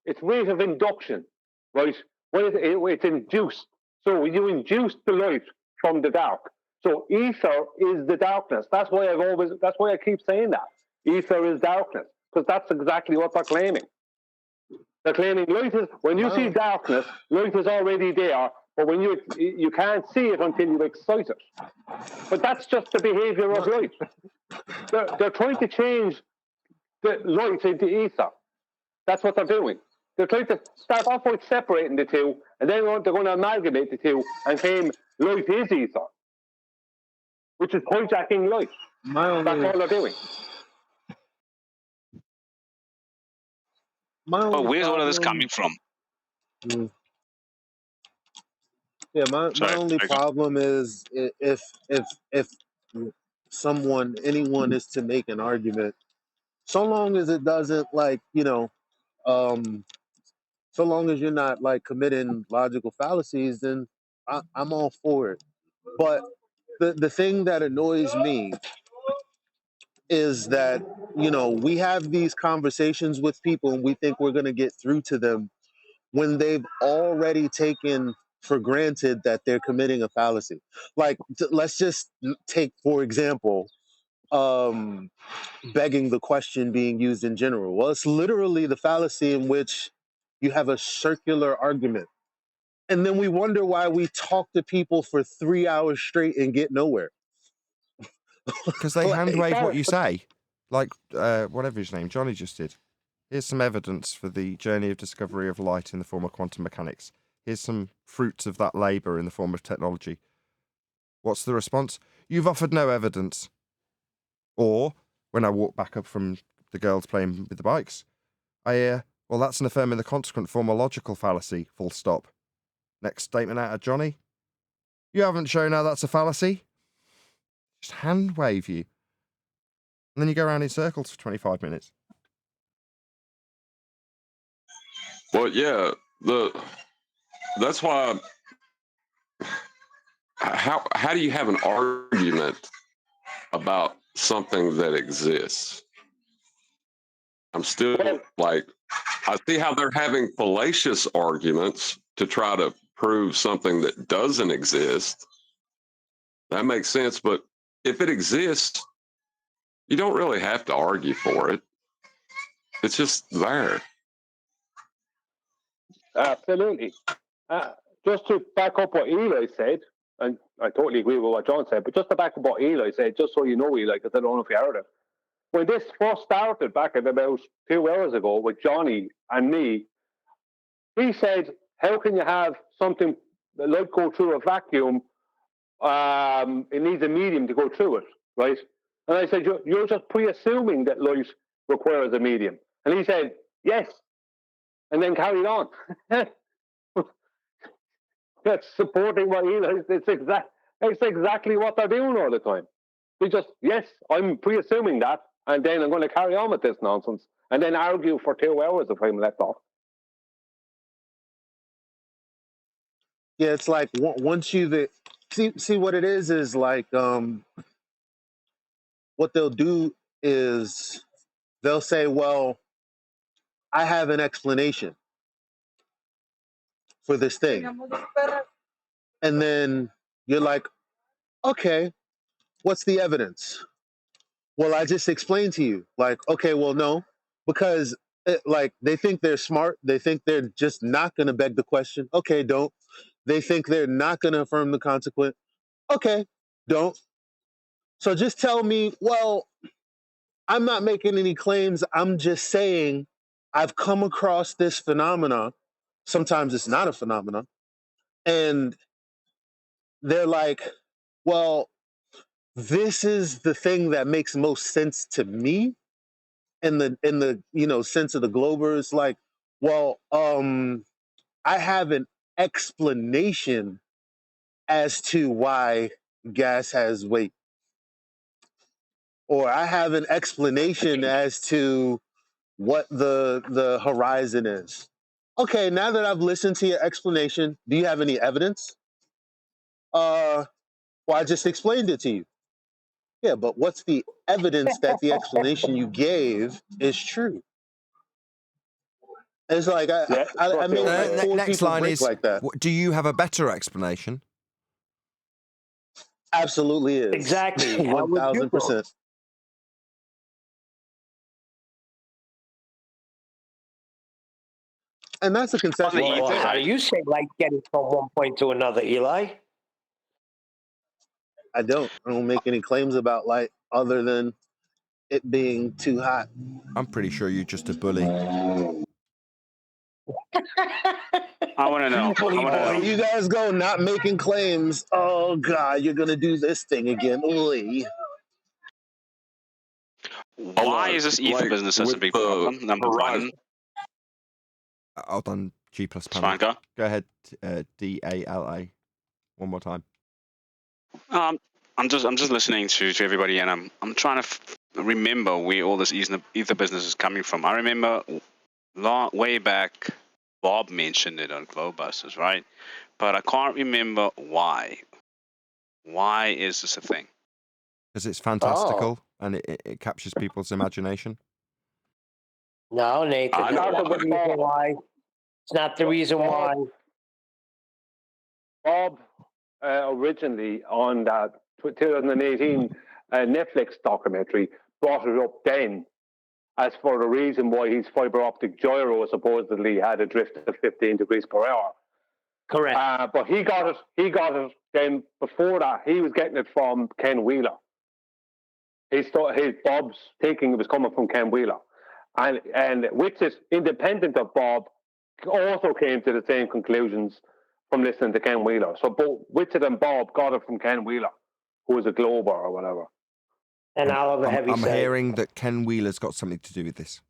its rate of induction, right? When it's induced. So you induce the light from the dark. So ether is the darkness. That's why I keep saying that. Ether is darkness, because that's exactly what they're claiming. They're claiming light is, when you see darkness, light is already there, but when you can't see it until you excite it. But that's just the behavior of light. They're trying to change the light into ether. That's what they're doing. They're trying to start off with separating the two, and then they're going to amalgamate the two and claim light is ether, which is hijacking light. That's all they're doing. But where's all of this coming from? Yeah, my only problem is if anyone is to make an argument, so long as it doesn't so long as you're not like committing logical fallacies, then I'm all for it. But the thing that annoys me is that, you know, we have these conversations with people and we think we're going to get through to them when they've already taken for granted that they're committing a fallacy. Like, let's just take, for example, begging the question being used in general. Well, it's literally the fallacy in which you have a circular argument. And then we wonder why we talk to people for 3 hours straight and get nowhere. Because they hand wave what you say. Like, whatever his name, Johnny just did. Here's some evidence for the journey of discovery of light in the form of quantum mechanics. Here's some fruits of that labour in the form of technology. What's the response? You've offered no evidence. Or, when I walk back up from the girls playing with the bikes, I hear, well, that's an affirming the consequent form of logical fallacy, full stop. Next statement out of Johnny. You haven't shown how that's a fallacy. Just hand wave you. And then you go around in circles for 25 minutes. Well, yeah, that's why. How do you have an argument about something that exists? I'm still like, I see how they're having fallacious arguments to try to prove something that doesn't exist. That makes sense, but if it exists, you don't really have to argue for it. It's just there. Absolutely. Just to back up what Eli said, and I totally agree with what John said, but just to back up what Eli said, just so you know, Eli, because I don't know if you heard it. When this first started back at about 2 hours ago with Johnny and me, he said, how can you have something light go through a vacuum? It needs a medium to go through it, right? And I said, you're just pre-assuming that light requires a medium. And he said, yes. And then carried on. That's supporting what Eli. It's exactly what they're doing all the time. They just, yes, I'm pre-assuming that, and then I'm going to carry on with this nonsense, and then argue for 2 hours if I'm left off. Yeah, it's like once you see what it is like what they'll do is they'll say, well, I have an explanation for this thing. And then you're like, okay, what's the evidence? Well, I just explained to you. Like, okay, well, no, because like they think they're smart. They think they're just not going to beg the question. Okay, don't. They think they're not going to affirm the consequent. Okay, don't. So just tell me, well, I'm not making any claims. I'm just saying I've come across this phenomena. Sometimes it's not a phenomena. And they're like, well, this is the thing that makes most sense to me in the sense of the globers. Like, well, I have an explanation as to why gas has weight, or I have an explanation as to what the horizon is. Okay, now that I've listened to your explanation, do you have any evidence? Well, I just explained it to you. Yeah, but what's the evidence that the explanation you gave is true? It's like I made like 4 next people line break is, like that. do you have a better explanation? Absolutely is. Exactly. 1000%. And that's a concession. Well, how do you say light getting from one point to another, Eli? I don't make any claims about light other than it being too hot. I'm pretty sure you're just a bully. I want to know. You guys go not making claims. Oh God, you're gonna do this thing again. Oy. Why is this ether business such a big problem? Number one. Hold on, G plus panel. Fine, go ahead, DALA. One more time. I'm just listening to everybody, and I'm trying to remember where all this ether business is coming from. I remember way back, Bob mentioned it on Globebusters, right? But I can't remember why. Why is this a thing? Because it's fantastical and it captures people's imagination? No, Nathan, I it's know not the reason why. It's not the reason why. Bob originally on that 2018 Netflix documentary brought it up then as for the reason why his fiber optic gyro supposedly had a drift of 15 degrees per hour. Correct. But he got it then before that. He was getting it from Ken Wheeler. His Bob's thinking it was coming from Ken Wheeler. And Witsit, independent of Bob, also came to the same conclusions from listening to Ken Wheeler. So both Witsit and Bob got it from Ken Wheeler, who was a Glober or whatever. And Oliver I'm hearing that Ken Wheeler's got something to do with this.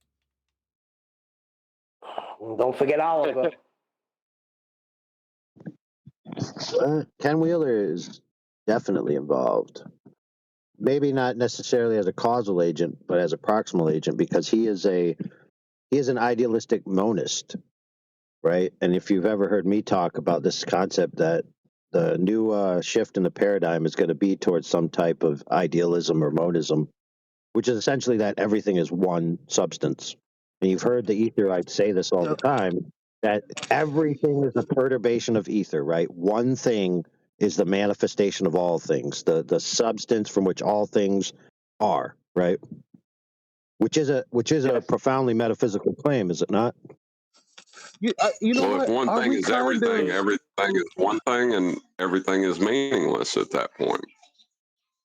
Don't forget Oliver. Ken Wheeler is definitely involved. Maybe not necessarily as a causal agent, but as a proximal agent, because he is an idealistic monist, right? And if you've ever heard me talk about this concept that the new shift in the paradigm is going to be towards some type of idealism or monism, which is essentially that everything is one substance. And you've heard the Etherites say this all the time, that everything is a perturbation of ether, right? One thing is the manifestation of all things, the substance from which all things are, right? Which is a profoundly metaphysical claim, is it not? You know Well, if what? one Are thing we is kind everything, of? everything is one thing, and everything is meaningless at that point.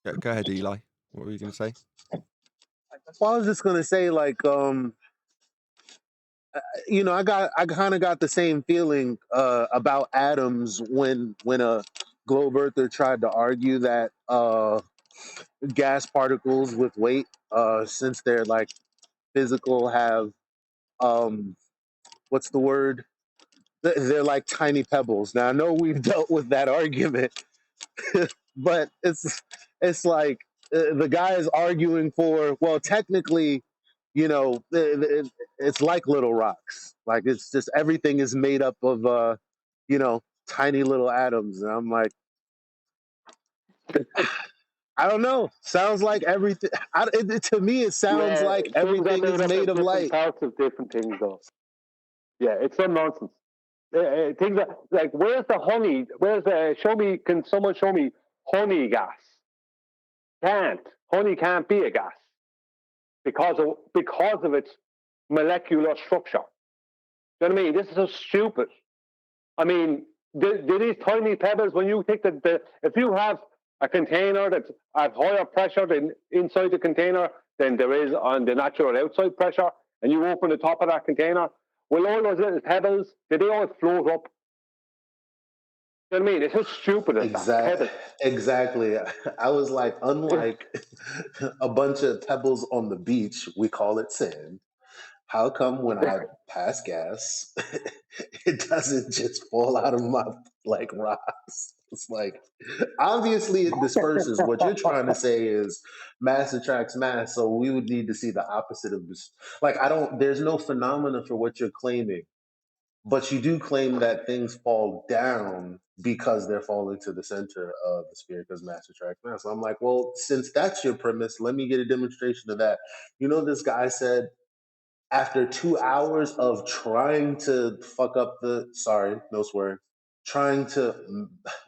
Yeah, go ahead, Eli. What were you going to say? Well, I was just gonna say, like, I kind of got the same feeling about atoms when a globe earther tried to argue that gas particles with weight, since they're like physical, have what's the word? They're like tiny pebbles. Now I know we've dealt with that argument, but it's like the guy is arguing for, well, technically, it's like little rocks. Like, it's just everything is made up of tiny little atoms, and I'm like, I don't know. Sounds like everything. To me, it sounds like Things are everything is made up made of of different light. parts of different things, though. Yeah, it's some nonsense. Things that, like, where's the honey? Can someone show me honey gas? Honey can't be a gas because of its molecular structure. You know what I mean? This is so stupid. I mean, do these tiny pebbles, when you think that if you have a container that's at higher pressure than inside the container than there is on the natural outside pressure, and you open the top of that container, will all those little pebbles, did they all float up? You know what I mean? It's so stupid as that. Exactly. I was like, unlike a bunch of pebbles on the beach, we call it sand. How come when I pass gas, it doesn't just fall out of my like rocks? It's like, obviously it disperses. What you're trying to say is mass attracts mass, so we would need to see the opposite of this. Like, there's no phenomena for what you're claiming, but you do claim that things fall down because they're falling to the center of the sphere because mass attracts mass. So I'm like, well, since that's your premise, let me get a demonstration of that. This guy said, after 2 hours of trying to fuck up sorry, no swearing, trying to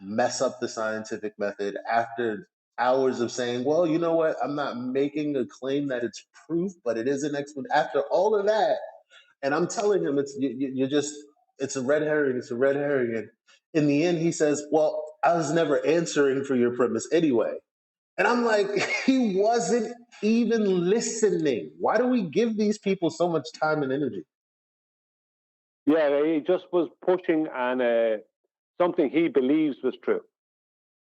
mess up the scientific method, after hours of saying, well, you know what, I'm not making a claim that it's proof, but it is an explanation. After all of that, and I'm telling him, it's a red herring, it's a red herring. And in the end, he says, well, I was never answering for your premise anyway. And I'm like, he wasn't even listening. Why do we give these people so much time and energy? Yeah, he just was pushing on something he believes was true.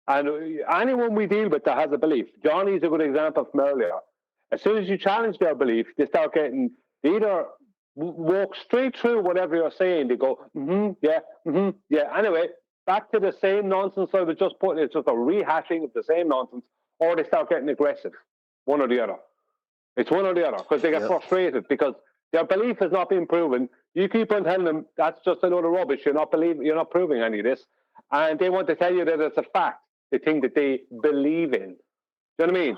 And anyone we deal with that has a belief, Johnny's a good example from earlier. As soon as you challenge their belief, they start getting, they either walk straight through whatever you're saying. They go, yeah. Anyway, back to the same nonsense I was just putting. It's just a rehashing of the same nonsense, or they start getting aggressive, one or the other. It's one or the other, because they get frustrated because their belief has not been proven. You keep on telling them that's just a load of rubbish. You're not proving any of this, and they want to tell you that it's a fact. The thing that they believe in. Do you know what I mean?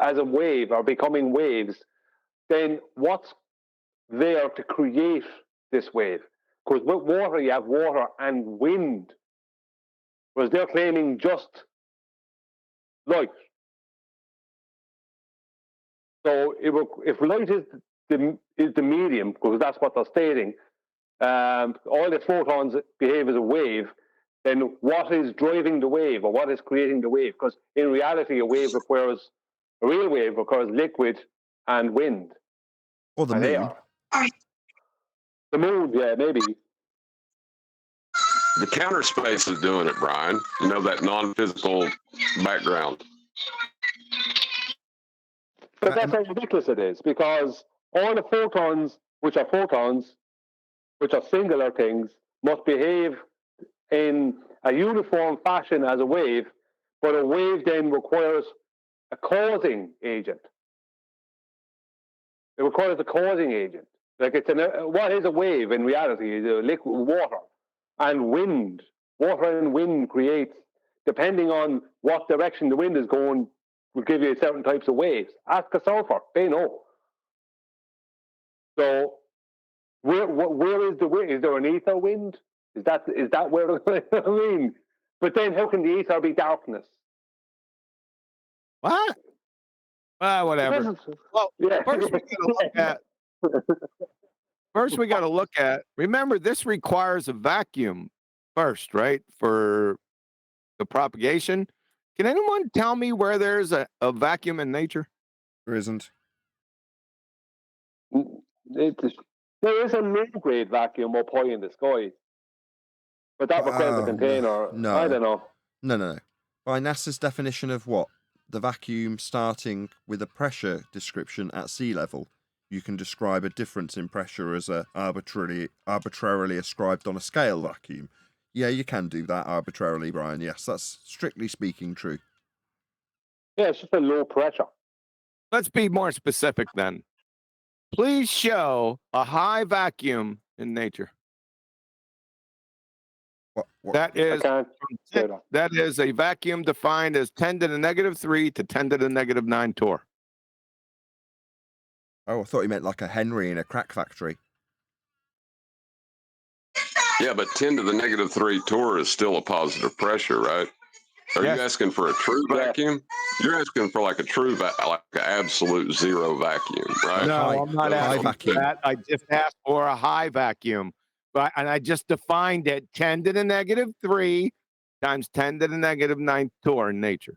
as a wave or becoming waves, then what's there to create this wave? Because with water, you have water and wind, whereas they're claiming just light. So if light is the medium, because that's what they're stating, all the photons behave as a wave, then what is driving the wave or what is creating the wave? Because in reality, a real wave requires liquid and wind. Or the moon. Air. The moon, yeah, maybe. The counter space is doing it, Brian. You know, that non-physical background. But that's how ridiculous it is, because all the photons, which are singular things, must behave in a uniform fashion as a wave, but a wave then requires a causing agent. It requires a causing agent. Like what is a wave in reality is a liquid water and wind. Water and wind creates, depending on what direction the wind is going, will give you certain types of waves. Ask a surfer, they know. So where is the wind? Is there an ether wind? Is that where I mean? But then how can the ether be darkness? What? Whatever. Well, first we got to look at. Remember, this requires a vacuum first, right? For the propagation. Can anyone tell me where there's a vacuum in nature? There isn't. There is a mid-grade vacuum up high in the sky, but that requires a container. No. I don't know. No. By NASA's definition of what? The vacuum starting with a pressure description at sea level. You can describe a difference in pressure as a arbitrarily ascribed on a scale vacuum. Yeah, you can do that arbitrarily, Brian. Yes, that's strictly speaking true. Yeah, it's just a low pressure. Let's be more specific then. Please show a high vacuum in nature. What? That is a vacuum defined as 10 to the negative 3 to 10 to the negative 9 torr. Oh, I thought you meant like a Henry in a crack factory. Yeah, but 10 to the negative 3 torr is still a positive pressure, right? Are you asking for a true vacuum? You're asking for like a true, like an absolute zero vacuum, right? No, I'm not asking for that. I just asked for a high vacuum. And I just defined it 10 to the negative 3 times 10 to the negative 9 torr in nature.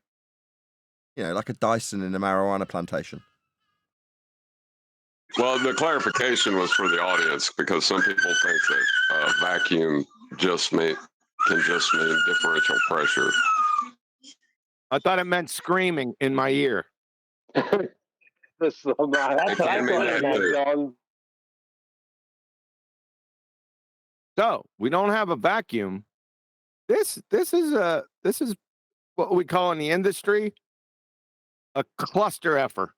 You know, like a Dyson in a marijuana plantation. Well, the clarification was for the audience because some people think that vacuum can just mean differential pressure. I thought it meant screaming in my ear. That's what I thought it meant, John. So we don't have a vacuum. This is what we call in the industry a cluster effort.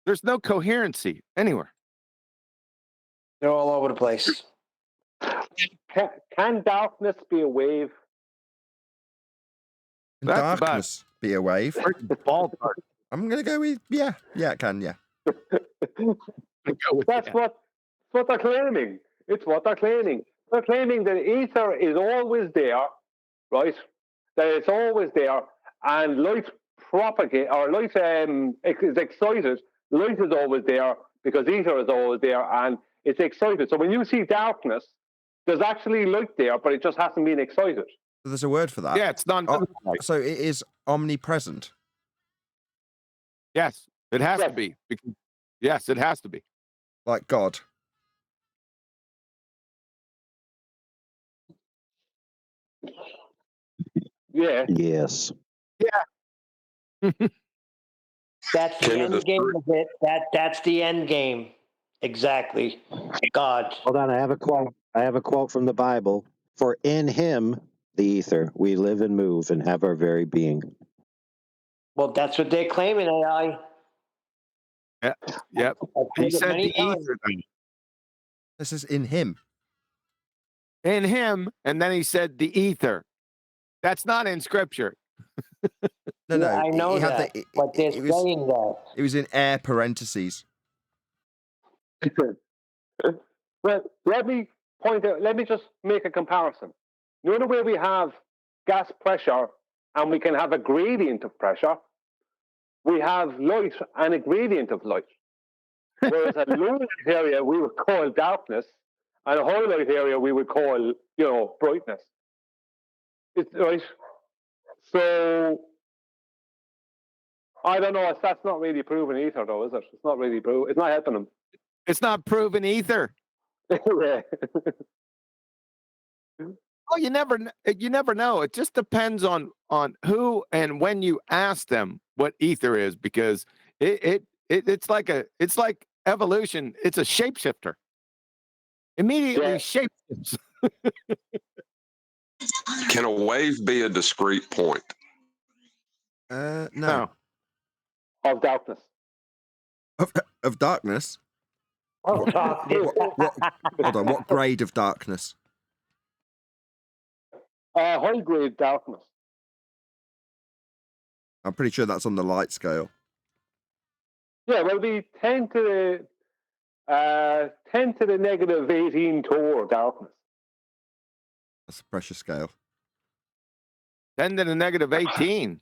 There's no coherency anywhere. They're all over the place. Can darkness be a wave? Can darkness be a wave? I'm going to go with, yeah, it can, yeah. That's what they're claiming. It's what they're claiming. They're claiming that ether is always there, right? That it's always there, and light propagate or light is excited. Light is always there because ether is always there, and it's excited. So when you see darkness, there's actually light there, but it just hasn't been excited. So there's a word for that. Yeah, it's not. So it is omnipresent. Yes, it has to be. Yes, it has to be. Like God. Yeah. Yes. Yeah. That's the end game of it. That's the end game. Exactly. God. Hold on, I have a quote. I have a quote from the Bible. For in him, the ether, we live and move and have our very being. Well, that's what they're claiming, AI. Yep. He said the ether. This is in him. In him, and then he said the ether. That's not in scripture. No, no. I know he had that, the, but they're saying that. It was in air parentheses. Well, let me point out, let me just make a comparison. You know the way we have gas pressure and we can have a gradient of pressure, we have light and a gradient of light. Whereas a low light area we would call darkness, and a high light area we would call, brightness. It's right. So I don't know. That's not really proven either, though, is it? It's not really proven. It's not helping them. It's not proven either. Yeah. Oh, you never know. It just depends on who and when you ask them what ether is, because it's like evolution. It's a shapeshifter. Immediately shapeshifts. Can a wave be a discrete point? No. Of darkness. Of darkness? Oh, darkness. Hold on. What grade of darkness? High grade darkness. I'm pretty sure that's on the light scale. Yeah, well, we 10 to the negative 18 Tor darkness. That's a pressure scale. 10 to the negative 18.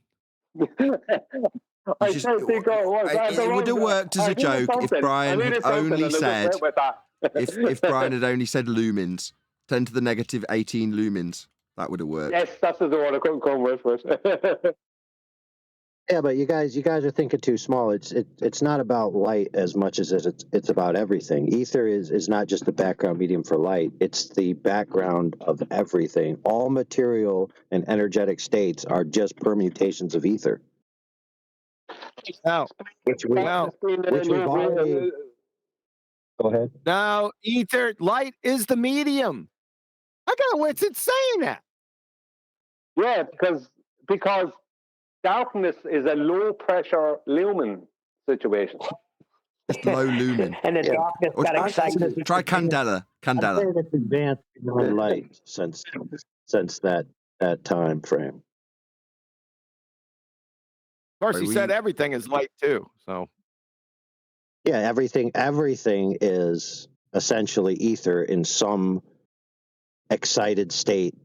I don't think I was. It would have worked as a joke if Brian had only said if Brian had only said lumens, 10 to the negative 18 lumens. That would have worked. Yes, that's the one I couldn't come with. Yeah, but you guys are thinking too small. It's not about light as much as it's about everything. Ether is not just the background medium for light. It's the background of everything. All material and energetic states are just permutations of ether. Now, which we've already. Go ahead. Now, ether, light is the medium. I got what's it saying that? Yeah, because darkness is a low pressure lumen situation. Just low lumen. And the darkness got excited. Try Candela. Candela. It's advanced beyond light since that time frame. Of course, he said everything is light too. So yeah, everything is essentially ether in some excited state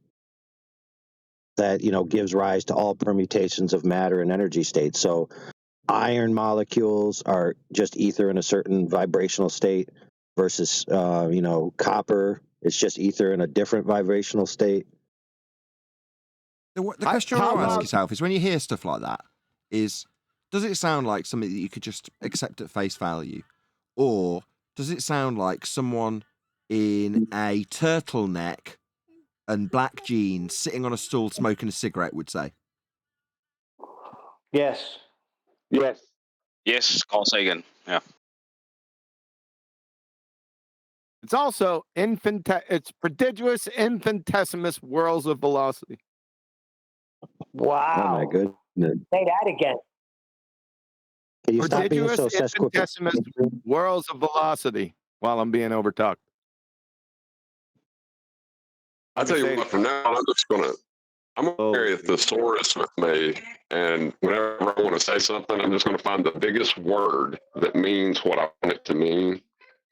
that gives rise to all permutations of matter and energy states. So iron molecules are just ether in a certain vibrational state versus copper. It's just ether in a different vibrational state. The question I want to ask yourself is, when you hear stuff like that, does it sound like something that you could just accept at face value? Or does it sound like someone in a turtleneck and black jeans sitting on a stool smoking a cigarette would say? Yes. Yes, Carl Sagan. Yeah. it's also it's prodigious infinitesimal whirls of velocity. Wow. Oh my goodness. Say that again. Can you stop being so infinitesimal whirls of velocity while I'm being overtalked? I tell you what, from now on, I'm gonna carry a thesaurus with me, and whenever I want to say something, I'm just gonna find the biggest word that means what I want it to mean,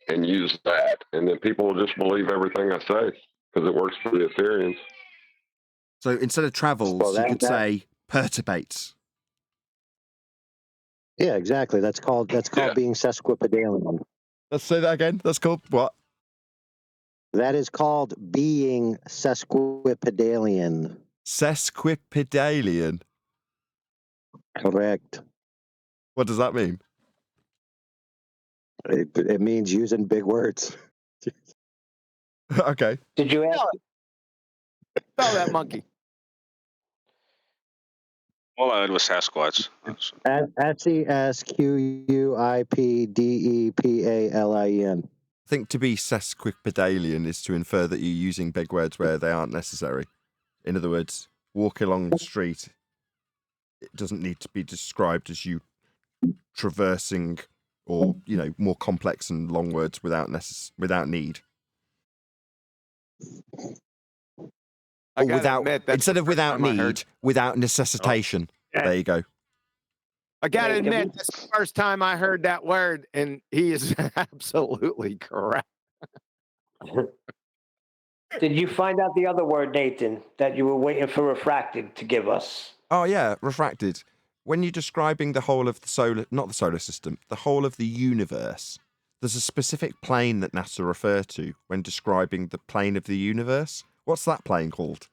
and use that, and then people will just believe everything I say because it works for the Ethereans. So instead of travels, you could say perturbates. Yeah, exactly. That's called being sesquipedalian. Let's say that again. That's called what? That is called being sesquipedalian. Sesquipedalian. Correct. What does that mean? It means using big words. Okay. Did you ask? Spell that monkey. All I heard was Sasquatch. Sesquipedalian. I think to be sesquipedalian is to infer that you're using big words where they aren't necessary. In other words, walking along the street, it doesn't need to be described as you traversing or, more complex and long words without need. Or without, instead of without need, without necessitation. Oh. There you go. I gotta Hey, admit, this is the first time I heard that word, and he is absolutely correct. Did you find out the other word, Nathan, that you were waiting for refracted to give us? Oh yeah, refracted. When you're describing the whole of the solar, not the solar system, the whole of the universe, there's a specific plane that NASA refer to when describing the plane of the universe. What's that plane called?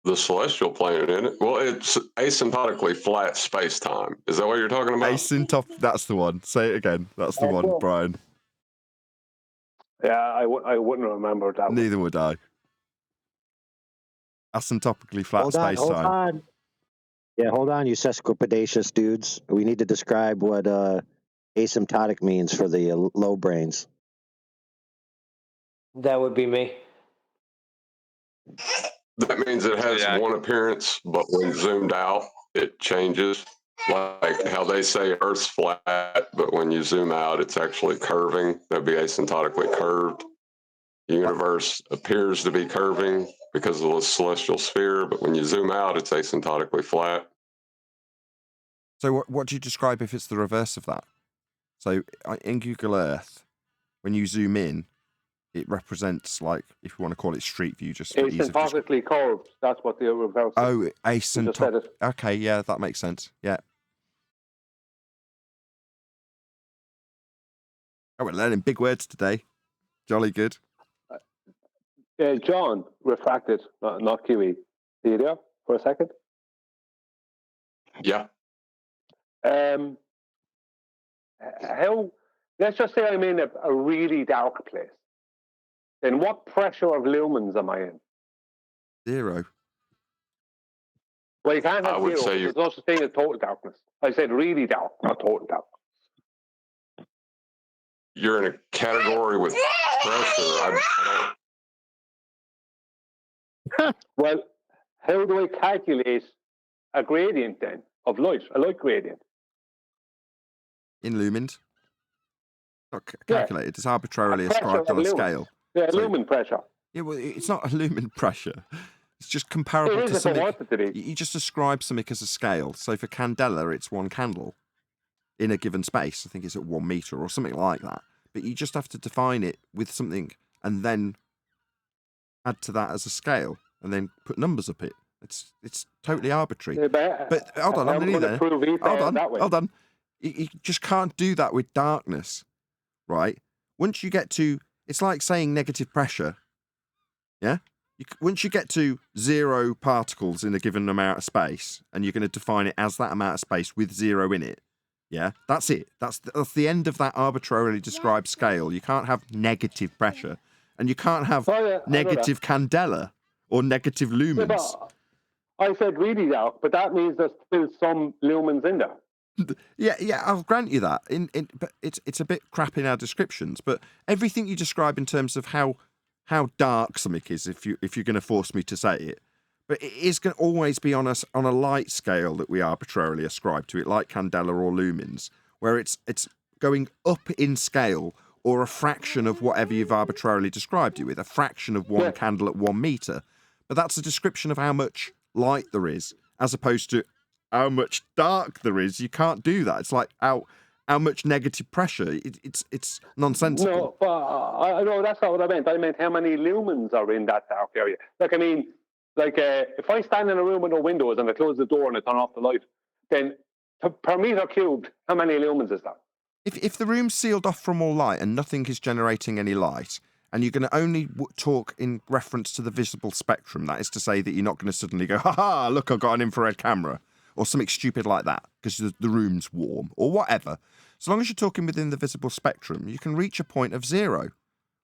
The celestial plane, isn't it? Well, it's asymptotically flat space time. Is that what you're talking about? That's the one. Say it again. That's the one, Brian. Yeah, I wouldn't remember that. Neither would I. Asymptotically flat Hold on, space hold time. on. Yeah, hold on, you sesquipedacious dudes. We need to describe what asymptotic means for the low brains. That would be me. That means it has one appearance, but when zoomed out, it changes. Like how they say Earth's flat, but when you zoom out, it's actually curving. That'd be asymptotically curved. The universe appears to be curving because of the celestial sphere, but when you zoom out, it's asymptotically flat. So what do you describe if it's the reverse of that? So in Google Earth, when you zoom in, it represents, like, if you want to call it street view, just for ease of Asymptotically curved. That's what the reverse. Oh, asymptotic. Okay, yeah, that makes sense. Yeah. Oh, we're learning big words today. Jolly good. John, refracted, not Kiwi. See you there for a second? Yeah. How? Let's just say I'm in a really dark place. Then what pressure of lumens am I in? 0. Well, you can't have I would 0. say There's no such thing as total darkness. I said really dark, not total dark. You're in a category with pressure. Well, how do I calculate a gradient then of light, a light gradient? In lumens. Not calculated. It's arbitrarily ascribed on a scale. Yeah, lumen pressure. Yeah, well, it's not a lumen pressure. It's just comparable to something. You just describe something as a scale. So for candela, it's 1 candle in a given space. I think it's at 1 meter or something like that. But you just have to define it with something and then add to that as a scale and then put numbers up it. It's totally arbitrary. Yeah, but hold on, I'm nearly there. Hold on. You just can't do that with darkness, right? Once you get to, it's like saying negative pressure. Yeah? Once you get to 0 particles in a given amount of space, and you're going to define it as that amount of space with 0 in it, yeah, that's it. That's the end of that arbitrarily described scale. You can't have negative pressure, and you can't have negative candela or negative lumens. Yeah, I said really dark, but that means there's still some lumens in there. Yeah, I'll grant you that. But it's a bit crap in our descriptions. But everything you describe in terms of how dark something is, if you're going to force me to say it, but it is going to always be on a light scale that we arbitrarily ascribe to it, like candela or lumens, where it's going up in scale or a fraction of whatever you've arbitrarily described it with, a fraction of 1 candle at 1 meter. But that's a description of how much light there is, as opposed to how much dark there is. You can't do that. It's like how much negative pressure. It's nonsensical. No, but I know that's not what I meant. I meant how many lumens are in that dark area. Like, I mean, if I stand in a room with no windows and I close the door and I turn off the light, then per meter cubed, how many lumens is that? If the room's sealed off from all light and nothing is generating any light, and you're going to only talk in reference to the visible spectrum, that is to say that you're not going to suddenly go, ha, look, I've got an infrared camera, or something stupid like that, because the room's warm, or whatever. As long as you're talking within the visible spectrum, you can reach a point of 0,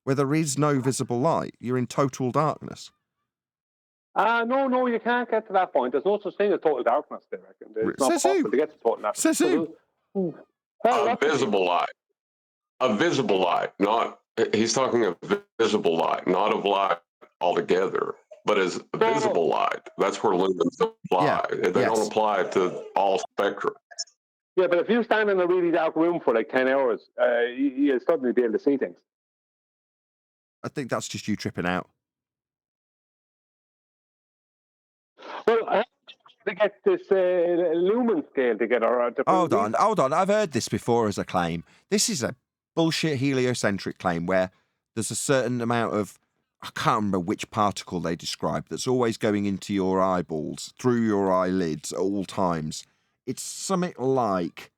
where there is no visible light. You're in total darkness. No, you can't get to that point. There's no such thing as total darkness, I reckon. It's not possible to get to total darkness. Says who? A visible light. A visible light, not... He's talking of visible light, not of light altogether, but as visible light. That's where lumens apply. They don't apply to all spectrum. Yeah, but if you stand in a really dark room for like 10 hours, you'll suddenly be able to see things. I think that's just you tripping out. Well, to get this lumen scale together. Hold on. I've heard this before as a claim. This is a bullshit heliocentric claim where there's a certain amount of, I can't remember which particle they describe, that's always going into your eyeballs, through your eyelids at all times. It's something like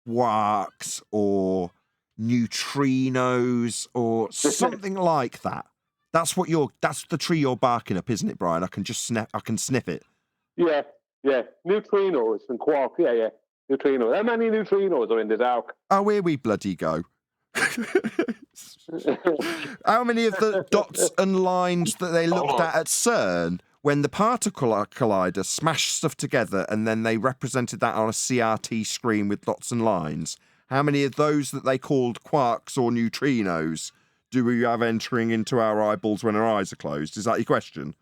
quarks or neutrinos or something like that. That's the tree you're barking up, isn't it, Brian? I can sniff it. Yeah. Neutrinos and quarks. Yeah. Neutrinos. How many neutrinos are in the dark? Oh, here we bloody go. How many of the dots and lines that they looked at CERN when the particle collider smashed stuff together and then they represented that on a CRT screen with dots and lines? How many of those that they called quarks or neutrinos do we have entering into our eyeballs when our eyes are closed? Is that your question?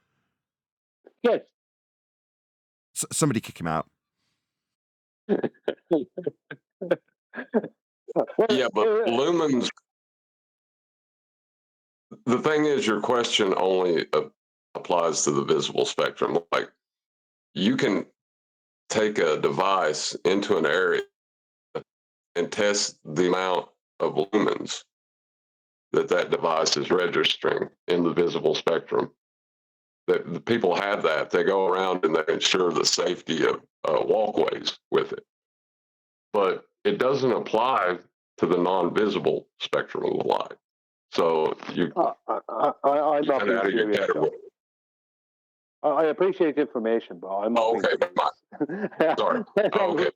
Yes. Somebody kick him out. Yeah, but lumens. The thing is, your question only applies to the visible spectrum. Like, you can take a device into an area and test the amount of lumens that device is registering in the visible spectrum. That the people have that. They go around and they ensure the safety of walkways with it. But it doesn't apply to the non-visible spectrum of the light. So you, I'm not being serious. I appreciate the information, but I'm not. Sorry. Okay.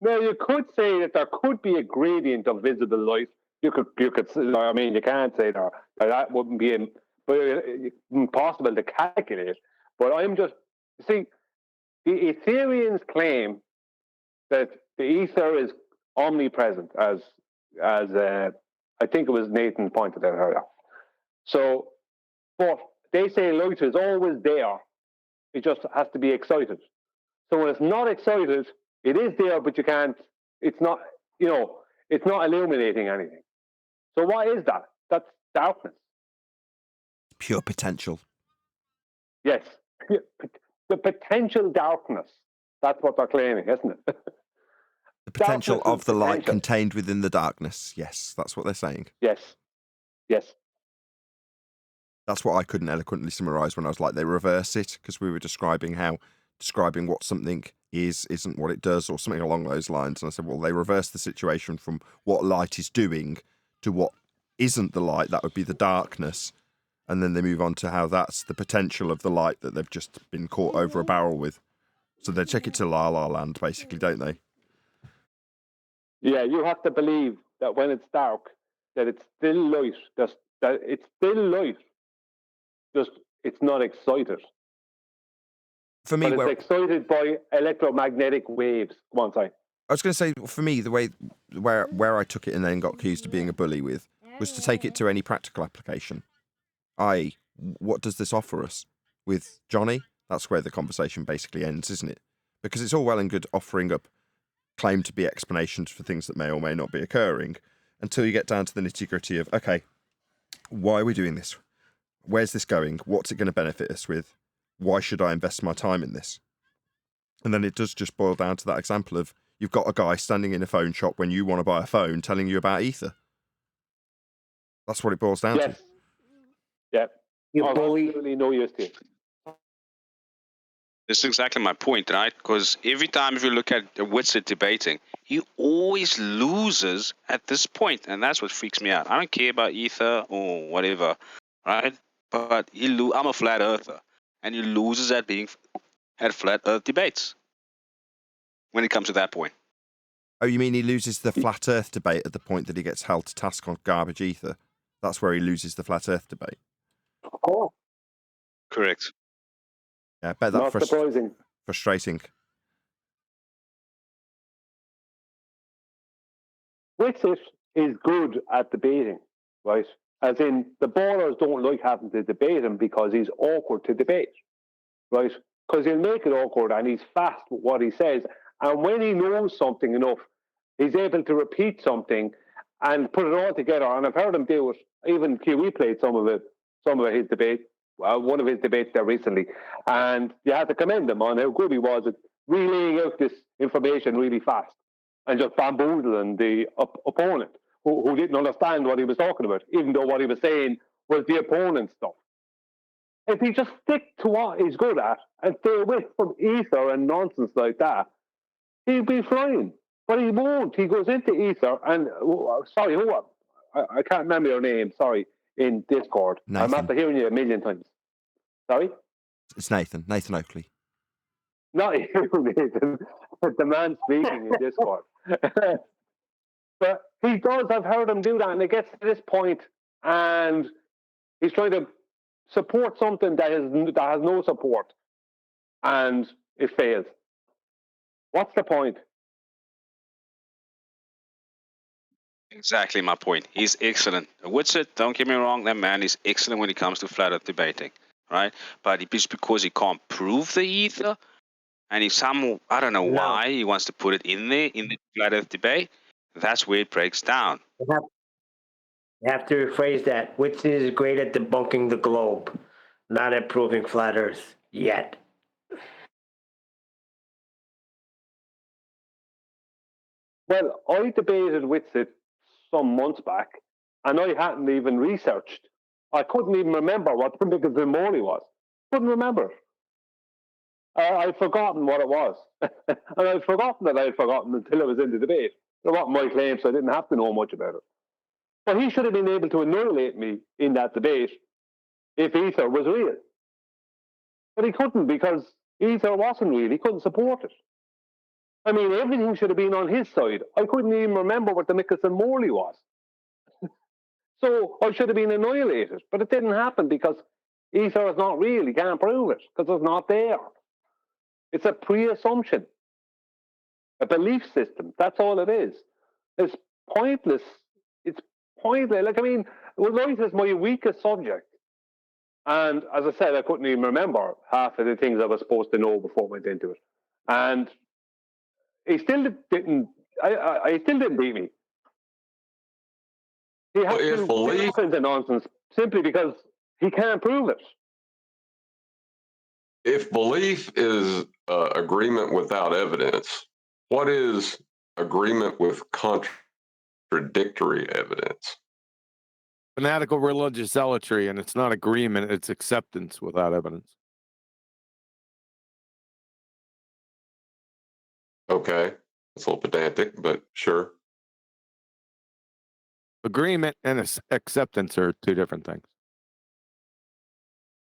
No, you could say that there could be a gradient of visible light. You could. I mean, you can't say that wouldn't be impossible to calculate. But I'm just see the Ethereans claim that the ether is omnipresent, as I think it was Nathan pointed out earlier. So, but they say light is always there. It just has to be excited. So when it's not excited, it is there, but you can't. It's not. It's not illuminating anything. So what is that? That's darkness. Pure potential. Yes, the potential darkness. That's what they're claiming, isn't it? The potential of the light contained within the darkness. Yes, that's what they're saying. Yes. That's what I couldn't eloquently summarize when I was like, they reverse it, because we were describing what something isn't what it does, or something along those lines. And I said, well, they reverse the situation from what light is doing to what isn't the light. That would be the darkness. And then they move on to how that's the potential of the light that they've just been caught over a barrel with. So they take it to La La Land, basically, don't they? Yeah, you have to believe that when it's dark, that it's still light. That it's still light. Just it's not excited. For me, but it's excited by electromagnetic waves. Come on, sorry. I was going to say, for me, the way where I took it and then got accused of being a bully with was to take it to any practical application. I.e., what does this offer us? With Johnny, that's where the conversation basically ends, isn't it? Because it's all well and good offering up claim to be explanations for things that may or may not be occurring, until you get down to the nitty-gritty of, okay, why are we doing this? Where's this going? What's it going to benefit us with? Why should I invest my time in this? And then it does just boil down to that example of, you've got a guy standing in a phone shop when you want to buy a phone telling you about ether. That's what it boils down to. Yeah. You absolutely no use to it. This is exactly my point, right? Because every time if you look at Whitsitt debating, he always loses at this point, and that's what freaks me out. I don't care about ether or whatever, right? But I'm a flat earther, and he loses at being at flat earth debates when it comes to that point. Oh, you mean he loses the flat earth debate at the point that he gets held to task on garbage ether? That's where he loses the flat earth debate. Oh. Correct. Yeah, I bet that's frustrating. Whitsitt is good at debating, right? As in, the ballers don't like having to debate him because he's awkward to debate, right? Because he'll make it awkward and he's fast with what he says. And when he knows something enough, he's able to repeat something and put it all together. And I've heard him do it. Even QE played some of his debate. one of his debates there recently, and you had to commend him on how good he was at relaying out this information really fast and just bamboozling the opponent who didn't understand what he was talking about, even though what he was saying was the opponent's stuff. If he just stick to what he's good at and stay away from ether and nonsense like that, he'd be fine. But he won't. He goes into ether and sorry, I can't remember your name. Sorry, in Discord. Nathan. I'm after hearing you a million times. Sorry. It's Nathan Oakley. Not you, Nathan. The man speaking in Discord. But he does. I've heard him do that, and it gets to this point, and he's trying to support something that has no support, and it fails. What's the point? Exactly my point. He's excellent. Witsit, don't get me wrong, that man is excellent when it comes to flat earth debating, right? But it's because he can't prove the ether, and I don't know why he wants to put it in there in the flat earth debate. That's where it breaks down. You have to rephrase that. Which is great at debunking the globe, not at proving flat Earth yet. Well, I debated Witsit some months back, and I hadn't even researched. I couldn't even remember what Nicholas Morley was. Couldn't remember. I'd forgotten what it was. And I'd forgotten that I'd forgotten until I was in the debate. It wasn't my claim, so I didn't have to know much about it. But he should have been able to annihilate me in that debate if ether was real. But he couldn't, because ether wasn't real. He couldn't support it. I mean, everything should have been on his side. I couldn't even remember what the Mickelson Morley was. So I should have been annihilated. But it didn't happen because ether is not real. He can't prove it because it's not there. It's a pre-assumption, a belief system. That's all it is. It's pointless. It's pointless. Like, I mean, Lite is my weakest subject. And as I said, I couldn't even remember half of the things I was supposed to know before I went into it. And he still didn't. I still didn't beat me. He has to believe into nonsense simply because he can't prove it. If belief is agreement without evidence, what is agreement with contradictory evidence? Fanatical religious zealotry, and it's not agreement, it's acceptance without evidence. Okay, it's a little pedantic, but sure. Agreement and acceptance are two different things.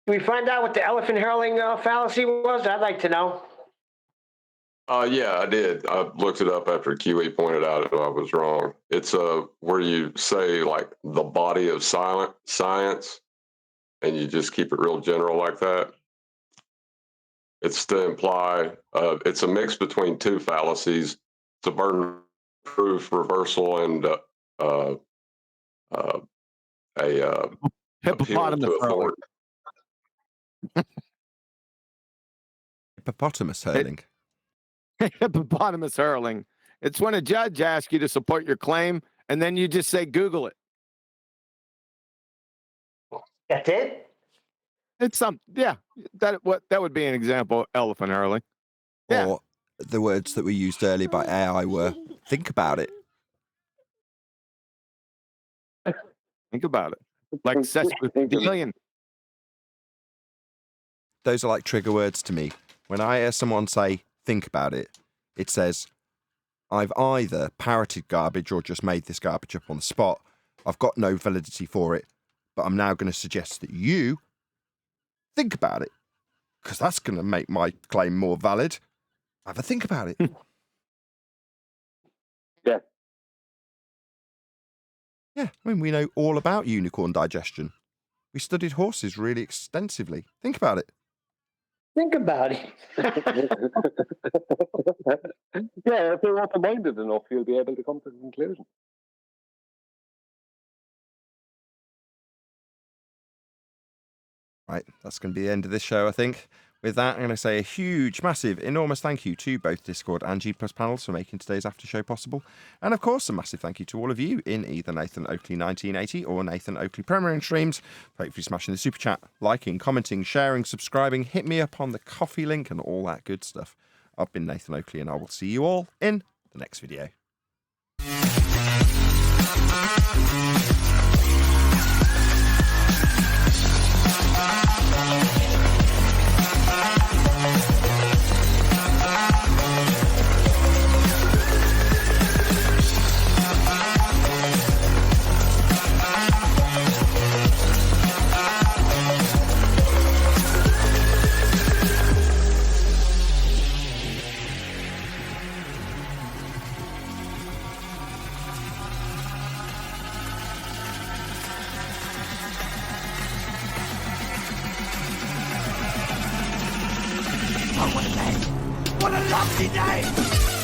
Can we find out what the elephant hurling fallacy was? I'd like to know. Yeah, I did. I looked it up after QE pointed out I was wrong. It's where you say like the body of science, and you just keep it real general like that. It's to imply it's a mix between two fallacies. It's a burden proof reversal and hippopotamus hurling. Hippopotamus hurling. Hippopotamus hurling. It's when a judge asks you to support your claim, and then you just say, Google it. That's it? It's yeah. That would be an example of elephant hurling. Yeah. Or the words that were used earlier by AI were, think about it. Think about it. Like sesquipedalian. Those are like trigger words to me. When I hear someone say, think about it, it says, I've either parroted garbage or just made this garbage up on the spot. I've got no validity for it, but I'm now going to suggest that you think about it, because that's going to make my claim more valid. Have a think about it. Yeah. Yeah, I mean, we know all about unicorn digestion. We studied horses really extensively. Think about it. Think about it. Yeah, if you're open-minded enough, you'll be able to come to the conclusion. Right, that's going to be the end of this show, I think. With that, I'm going to say a huge, massive, enormous thank you to both Discord and G Plus panels for making today's after show possible. And of course, a massive thank you to all of you in either Nathan Oakley 1980 or Nathan Oakley Premiering streams. Hopefully smashing the super chat, liking, commenting, sharing, subscribing, hit me up on the coffee link and all that good stuff. I've been Nathan Oakley and I will see you all in the next video. What a lovely day!